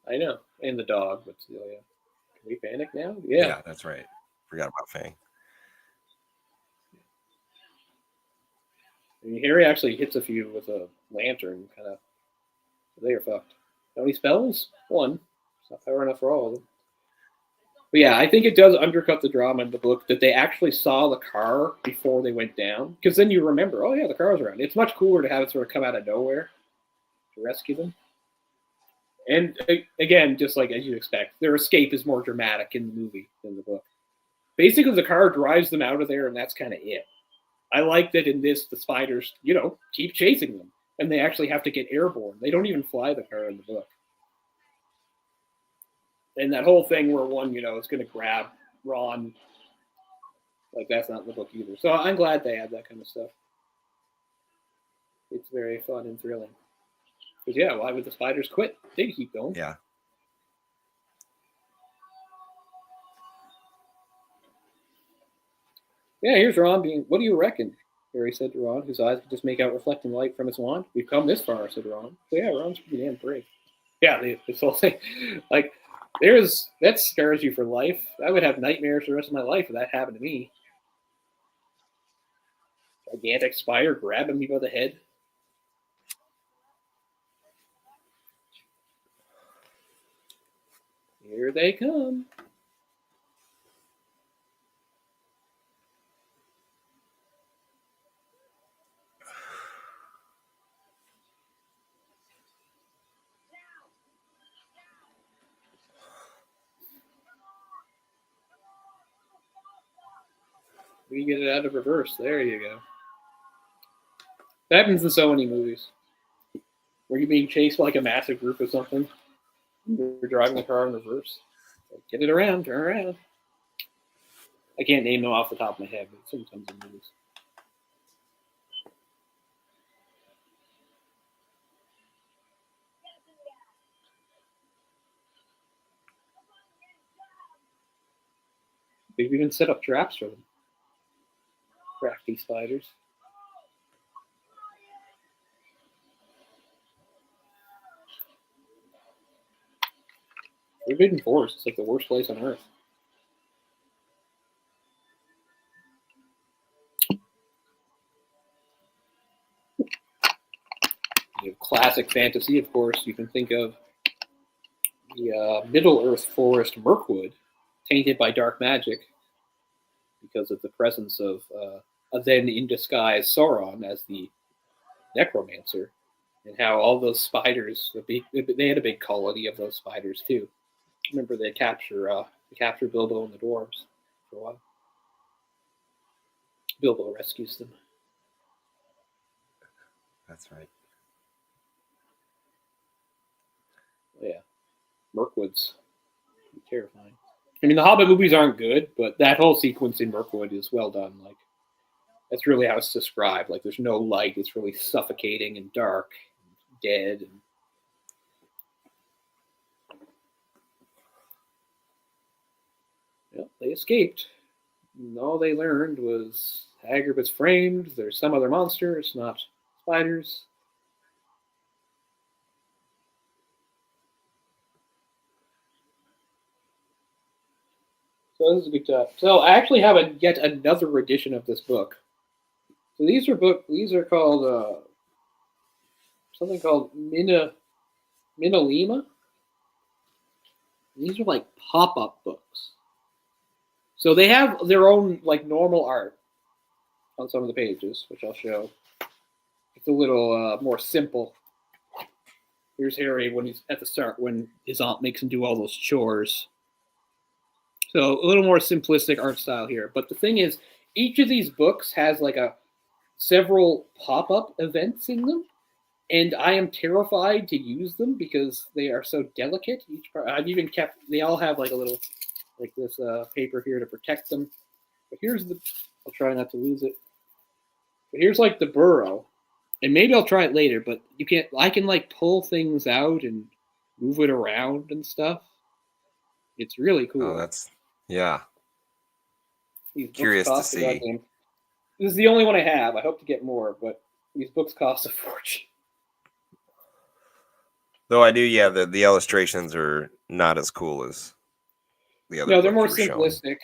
I know. And the dog, but still, yeah. Can we panic now? Yeah. Yeah, that's right. Forgot about Fang. I mean, Harry actually hits a few with a lantern, kind of. They are fucked. How many spells? One. It's not power enough for all of them. But yeah, I think it does undercut the drama in the book that they actually saw the car before they went down. Because then you remember, oh yeah, the car's around. It's much cooler to have it sort of come out of nowhere to rescue them. And again, just like as you'd expect, their escape is more dramatic in the movie than the book. Basically, the car drives them out of there, and that's kind of it. I like that in this, the spiders, keep chasing them. And they actually have to get airborne. They don't even fly the car in the book. And that whole thing where one, is going to grab Ron, like that's not in the book either. So I'm glad they have that kind of stuff. It's very fun and thrilling. Because yeah, why would the spiders quit? They'd keep going. Yeah. Yeah, here's Ron being, what do you reckon? Harry said to Ron, whose eyes could just make out reflecting light from his wand. We've come this far, said Ron. So yeah, Ron's pretty damn brave. Yeah, this whole thing. Like, that scars you for life. I would have nightmares for the rest of my life if that happened to me. Gigantic spider grabbing me by the head. Here they come. We get it out of reverse. There you go. That happens in so many movies. Where you're being chased by like a massive group or something. You're driving the car in reverse. Like, get it around, turn around. I can't name them off the top of my head, but sometimes in movies. They've even set up traps for them. Crafty spiders. Forbidden Forest is like the worst place on earth. You have classic fantasy, of course. You can think of the Middle-earth forest Mirkwood, tainted by dark magic because of the presence of a then-in-disguise Sauron as the necromancer, and how all those spiders, they had a big colony of those spiders, too. Remember, they capture Bilbo and the dwarves for a while. Bilbo rescues them. That's right. Yeah. Mirkwood's terrifying. I mean, the Hobbit movies aren't good, but that whole sequence in Mirkwood is well done. Like, that's really how it's described. Like, there's no light. It's really suffocating and dark, and dead. And well, they escaped. And all they learned was Hagrid was framed. There's some other monster. It's not spiders. So this is a good job. So I actually have yet another edition of this book. So these are called something called Minalima. These are like pop-up books. So they have their own like normal art on some of the pages, which I'll show. It's a little more simple. Here's Harry when he's at the start, when his aunt makes him do all those chores. So a little more simplistic art style here. But the thing is, each of these books has like several pop-up events in them. And I am terrified to use them because they are so delicate. I've even kept, they all have like a little, like this paper here to protect them. But here's I'll try not to lose it. But here's like the burrow. And maybe I'll try it later, but I can like pull things out and move it around and stuff. It's really cool. Oh, yeah. Curious to see. This is the only one I have. I hope to get more, but these books cost a fortune. Though I do, yeah, the illustrations are not as cool as the other. No, they're more simplistic,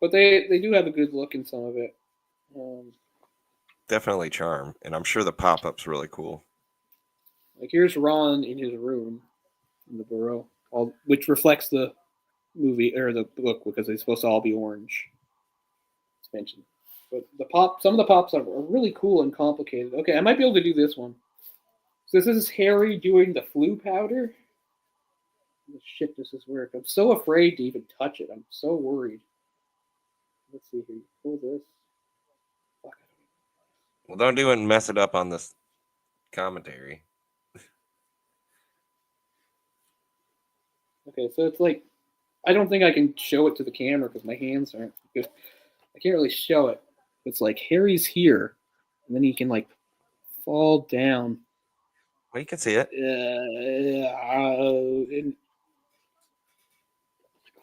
but they do have a good look in some of it. Definitely charm, and I'm sure the pop-up's really cool. Like here's Ron in his room in the burrow, which reflects the movie or the book because they're supposed to all be orange. It's mentioned, but some of the pops are really cool and complicated. Okay, I might be able to do this one. So this is Harry doing the flu powder. Shit, does this work? I'm so afraid to even touch it. I'm so worried. Let's see here. Pull this. Fuck. Well, don't do it and mess it up on this commentary. Okay, so it's like, I don't think I can show it to the camera because my hands aren't good. I can't really show it. It's like Harry's here, and then he can like fall down. Well, you can see it.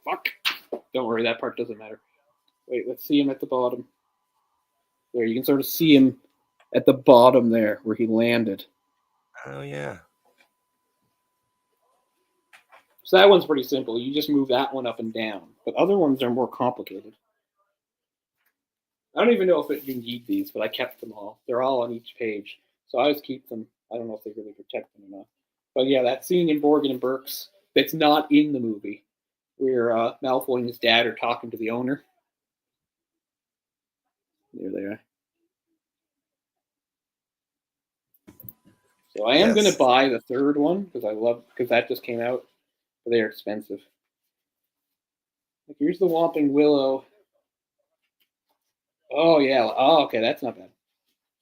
Fuck. Don't worry, that part doesn't matter. Wait, let's see him at the bottom. There, you can sort of see him at the bottom there where he landed. Oh, yeah. So that one's pretty simple. You just move that one up and down. But other ones are more complicated. I don't even know if you need these, but I kept them all. They're all on each page. So I just keep them. I don't know if they really protect them or not. But yeah, that scene in Borgin and Burke's that's not in the movie, where Malfoy and his dad are talking to the owner. There they are. So I am going to buy the third one because that just came out. But they're expensive. Like, here's the Whomping Willow. Oh yeah. Oh, okay, that's not bad.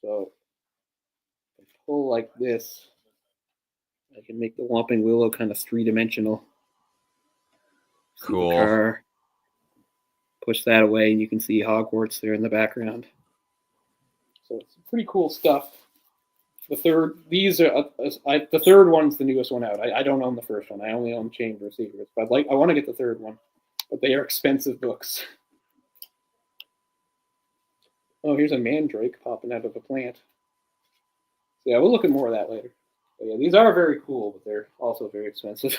So I pull like this. I can make the Whomping Willow kind of three-dimensional. Cool. Car. Push that away, and you can see Hogwarts there in the background. So it's pretty cool stuff. The third one's the newest one out. I don't own the first one. I only own Chamber of Secrets, but I want to get the third one. But they are expensive books. Oh, here's a mandrake popping out of a plant. So yeah, we'll look at more of that later. But yeah, these are very cool, but they're also very expensive.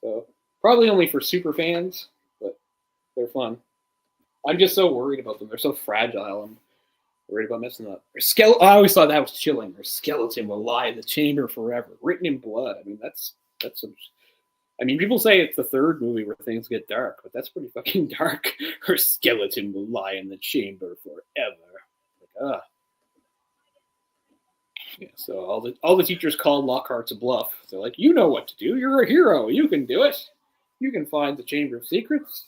So probably only for super fans, but they're fun. I'm just so worried about them. They're so fragile. I'm Worried about messing up. Or I always thought that was chilling. Or skeleton will lie in the chamber forever, written in blood. I mean, that's some. I mean, people say it's the third movie where things get dark, but that's pretty fucking dark. Her skeleton will lie in the chamber forever. Yeah, so all the teachers called Lockhart's a bluff. They're like, you know what to do. You're a hero. You can do it. You can find the Chamber of Secrets.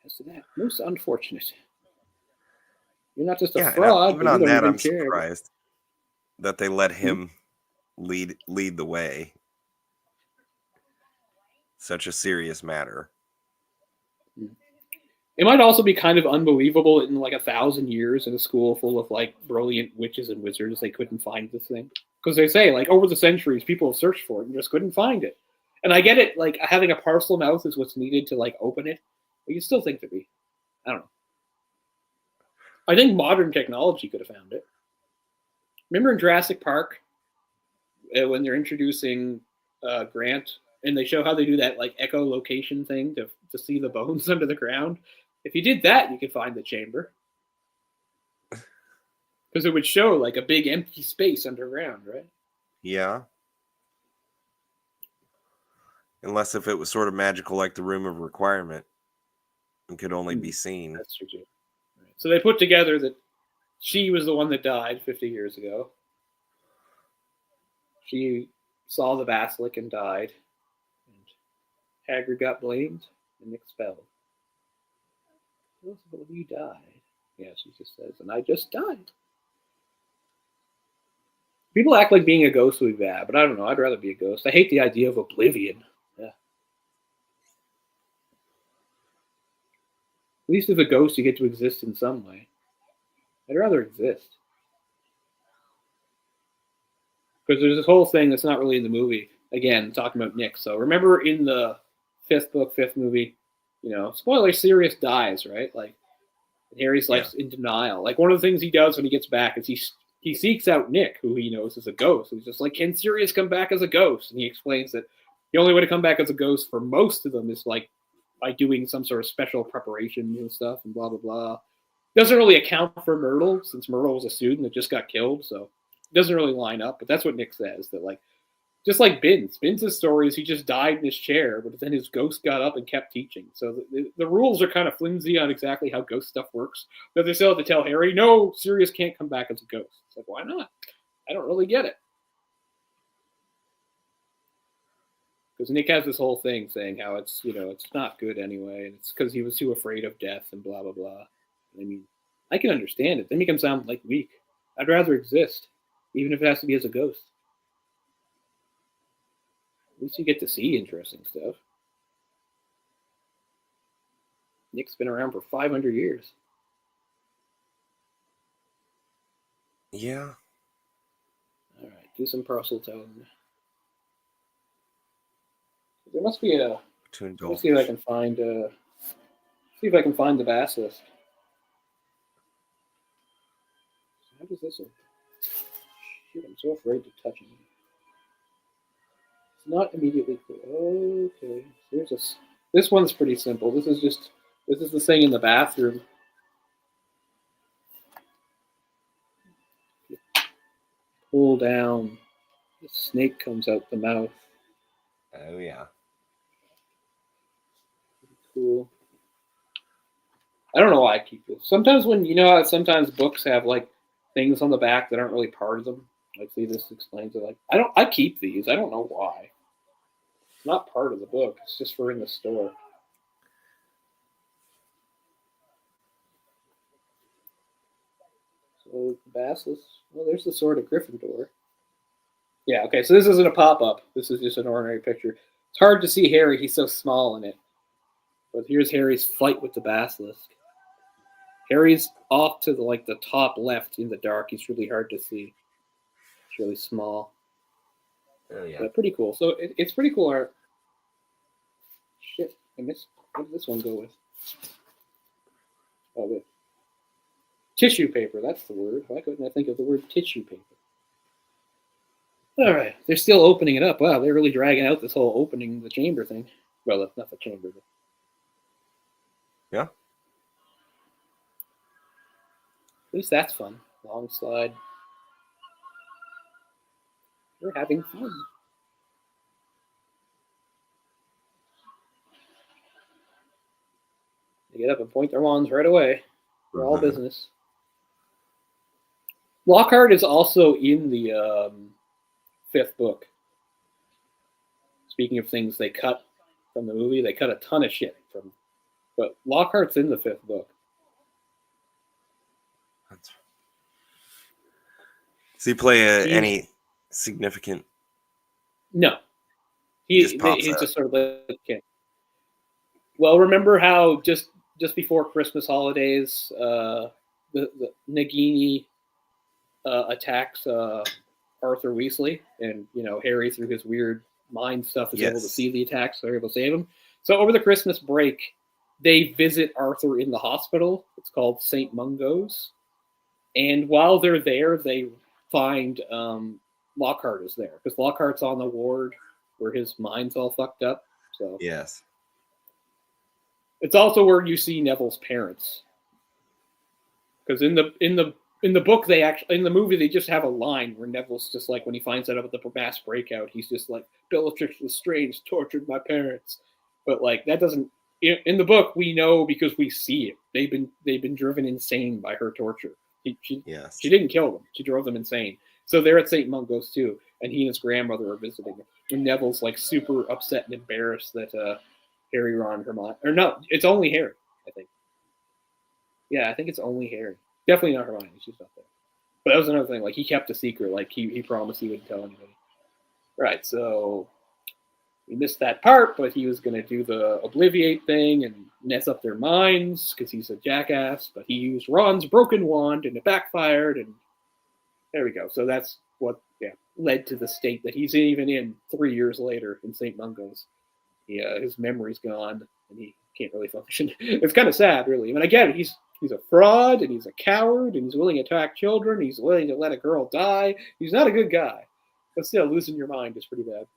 As to that, most unfortunate. You're not just a fraud. Even on that, I'm surprised that they let him lead the way. Such a serious matter. It might also be kind of unbelievable in like 1,000 years in a school full of like brilliant witches and wizards, they couldn't find this thing. Because they say like over the centuries, people have searched for it and just couldn't find it. And I get it, like having a parcel mouth is what's needed to like open it. But you still think to be. I don't know. I think modern technology could have found it. Remember in Jurassic Park when they're introducing Grant and they show how they do that like echolocation thing to see the bones under the ground? If you did that, you could find the chamber. Because it would show like a big empty space underground, right? Yeah. Unless if it was sort of magical like the Room of Requirement and could only be seen. That's true too. Right. So they put together that she was the one that died 50 years ago. She saw the basilisk and died. And Hagrid got blamed and expelled. Elizabeth, you died. Yeah, she just says, and I just died. People act like being a ghost would be bad, but I don't know. I'd rather be a ghost. I hate the idea of oblivion. Yeah. At least as a ghost, you get to exist in some way. I'd rather exist. Because there's this whole thing that's not really in the movie. Again, talking about Nick. So remember in the fifth movie, spoiler, Sirius dies, right? Like, Harry's like in denial. Like, one of the things he does when he gets back is he seeks out Nick, who he knows is a ghost. He's just like, can Sirius come back as a ghost? And he explains that the only way to come back as a ghost for most of them is like by doing some sort of special preparations and stuff and blah, blah, blah. Doesn't really account for Myrtle, since Myrtle was a student that just got killed, so it doesn't really line up. But that's what Nick says, that like, just like Binns' story is he just died in his chair, but then his ghost got up and kept teaching. So the rules are kind of flimsy on exactly how ghost stuff works. But they still have to tell Harry, no, Sirius can't come back as a ghost. It's like, why not? I don't really get it. Because Nick has this whole thing saying how it's not good anyway. And it's because he was too afraid of death and blah, blah, blah. I mean, I can understand it. They make him sound like weak. I'd rather exist, even if it has to be as a ghost. At least you get to see interesting stuff. Nick's been around for 500 years. Yeah. All right, do some parcel tone. There must be a. Let's see if I can find. See if I can find the basilisk. How does this work? Shoot, I'm so afraid to touch it. It's not immediately clear. Okay, here's this one's pretty simple. This is the thing in the bathroom. You pull down, the snake comes out the mouth. Oh yeah. Cool. I don't know why I keep this. Sometimes when how sometimes books have like things on the back that aren't really part of them. Like, see, this explains it. Like, I keep these. I don't know why. It's not part of the book. It's just for in the store. So, the basilisk. Well, there's the sword of Gryffindor. Yeah, okay, so this isn't a pop-up. This is just an ordinary picture. It's hard to see Harry. He's so small in it. But here's Harry's fight with the basilisk. Harry's off to the top left in the dark. He's really hard to see. It's really small. Oh, yeah. But pretty cool. So it's pretty cool art. Shit, I missed. What did this one go with? Oh, the tissue paper. That's the word. Why couldn't I think of the word tissue paper? All right, they're still opening it up. Wow, they're really dragging out this whole opening the chamber thing. Well, not the chamber. But... Yeah. At least that's fun. Long slide. We're having fun. They get up and point their wands right away. For all business. Lockhart is also in the 5th book. Speaking of things they cut from the movie, they cut a ton of shit from. But Lockhart's in the 5th book. Does he play any significant? No, he's just sort of like okay. Well, remember how just before Christmas holidays, the Nagini attacks Arthur Weasley, and Harry through his weird mind stuff is able to see the attacks, so they're able to save him. So over the Christmas break, they visit Arthur in the hospital. It's called St. Mungo's, and while they're there, they find Lockhart is there because Lockhart's on the ward where his mind's all fucked up. So yes, it's also where you see Neville's parents, because in the book in the movie they just have a line where Neville's just like when he finds out about the mass breakout, he's just like Bellatrix Lestrange tortured my parents, but like that doesn't in the book we know because we see it. They've been driven insane by her torture. She didn't kill them. She drove them insane. So they're at St. Mungo's too, and he and his grandmother are visiting. And Neville's like super upset and embarrassed that Harry, Ron, Hermione, or no, it's only Harry, I think. Yeah, I think it's only Harry. Definitely not Hermione. She's not there. But that was another thing. Like he kept a secret. Like he promised he wouldn't tell anybody. Right. So we missed that part, but he was going to do the Obliviate thing and mess up their minds because he's a jackass. But he used Ron's broken wand and it backfired, and there we go. So that's what led to the state that he's even in 3 years later in St. Mungo's. His memory's gone and he can't really function. It's kind of sad, really. I mean, again, he's a fraud and he's a coward and he's willing to attack children. He's willing to let a girl die. He's not a good guy. But still, losing your mind is pretty bad.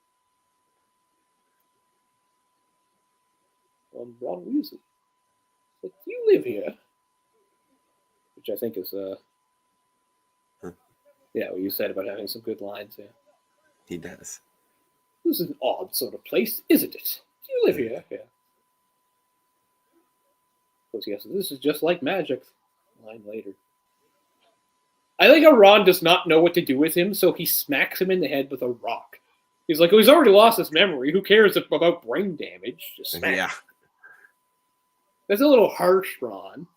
Ron Weasley. But you live here. Which I think is, what you said about having some good lines, yeah. He does. This is an odd sort of place, isn't it? Do you live here? Yeah. Because yes, this is just like magic. Line later. I like how Ron does not know what to do with him, so he smacks him in the head with a rock. He's like, he's already lost his memory. Who cares about brain damage? Just smack. Yeah. That's a little harsh, Ron.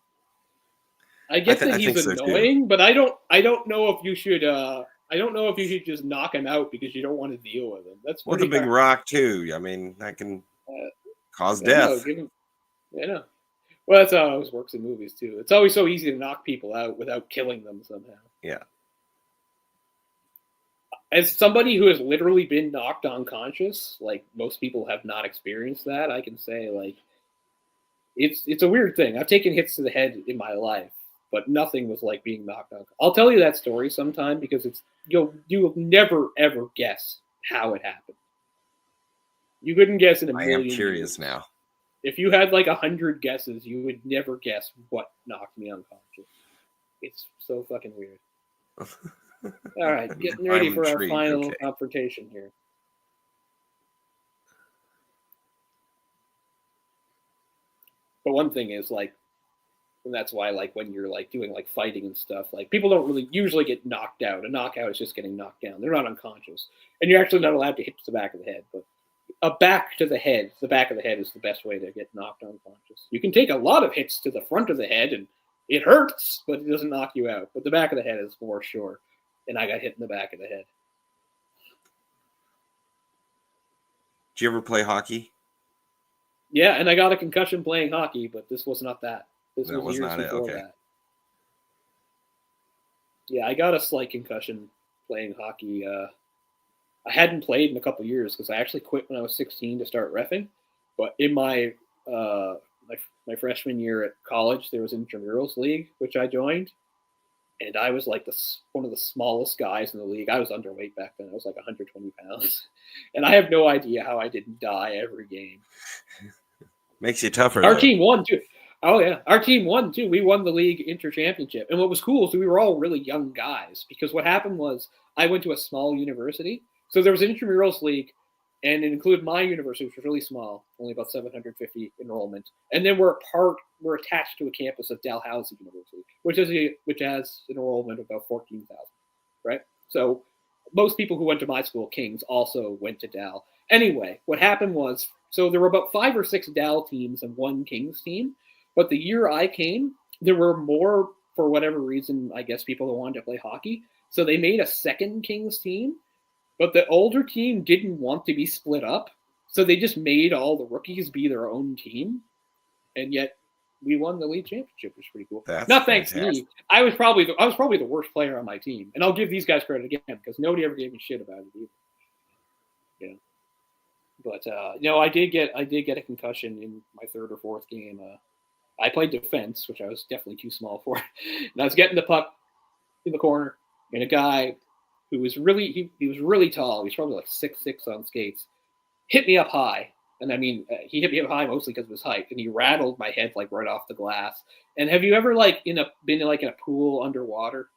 I get that he's annoying, but I don't know if you should just knock him out because you don't want to deal with him. That's a big rock too. I mean, that can cause death. I know. Well, that's how it always works in movies too. It's always so easy to knock people out without killing them somehow. Yeah. As somebody who has literally been knocked unconscious, like most people have not experienced that, I can say like it's a weird thing. I've taken hits to the head in my life, but nothing was like being knocked out. I'll tell you that story sometime because you'll never ever guess how it happened. You couldn't guess in a million. I am curious now. If you had like 100 guesses, you would never guess what knocked me unconscious. It's so fucking weird. All right, getting ready for our final confrontation here. But one thing is like, and that's why like when you're like doing like fighting and stuff, like people don't really usually get knocked out. A knockout is just getting knocked down. They're not unconscious, and you're actually not allowed to hit the back of the head. But a back to the head, the back of the head is the best way to get knocked unconscious. You can take a lot of hits to the front of the head, and it hurts, but it doesn't knock you out. But the back of the head is more sure. And I got hit in the back of the head. Did you ever play hockey? Yeah, and I got a concussion playing hockey, but this was not that. This was years before that. Yeah, I got a slight concussion playing hockey. I hadn't played in a couple years because I actually quit when I was 16 to start reffing. But in my my freshman year at college, there was an intramurals league, which I joined. And I was like one of the smallest guys in the league. I was underweight back then. I was like 120 pounds. And I have no idea how I didn't die every game. Makes you tougher. Our team won too. Oh yeah, our team won too. We won the league inter-championship. And what was cool is we were all really young guys, because what happened was I went to a small university. So there was an intramurals league, and it included my university, which was really small, only about 750 enrollment. And then we're attached to a campus of Dalhousie University, which has an enrollment of about 14,000, right? So most people who went to my school, King's, also went to Dal. Anyway, what happened was, so there were about 5 or 6 Dal teams and 1 King's team. But the year I came, there were more, for whatever reason, I guess people who wanted to play hockey. So they made a second King's team. But the older team didn't want to be split up. So they just made all the rookies be their own team. And yet we won the league championship, which is pretty cool. Not thanks to me. I was probably the worst player on my team. And I'll give these guys credit again, because nobody ever gave me shit about it either. Yeah. But no, I did get a concussion in my 3rd or 4th game. I played defense, which I was definitely too small for. And I was getting the puck in the corner, and a guy who was really he was really tall. He was probably like 6'6" on skates. Hit me up high, and I mean he hit me up high mostly because of his height, and he rattled my head like right off the glass. And have you ever been in a pool underwater,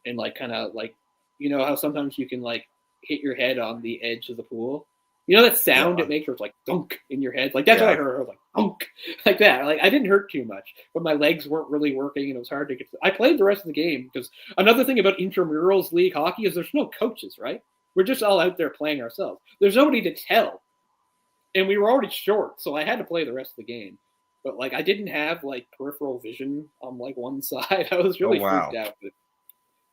and like kind of like, you know how sometimes you can like hit your head on the edge of the pool? You know that sound it makes where it's like thunk in your head? Like that's what I heard. I was like thunk, like that. Like I didn't hurt too much, but my legs weren't really working, and it was hard to get. I played the rest of the game, because another thing about intramurals league hockey is there's no coaches, right? We're just all out there playing ourselves. There's nobody to tell, and we were already short, so I had to play the rest of the game. But like I didn't have like peripheral vision on like one side. I was really freaked out. But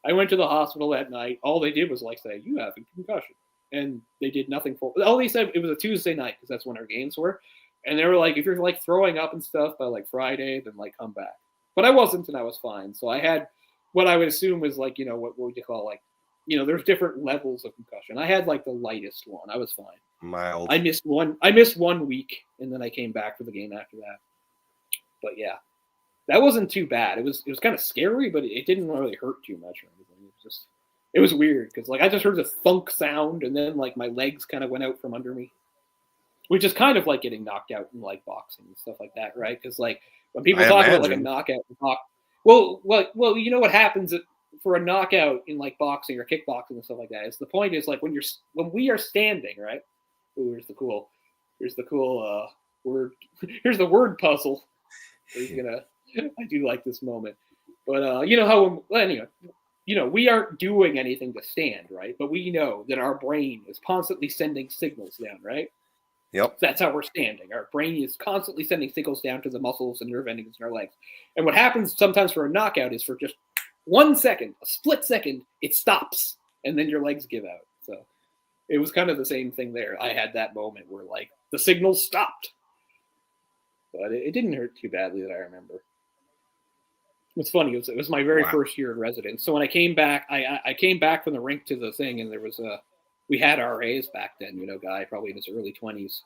I went to the hospital that night. All they did was like say, "You have a concussion." And they did nothing for it. All they said, it was a Tuesday night, because that's when our games were. And they were like, if you're like throwing up and stuff by like Friday, then like come back. But I wasn't, and I was fine. So I had what I would assume was like, you know, what would you call like, you know, there's different levels of concussion. I had like the lightest one. I was fine. Mild. I missed 1 week, and then I came back for the game after that. But yeah, that wasn't too bad. It was kind of scary, but it didn't really hurt too much or anything. It was weird, because like I just heard the thunk sound, and then like my legs kind of went out from under me, which is kind of like getting knocked out in like boxing and stuff like that, right? Because like when people talk about like a knockout, well, you know what happens for a knockout in like boxing or kickboxing and stuff like that is the point is like when we are standing, right? Ooh, here's the cool word. Here's the word puzzle. I do like this moment, but you know how anyway. You know, we aren't doing anything to stand, right? But we know that our brain is constantly sending signals down, right? Yep. That's how we're standing. Our brain is constantly sending signals down to the muscles and nerve endings in our legs. And what happens sometimes for a knockout is for just 1 second, a split second, it stops, and then your legs give out. So it was kind of the same thing there. I had that moment where, like, the signal stopped. But it didn't hurt too badly that I remember. It's funny. It was my very first year in residence. So when I came back, I came back from the rink to the thing, and there was we had RAs back then, you know, guy probably in his early 20s.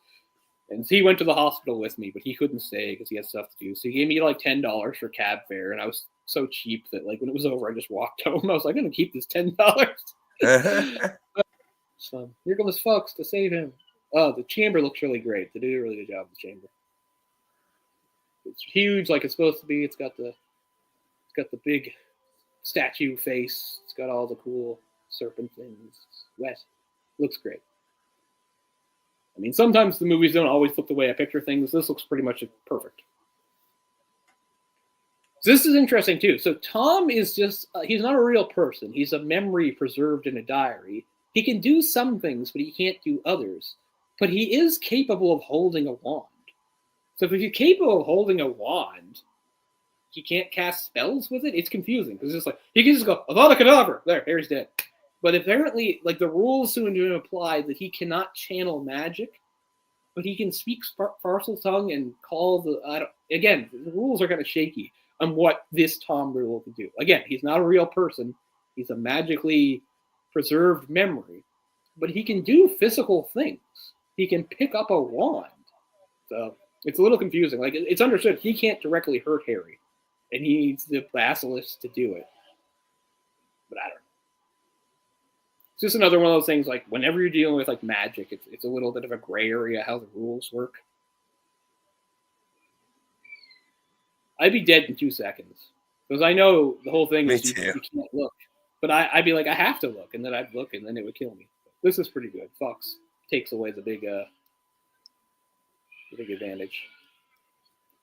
And he went to the hospital with me, but he couldn't stay because he had stuff to do. So he gave me like $10 for cab fare, and I was so cheap that like when it was over, I just walked home. I was like, I'm going to keep this $10. It's fun. Here comes Fox to save him. Oh, the chamber looks really great. They did a really good job with the chamber. It's huge like it's supposed to be. It's got the big statue face. It's got all the cool serpent things. It's wet. Looks great. I mean, sometimes the movies don't always look the way I picture things. This looks pretty much perfect. So this is interesting, too. So Tom is just, he's not a real person. He's a memory preserved in a diary. He can do some things, but he can't do others. But he is capable of holding a wand. So if he's capable of holding a wand, he can't cast spells with it. It's confusing because it's like he can just go Avada Kedavra. There, Harry's dead. But apparently, like the rules seem to imply that he cannot channel magic, but he can speak Parcel Tongue and call the. Again, the rules are kind of shaky on what this Tom Riddle can do. Again, he's not a real person. He's a magically preserved memory, but he can do physical things. He can pick up a wand. So it's a little confusing. Like it's understood he can't directly hurt Harry. And he needs the basilisk to do it. But I don't know. It's just another one of those things, like, whenever you're dealing with, like, magic, it's a little bit of a gray area how the rules work. I'd be dead in 2 seconds. Because I know the whole thing is you can't look. But I'd be like, I have to look, and then I'd look, and then it would kill me. This is pretty good. Fox takes away the big advantage.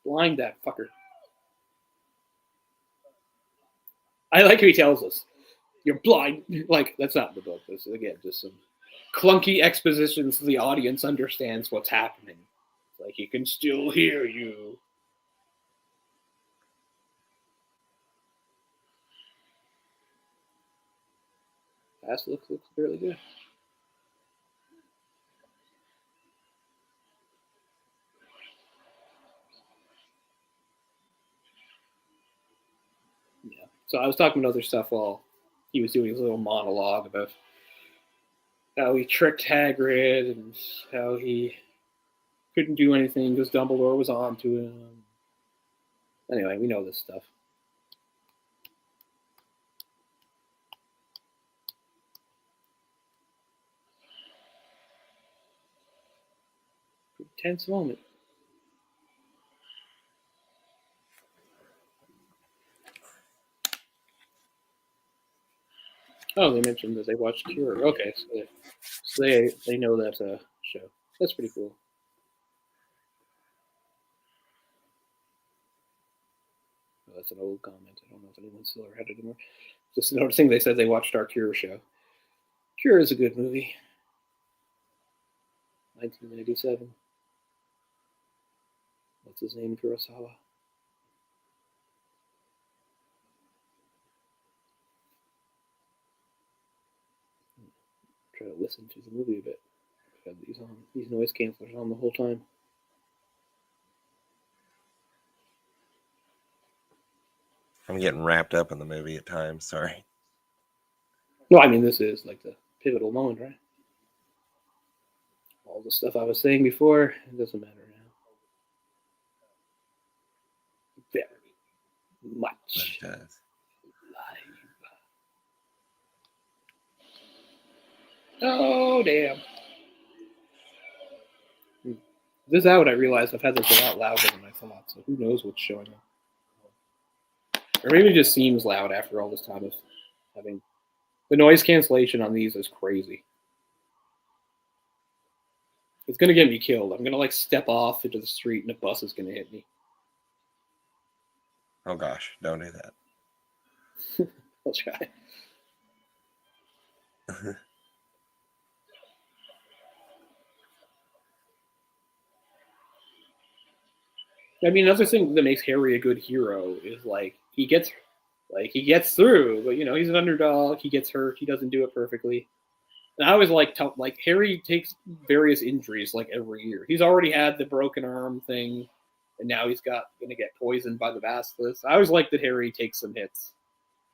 Blind that fucker. I like how he tells us, you're blind. Like, that's not in the book. This is, again, just some clunky exposition so the audience understands what's happening. Like, he can still hear you. That looks really good. Yeah. So I was talking about other stuff while he was doing his little monologue about how he tricked Hagrid and how he couldn't do anything because Dumbledore was on to him. Anyway, we know this stuff. Tense moment. Oh, they mentioned that they watched Cure. Okay, so they know that show. That's pretty cool. Oh, that's an old comment. I don't know if anyone still read it anymore. Just noticing they said they watched our Cure show. Cure is a good movie. 1997. What's his name? Kurosawa. Try to listen to the movie a bit. I've had these noise cancelers on the whole time. I'm getting wrapped up in the movie at times. Sorry. No, I mean, this is like the pivotal moment, right? All the stuff I was saying before, it doesn't matter now. Very much. It does. Oh, damn. This out, I realized I've had this a lot louder than I thought, so who knows what's showing up. Or maybe it just seems loud after all this time of having... The noise cancellation on these is crazy. It's going to get me killed. I'm going to, like, step off into the street and a bus is going to hit me. Oh, gosh. Don't do that. I'll try. I mean, another thing that makes Harry a good hero is, like, he gets through, but, you know, he's an underdog. He gets hurt. He doesn't do it perfectly. And I always like Harry takes various injuries like every year. He's already had the broken arm thing, and now he's going to get poisoned by the basilisk. I always like that Harry takes some hits,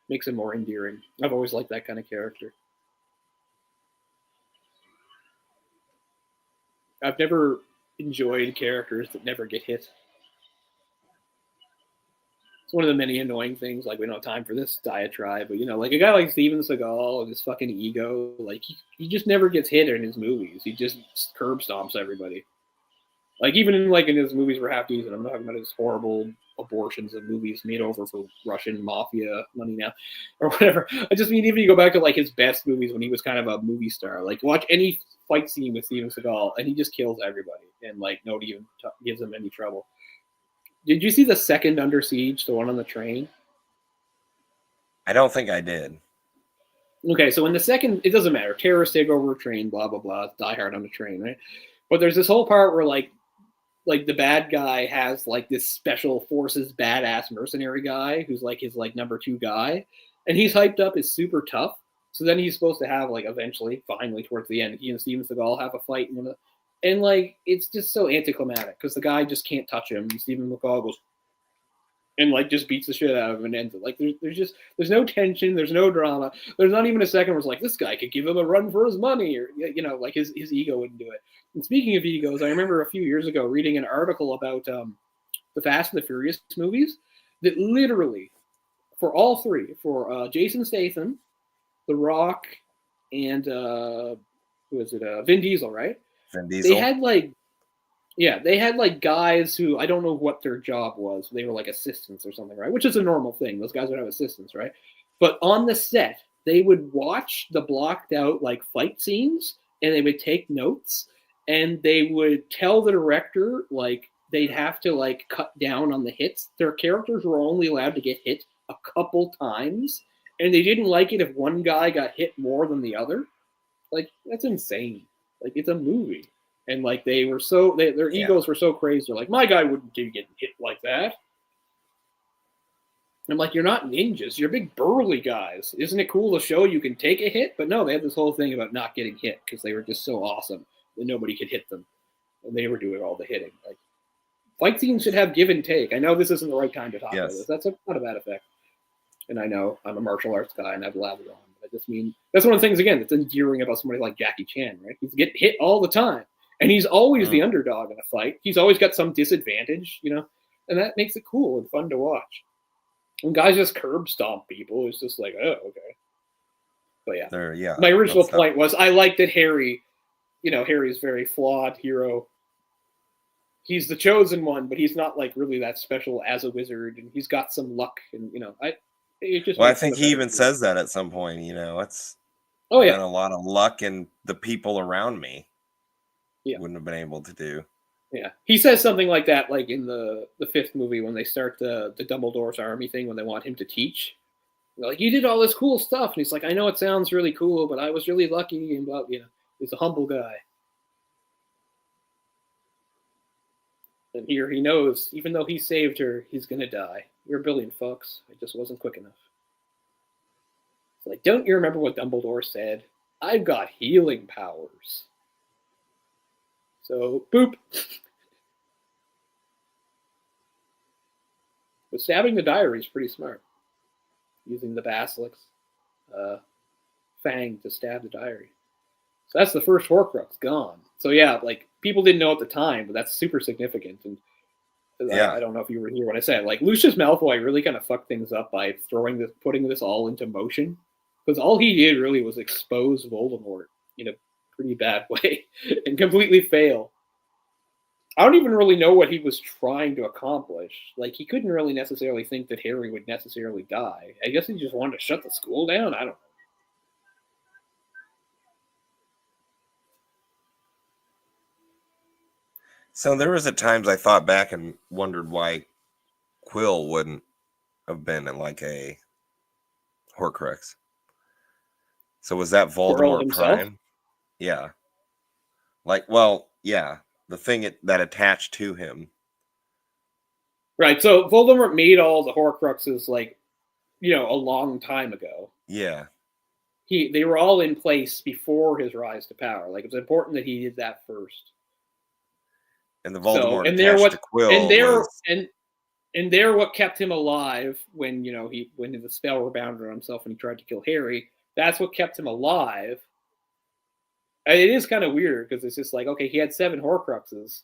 makes him more endearing. I've always liked that kind of character. I've never enjoyed characters that never get hit. It's one of the many annoying things. Like, we don't have time for this diatribe, but, you know, like a guy like Steven Seagal and his fucking ego, like, he just never gets hit in his movies. He just curb stomps everybody. Like, even in his movies were half decent. I'm not talking about his horrible abortions of movies made over for Russian mafia money now, or whatever. I just mean, even you go back to, like, his best movies when he was kind of a movie star. Like, watch any fight scene with Steven Seagal, and he just kills everybody, and, like, nobody even gives him any trouble. Did you see the second Under Siege, the one on the train? I don't think I did. Okay, so in the second, it doesn't matter. Terrorists take over a train, blah, blah, blah. Die Hard on the train, right? But there's this whole part where, like the bad guy has, like, this special forces badass mercenary guy who's, like, his, like, number 2 guy. And he's hyped up as super tough. So then he's supposed to have, like, eventually, finally, towards the end, he and Steven Seagal have a fight. And, like, it's just so anticlimactic because the guy just can't touch him. And Steven Seagal goes and, like, just beats the shit out of him and ends it. Like, there's no tension. There's no drama. There's not even a second where it's like, this guy could give him a run for his money. Or, you know, like, his ego wouldn't do it. And speaking of egos, I remember a few years ago reading an article about the Fast and the Furious movies that literally, for all three, for Jason Statham, The Rock, and who is it? Vin Diesel, right? Vin Diesel. They had like guys who I don't know what their job was. They were like assistants or something, right? Which is a normal thing. Those guys would have assistants, right? But on the set, they would watch the blocked out like fight scenes, and they would take notes, and they would tell the director like they'd have to like cut down on the hits. Their characters were only allowed to get hit a couple times, and they didn't like it if one guy got hit more than the other. Like, that's insane. Like, it's a movie. And like they were so their egos were so crazy. They're like, my guy wouldn't get hit like that. I'm like, you're not ninjas. You're big burly guys. Isn't it cool to show you can take a hit? But no, they had this whole thing about not getting hit because they were just so awesome that nobody could hit them, and they were doing all the hitting. Like, fight scenes should have give and take. I know this isn't the right time to talk about this. That's not a bad effect. And I know I'm a martial arts guy and I've lathered on. But I just mean that's one of the things again that's endearing about somebody like Jackie Chan, right? He's getting hit all the time. And he's always the underdog in a fight. He's always got some disadvantage, you know, and that makes it cool and fun to watch. When guys just curb stomp people, it's just like, oh, okay. But yeah, my original point was I like that Harry, you know, Harry's very flawed hero. He's the chosen one, but he's not like really that special as a wizard, and he's got some luck, and you know, I think he even says that at some point. You know, it's been a lot of luck, and the people around me. Wouldn't have been able to do. Yeah, he says something like that, like in the fifth movie when they start the Dumbledore's army thing when they want him to teach. They're like, you did all this cool stuff, and he's like, I know it sounds really cool, but I was really lucky, and blah, you know, he's a humble guy. And here he knows, even though he saved her, he's gonna die. You're a billion fucks. I just wasn't quick enough. It's like, don't you remember what Dumbledore said? I've got healing powers. So, boop. But stabbing the diary is pretty smart. Using the basilic's fang to stab the diary. So that's the first Horcrux gone. So yeah, like people didn't know at the time, but that's super significant. And I don't know if you were here when I said it. Like Lucius Malfoy really kind of fucked things up by putting this all into motion. Because all he did really was expose Voldemort in a pretty bad way and completely fail. I don't even really know what he was trying to accomplish. Like, he couldn't really necessarily think that Harry would necessarily die. I guess he just wanted to shut the school down. I don't know. So there was at times I thought back and wondered why Quill wouldn't have been in like a Horcrux. So was that Voldemort Prime? Yeah. Like, well, yeah. The thing that attached to him. Right, so Voldemort made all the Horcruxes, like, you know, a long time ago. Yeah. They were all in place before his rise to power. Like, it was important that he did that first. And the Voldemort attached to Quill and they're what kept him alive when, you know, when the spell rebounded on himself and he tried to kill Harry. That's what kept him alive. It is kind of weird because it's just like, okay, he had 7 Horcruxes,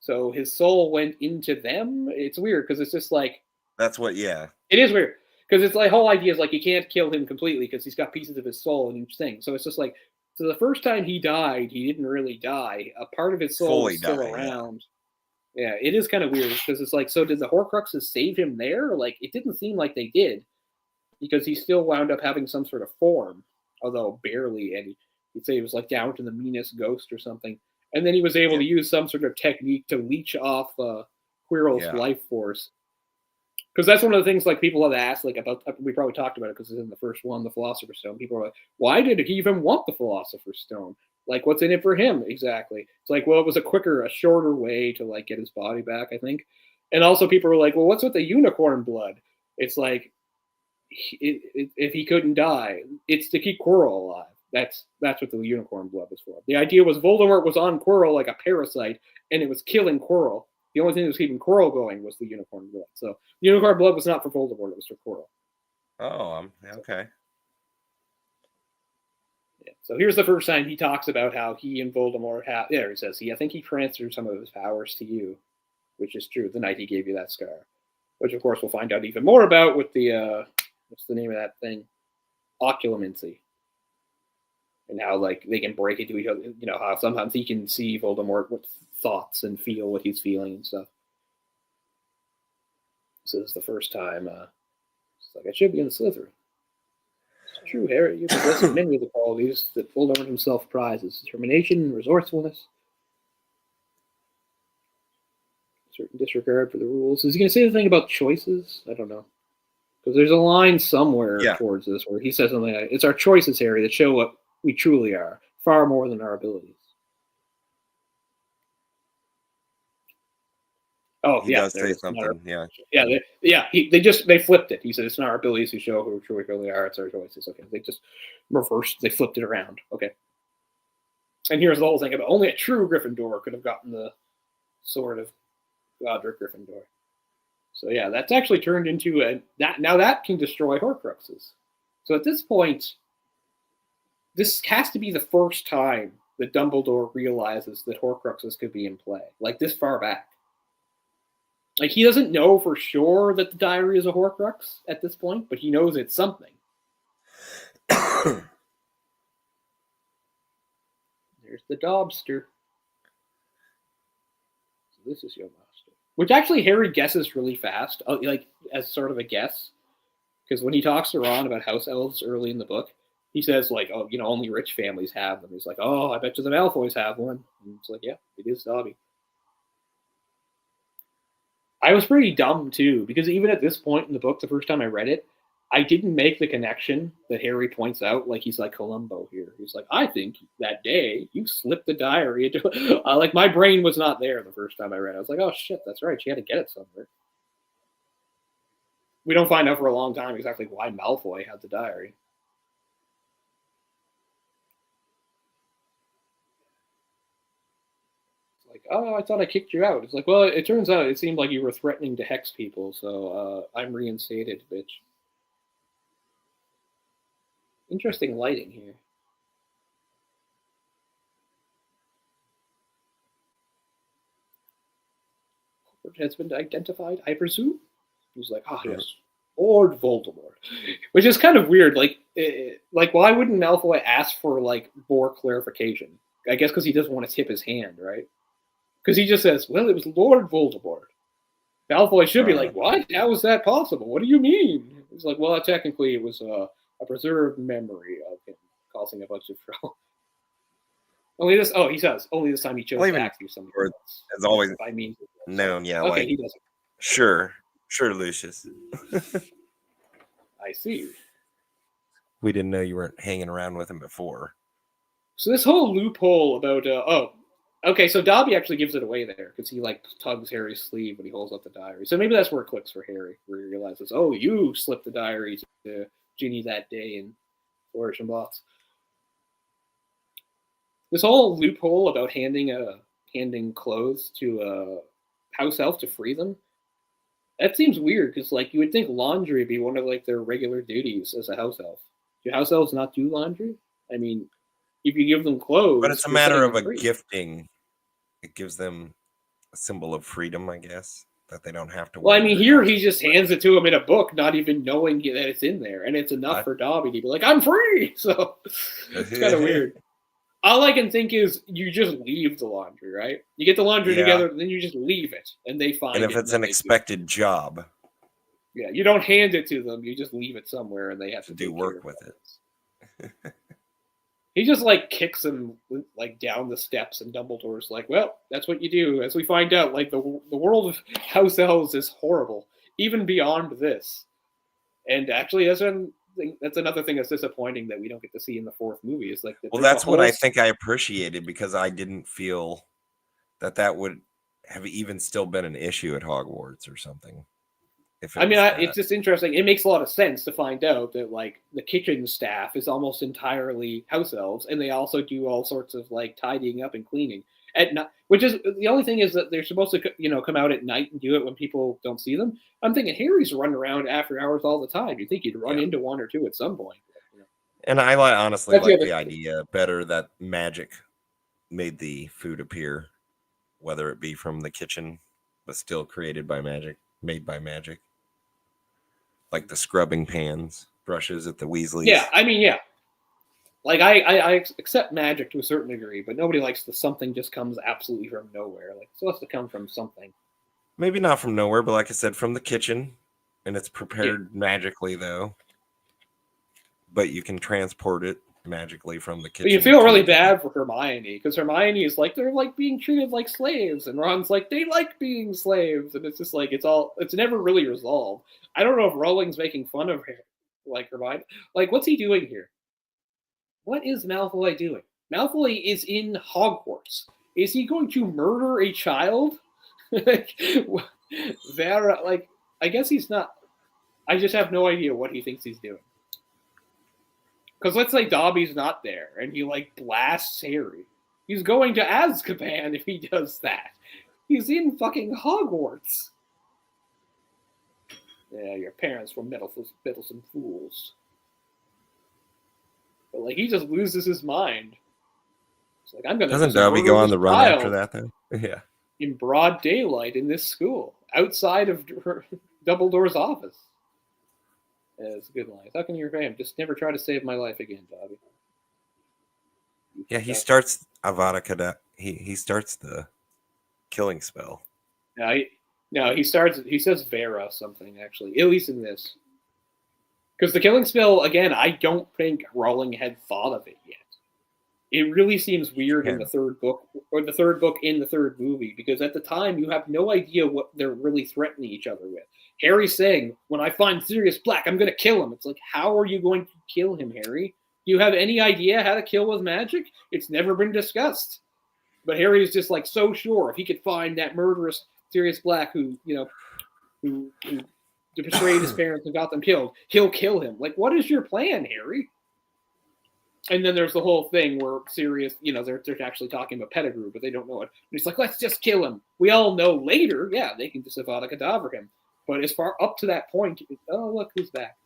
so his soul went into them. It's weird because it's just like that's what, yeah. It is weird because it's like whole idea is like you can't kill him completely because he's got pieces of his soul in each thing. So it's just like so the first time he died, he didn't really die. A part of his soul is still around. Yeah, it is kind of weird because it's like, so did the Horcruxes save him there? Like it didn't seem like they did because he still wound up having some sort of form, although barely any. He'd say he was like down to the meanest ghost or something. And then he was able to use some sort of technique to leech off Quirrell's life force. Because that's one of the things like people have asked, like about, we probably talked about it because it's in the first one, the Philosopher's Stone. People are like, why did he even want the Philosopher's Stone? Like, what's in it for him exactly? It's like, well, it was a shorter way to like get his body back, I think. And also people were like, well, what's with the unicorn blood? It's like, if he couldn't die, it's to keep Quirrell alive. That's what the unicorn blood was for. The idea was Voldemort was on Quirrell like a parasite, and it was killing Quirrell. The only thing that was keeping Quirrell going was the unicorn blood. So the unicorn blood was not for Voldemort; it was for Quirrell. Oh, okay. Yeah. So here's the first time he talks about how he and Voldemort have. There he says, I think he transferred some of his powers to you, which is true. The night he gave you that scar, which of course we'll find out even more about with the what's the name of that thing? Occlumency. and how like they can break into each other. You know how sometimes he can see Voldemort with thoughts and feel what he's feeling and stuff. So this is the first time. It's like I should be in the Slytherin. It's true, Harry. You possess many of the qualities that Voldemort himself prizes: determination, resourcefulness, certain disregard for the rules. Is he going to say anything about choices? I don't know. Because there's a line somewhere towards this where he says something like, it's our choices, Harry, that show what we truly are, far more than our abilities. Oh, he does say something, They flipped it. He said, it's not our abilities who show who we truly are, it's our choices. Okay, they just they flipped it around. Okay. And here's the whole thing about only a true Gryffindor could have gotten the sword of Godric Gryffindor. So yeah, that's actually turned into now that can destroy Horcruxes. So at this point, this has to be the first time that Dumbledore realizes that Horcruxes could be in play, like this far back. Like he doesn't know for sure that the diary is a Horcrux at this point, but he knows it's something. There's the Dobster. So this is your master. Which actually Harry guesses really fast, like as sort of a guess. Because when he talks to Ron about house elves early in the book, he says, like, oh, only rich families have them. He's like, oh, I bet you the Malfoys have one. And it's like, yeah, it is Dobby. I was pretty dumb, too, because even at this point in the book, the first time I read it, I didn't make the connection that Harry points out, like he's like Columbo here. He's like, I think that day you slipped the diary into... like, my brain was not there the first time I read it. I was like, oh, shit, that's right. She had to get it somewhere. We don't find out for a long time exactly why Malfoy had the diary. It's like, oh, I thought I kicked you out. It's like, well, it turns out it seemed like you were threatening to hex people, so I'm reinstated, bitch. Interesting lighting here. It has been identified, I presume? He's like, yes, Lord Voldemort. Which is kind of weird. Like, why wouldn't Malfoy ask for, like, more clarification? I guess because he doesn't want to tip his hand, right? Because he just says, well, it was Lord Voldemort. Malfoy should be like, what? How is that possible? What do you mean? He's like, well, technically it was a preserved memory of him causing a bunch of trouble. He says, only this time he chose to act through something else. As always by means of known, yeah. Okay, like, he doesn't. Sure, Lucius. I see. We didn't know you weren't hanging around with him before. So this whole loophole about, okay, so Dobby actually gives it away there, because he, like, tugs Harry's sleeve when he holds up the diary. So maybe that's where it clicks for Harry, where he realizes, oh, you slipped the diary to Ginny that day in Flourish and Blotts. This whole loophole about handing clothes to a house elf to free them, that seems weird, because, like, you would think laundry would be one of, like, their regular duties as a house elf. Do house elves not do laundry? I mean, if you give them clothes... But it's a matter of a gifting. It gives them a symbol of freedom, I guess, that they don't have to... Well, I mean, here he just hands it to him in a book, not even knowing that it's in there, and it's enough for Dobby to be like, I'm free! So, it's kind of weird. All I can think is you just leave the laundry, right? You get the laundry together, then you just leave it, and they find it. And if it's an expected job. Yeah, you don't hand it to them. You just leave it somewhere, and they have to do work with it. He just, like, kicks him, like, down the steps, and Dumbledore's like, well, that's what you do. As we find out, like, the world of house elves is horrible, even beyond this. And actually, that's another thing that's disappointing that we don't get to see in the fourth movie. Is like, well, that's what I think I appreciated, because I didn't feel that would have even still been an issue at Hogwarts or something. It's just interesting. It makes a lot of sense to find out that, like, the kitchen staff is almost entirely house elves, and they also do all sorts of, like, tidying up and cleaning at night. Which is the only thing is that they're supposed to, come out at night and do it when people don't see them. I'm thinking Harry's running around after hours all the time. You'd think he'd run into one or two at some point. And I honestly like the idea better that magic made the food appear, whether it be from the kitchen, but still created by magic, made by magic. Like the scrubbing pans, brushes at the Weasleys. Yeah, I mean, yeah. Like, I accept magic to a certain degree, but nobody likes the something just comes absolutely from nowhere. Like, it still has to come from something. Maybe not from nowhere, but like I said, from the kitchen, and it's prepared magically, though. But you can transport it magically from the kitchen. But you feel really bad for Hermione, because Hermione is like, they're like being treated like slaves, and Ron's like, they like being slaves, and it's just like, it's never really resolved. I don't know if Rowling's making fun of her, like Hermione. Like, what's he doing here? What is Malfoy doing? Malfoy is in Hogwarts. Is he going to murder a child? Vera, like, I guess he's not. I just have no idea what he thinks he's doing. Because let's say Dobby's not there, and he, like, blasts Harry. He's going to Azkaban if he does that. He's in fucking Hogwarts. Yeah, your parents were meddlesome fools. But, like, he just loses his mind. It's like, I'm gonna. Doesn't Dobby go on the run after that, though? Yeah. In broad daylight in this school, outside of Dumbledore's office. Yeah, it's a good line. How can you fam? Just never try to save my life again, Dobby. Yeah, he starts Avada Kedavra. He starts the killing spell. No, he says Vera something, actually, at least in this. Because the killing spell, again, I don't think Rowling had thought of it yet. It really seems weird in the third book, or the third book in the third movie, because at the time you have no idea what they're really threatening each other with. Harry's saying, when I find Sirius Black, I'm going to kill him. It's like, how are you going to kill him, Harry? Do you have any idea how to kill with magic? It's never been discussed. But Harry is just like so sure if he could find that murderous Sirius Black who betrayed his parents and got them killed, he'll kill him. Like, what is your plan, Harry? And then there's the whole thing where Sirius, they're actually talking about Pettigrew, but they don't know it. And he's like, let's just kill him. We all know later, yeah, they can just Avada Kedavra him. But as far up to that point, oh, look, who's back.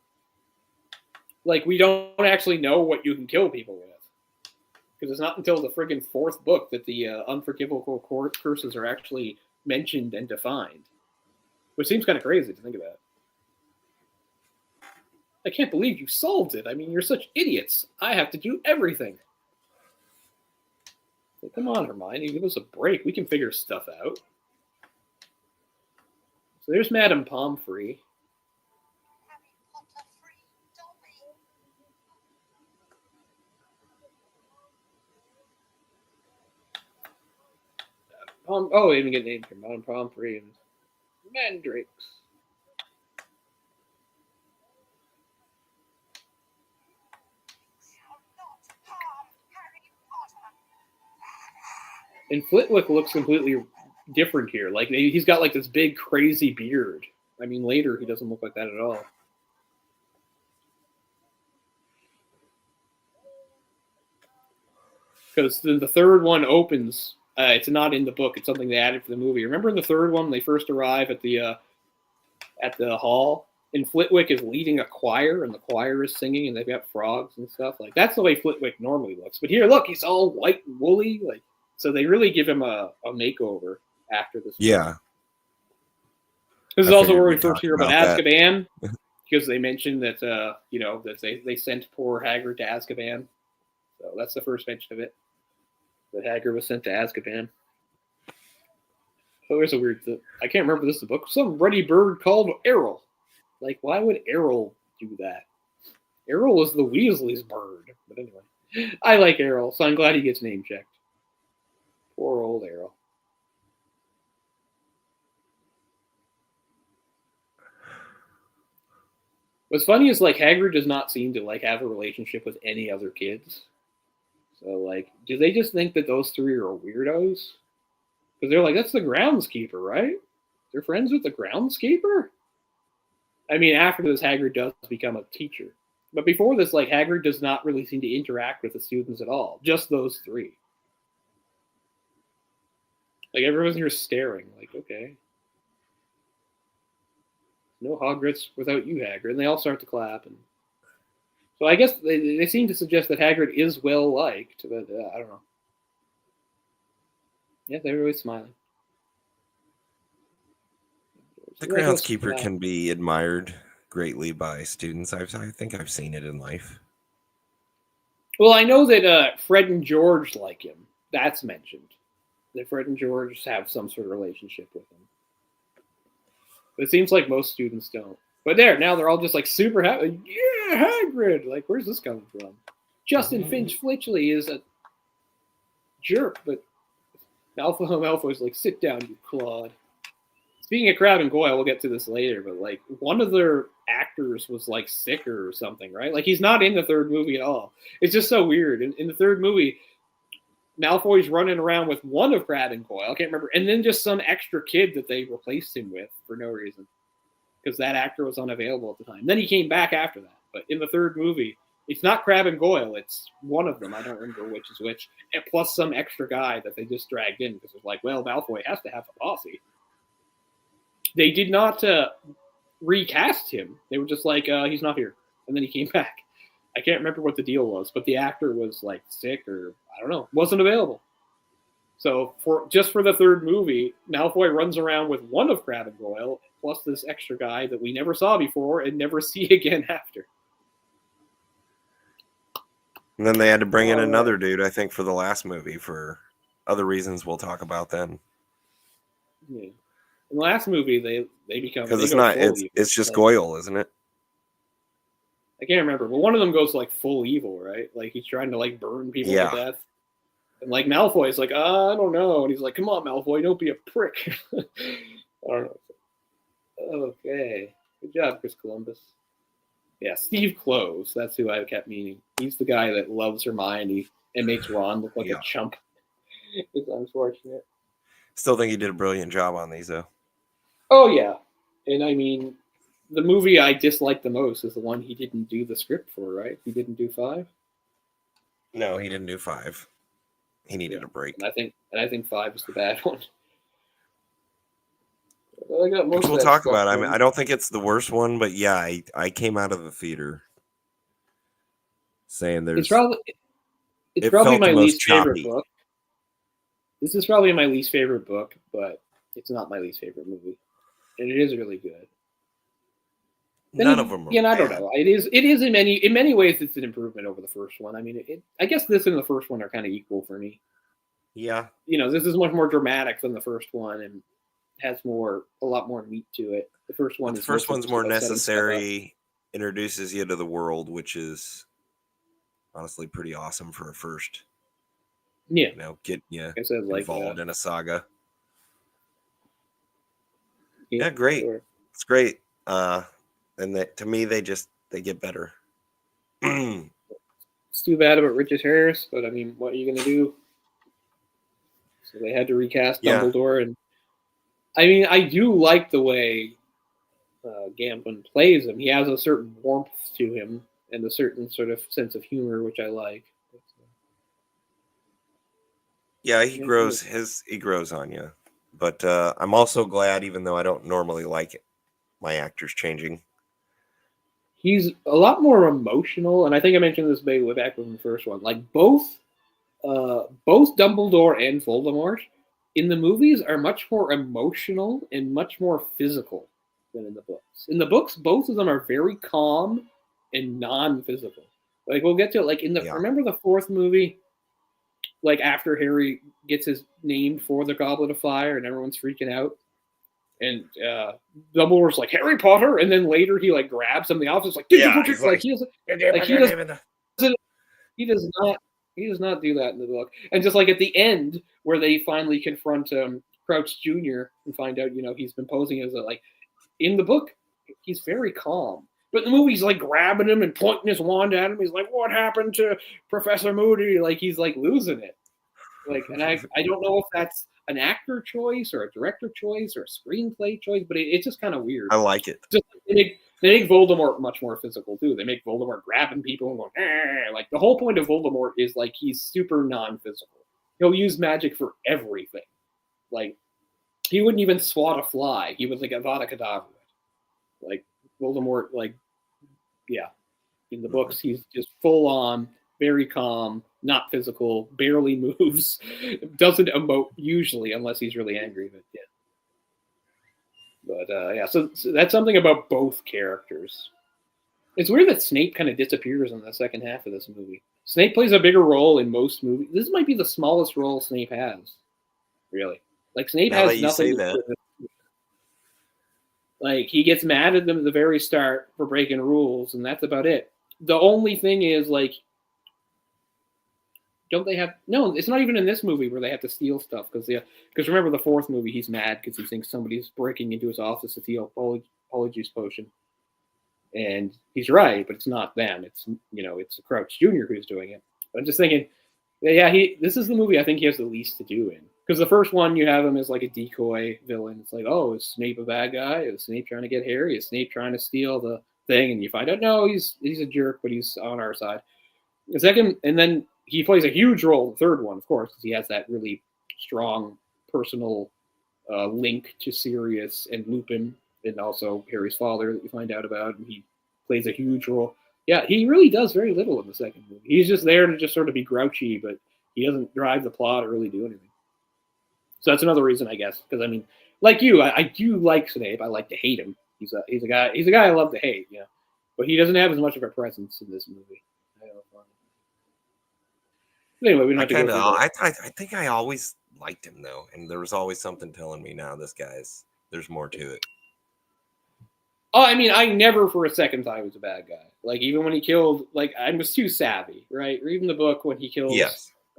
Like, we don't actually know what you can kill people with. Because it's not until the friggin' fourth book that the unforgivable curses are actually mentioned and defined. Which seems kind of crazy to think about. I can't believe you solved it. I mean, you're such idiots. I have to do everything. Like, come on, Hermione, give us a break. We can figure stuff out. So there's Madame Pomfrey. I didn't get named here. Madame Pomfrey and Mandrakes. And Flitwick looks completely different here. Like, he's got like this big crazy beard. I mean, later he doesn't look like that at all. Because the third one opens. It's not in the book. It's something they added for the movie. Remember in the third one, when they first arrive at the hall, and Flitwick is leading a choir, and the choir is singing, and they've got frogs and stuff. Like, that's the way Flitwick normally looks. But here, look, he's all white and woolly. Like, so they really give him a makeover after this. Yeah. This is also where we first hear about Azkaban, because they mentioned that that they sent poor Hagrid to Azkaban. So that's the first mention of it. That Hagrid was sent to Azkaban. Oh, there's a weird thing. I can't remember this is the book. Some ruddy bird called Errol. Like, why would Errol do that? Errol is the Weasley's bird. But anyway, I like Errol, so I'm glad he gets name checked. Poor old Errol. What's funny is, like, Hagrid does not seem to, like, have a relationship with any other kids. So, like, do they just think that those three are weirdos? Because they're like, that's the groundskeeper, right? They're friends with the groundskeeper? I mean, after this, Hagrid does become a teacher. But before this, like, Hagrid does not really seem to interact with the students at all. Just those three. Like, everyone's here staring. Like, okay. No Hogwarts without you, Hagrid. And they all start to clap. And so I guess they seem to suggest that Hagrid is well-liked, but I don't know. Yeah, they're really smiling. The groundskeeper can be admired greatly by students. I think I've seen it in life. Well, I know that Fred and George like him. That's mentioned. That Fred and George have some sort of relationship with him. But it seems like most students don't. But now they're all just like super happy. Yeah, Hagrid. Like, where's this coming from? Justin Finch Fletchley is a jerk, but Malfoy's like, sit down, you clod. Speaking of Crabbe and Goyle, we'll get to this later, but like one of their actors was like sick or something, right? Like he's not in the third movie at all. It's just so weird. In the third movie, Malfoy's running around with one of Crabbe and Goyle, I can't remember, and then just some extra kid that they replaced him with for no reason, because that actor was unavailable at the time. Then he came back after that, but in the third movie, it's not Crabbe and Goyle, it's one of them. I don't remember which is which, and plus some extra guy that they just dragged in because it's like, well, Malfoy has to have a posse. They did not recast him. They were just like, he's not here. And then he came back. I can't remember what the deal was, but the actor was like sick or I don't know, wasn't available. So for the third movie, Malfoy runs around with one of Crabbe and Goyle, plus this extra guy that we never saw before and never see again after. And then they had to bring in another dude, I think, for the last movie for other reasons we'll talk about then. Yeah. In the last movie, they become, because it's just like, Goyle, isn't it? I can't remember, but one of them goes like full evil, right? Like he's trying to like burn people to death, and like Malfoy is like, I don't know, and he's like, come on, Malfoy, don't be a prick. I don't know. Okay, good job, Chris Columbus. Yeah, Steve Close. That's who I kept meaning. He's the guy that loves Hermione and makes Ron look like a chump. It's unfortunate. Still think he did a brilliant job on these, though. Oh, yeah. And I mean, the movie I dislike the most is the one he didn't do the script for, right? He didn't do 5? No, he didn't do 5. He needed a break. And I think 5 is the bad one. Which we'll talk about. I mean, I don't think it's the worst one, but yeah, I came out of the theater saying there's... It's probably my least favorite book. This is probably my least favorite book, but it's not my least favorite movie. And it is really good. None of them are bad. I don't know. It is in many ways it's an improvement over the first one. I mean, I guess this and the first one are kind of equal for me. Yeah. You know, this is much more dramatic than the first one and has a lot more meat to it. The first one's more necessary, introduces you to the world, which is honestly pretty awesome for a first. Yeah. You know, get you involved in a saga. Yeah, great. Sure. It's great. And to me, they get better. It's too bad about Richard Harris, but I mean, what are you going to do? So they had to recast Dumbledore, and I mean, I do like the way Gambon plays him. He has a certain warmth to him and a certain sort of sense of humor, which I like. Yeah, he grows on you. But I'm also glad, even though I don't normally like it, my actors changing. He's a lot more emotional, and I think I mentioned this way back from the first one. Like both Dumbledore and Voldemort in the movies are much more emotional and much more physical than in the books. In the books, both of them are very calm and non-physical. Like we'll get to it. Like remember the fourth movie? Like after Harry gets his name for the Goblet of Fire and everyone's freaking out. And Dumbledore's like, Harry Potter, and then later he like grabs him in the office, like, he does not do that in the book. And just like at the end where they finally confront Crouch Jr. and find out, he's been posing as in the book, he's very calm. But in the movie, he's like grabbing him and pointing his wand at him. He's like, what happened to Professor Moody? Like he's like losing it. Like, and I don't know if that's an actor choice or a director choice or a screenplay choice, but it's just kind of weird. I like it. Just, they make Voldemort much more physical too. They make Voldemort grabbing people and going, like the whole point of Voldemort is like he's super non-physical. He'll use magic for everything. Like he wouldn't even swat a fly. He was like Avada Kedavra. Like Voldemort, in the books, he's just full on, very calm, not physical, barely moves, doesn't emote usually unless he's really angry. But so that's something about both characters. It's weird that Snape kind of disappears in the second half of this movie. Snape plays a bigger role in most movies. This might be the smallest role Snape has, really. Like, Snape Now that has you say nothing. that. Like, he gets mad at them at the very start for breaking rules, and that's about it. The only thing is, like, don't they have... No, it's not even in this movie where they have to steal stuff. Because remember the fourth movie, he's mad because he thinks somebody's breaking into his office to steal Polyjuice Potion. And he's right, but it's not them. It's, it's Crouch Jr. who's doing it. But I'm just thinking, yeah, this is the movie I think he has the least to do in. Because the first one, you have him as like a decoy villain. It's like, oh, is Snape a bad guy? Is Snape trying to get Harry? Is Snape trying to steal the thing? And you find out, no, he's a jerk, but he's on our side. The second, and then he plays a huge role in the third one, of course, because he has that really strong personal link to Sirius and Lupin, and also Harry's father that you find out about, and he plays a huge role. Yeah, he really does very little in the second movie. He's just there to just sort of be grouchy, but he doesn't drive the plot or really do anything. So that's another reason, I guess, because I mean, like you, I do like Snape. I like to hate him. He's a guy I love to hate, but he doesn't have as much of a presence in this movie. But anyway, we don't have to go through that. I think I always liked him though, and there was always something telling me now there's more to it. Oh, I mean, I never for a second thought he was a bad guy. Like, even when he killed, like, I was too savvy, right? Reading the book when he kills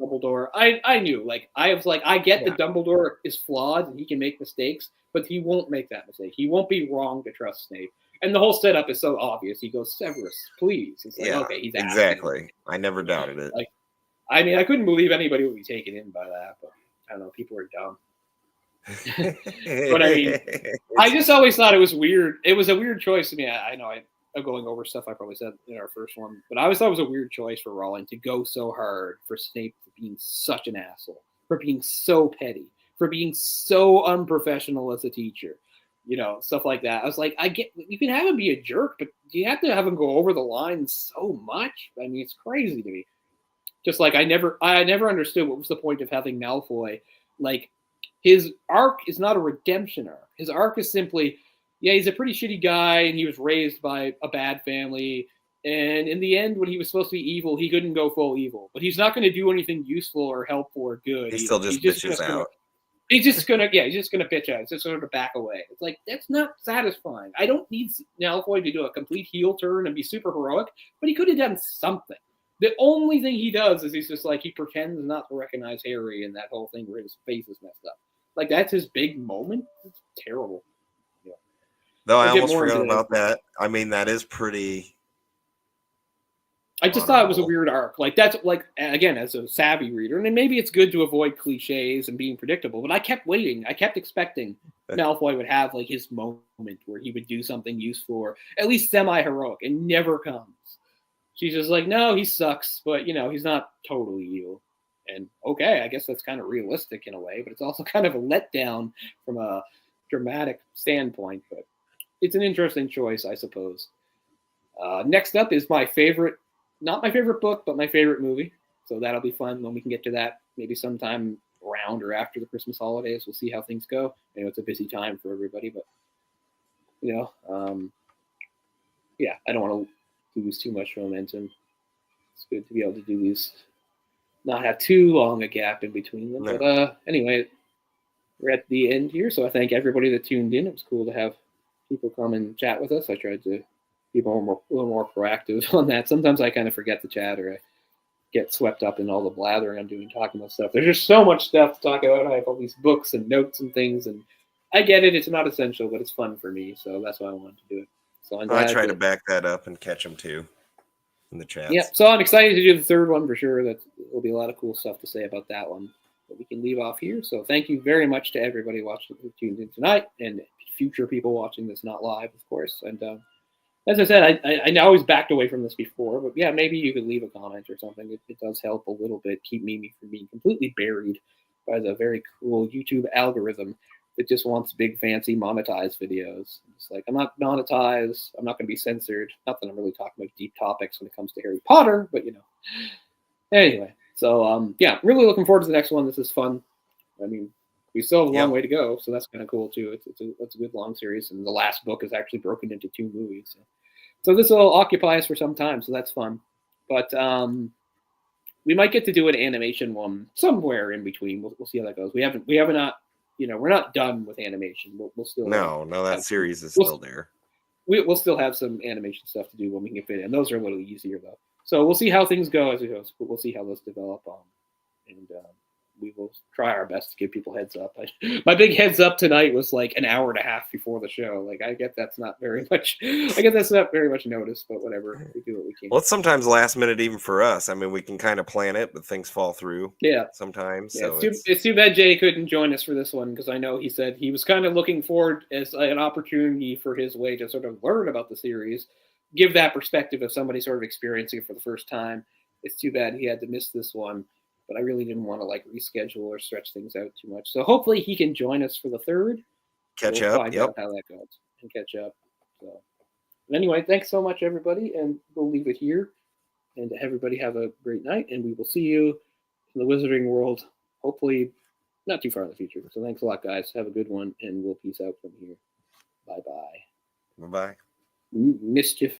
Dumbledore, I knew. Like, I was like, I get that Dumbledore is flawed and he can make mistakes, but he won't make that mistake. He won't be wrong to trust Snape. And the whole setup is so obvious. He goes, Severus, please. It's like, okay, he's exactly. I never doubted it. Like, I mean, I couldn't believe anybody would be taken in by that, but I don't know, people are dumb. But I mean, I just always thought it was weird. It was a weird choice to me. I know I'm going over stuff I probably said in our first one, but I always thought it was a weird choice for Rowling to go so hard for Snape for being such an asshole, for being so petty, for being so unprofessional as a teacher, stuff like that. I was like, I get, you can have him be a jerk, but you have to have him go over the line so much. I mean, it's crazy to me. Just like I never understood what was the point of having Malfoy. Like, his arc is not a redemption arc. His arc is simply, he's a pretty shitty guy, and he was raised by a bad family. And in the end, when he was supposed to be evil, he couldn't go full evil. But he's not going to do anything useful or helpful or good. He still just bitches out. He's just gonna bitch out. He's just sort of back away. It's like, that's not satisfying. I don't need Malfoy to do a complete heel turn and be super heroic, but he could have done something. The only thing he does is he's just like, he pretends not to recognize Harry and that whole thing where his face is messed up. Like, that's his big moment. It's terrible. Though I almost forgot about that. I mean, that is pretty... I just thought it was a weird arc. Like, that's, like, again, as a savvy reader, and maybe it's good to avoid cliches and being predictable, but I kept waiting. I kept expecting Malfoy would have, like, his moment where he would do something useful or at least semi-heroic, and never comes. She's just like, no, he sucks, but, he's not totally evil. And, okay, I guess that's kind of realistic in a way, but it's also kind of a letdown from a dramatic standpoint. But it's an interesting choice, I suppose. Next up is my favorite, not my favorite book, but my favorite movie. So that'll be fun when we can get to that maybe sometime around or after the Christmas holidays. We'll see how things go. I know it's a busy time for everybody, but, I don't want to lose too much momentum. It's good to be able to do these, not have too long a gap in between them. No. But anyway, we're at the end here, so I thank everybody that tuned in. It was cool to have people come and chat with us. I tried to be a little more proactive on that. Sometimes I kind of forget the chat, or I get swept up in all the blathering I'm doing, talking about stuff. There's just so much stuff to talk about. I have all these books and notes and things, and I get it. It's not essential, but it's fun for me, so that's why I wanted to do it. So I try to back that up and catch them too in the chat. Yeah, so I'm excited to do the third one for sure. That will be a lot of cool stuff to say about that one. But we can leave off here. So thank you very much to everybody watching who tuned in tonight, and future people watching this not live, of course. And as I said, I always backed away from this before, but yeah, maybe you could leave a comment or something. It does help a little bit, keep me from being completely buried by the very cool YouTube algorithm that just wants big, fancy, monetized videos. It's like, I'm not monetized. I'm not going to be censored. Not that I'm really talking about deep topics when it comes to Harry Potter, but, Anyway, so, really looking forward to the next one. This is fun. I mean, we still have a long way to go, so that's kind of cool, too. It's a good long series, and the last book is actually broken into 2 movies. So this will occupy us for some time, so that's fun. But, we might get to do an animation one somewhere in between. We'll see how that goes. We haven't not, we're not done with animation. We'll still that series is still there. We'll still have some animation stuff to do when we can fit in. Those are a little easier though. So we'll see how things go as it goes. But we'll see how those develop. And we will try our best to give people heads up. My big heads up tonight was like an hour and a half before the show. Like I get that's not very much. I guess that's not very much notice, but whatever. We do what we can. Well, it's sometimes last minute even for us. I mean, we can kind of plan it, but things fall through. Yeah. Sometimes. Yeah, so it's too bad Jay couldn't join us for this one because I know he said he was kind of looking forward as an opportunity for his way to sort of learn about the series, give that perspective of somebody sort of experiencing it for the first time. It's too bad he had to miss this one. But I really didn't want to like reschedule or stretch things out too much. So hopefully he can join us for the third. Catch up. Find out how that goes and catch up. So anyway, thanks so much, everybody. And we'll leave it here. And everybody have a great night. And we will see you in the Wizarding world, hopefully not too far in the future. So thanks a lot, guys. Have a good one. And we'll peace out from here. Bye-bye. Bye-bye. Mischief.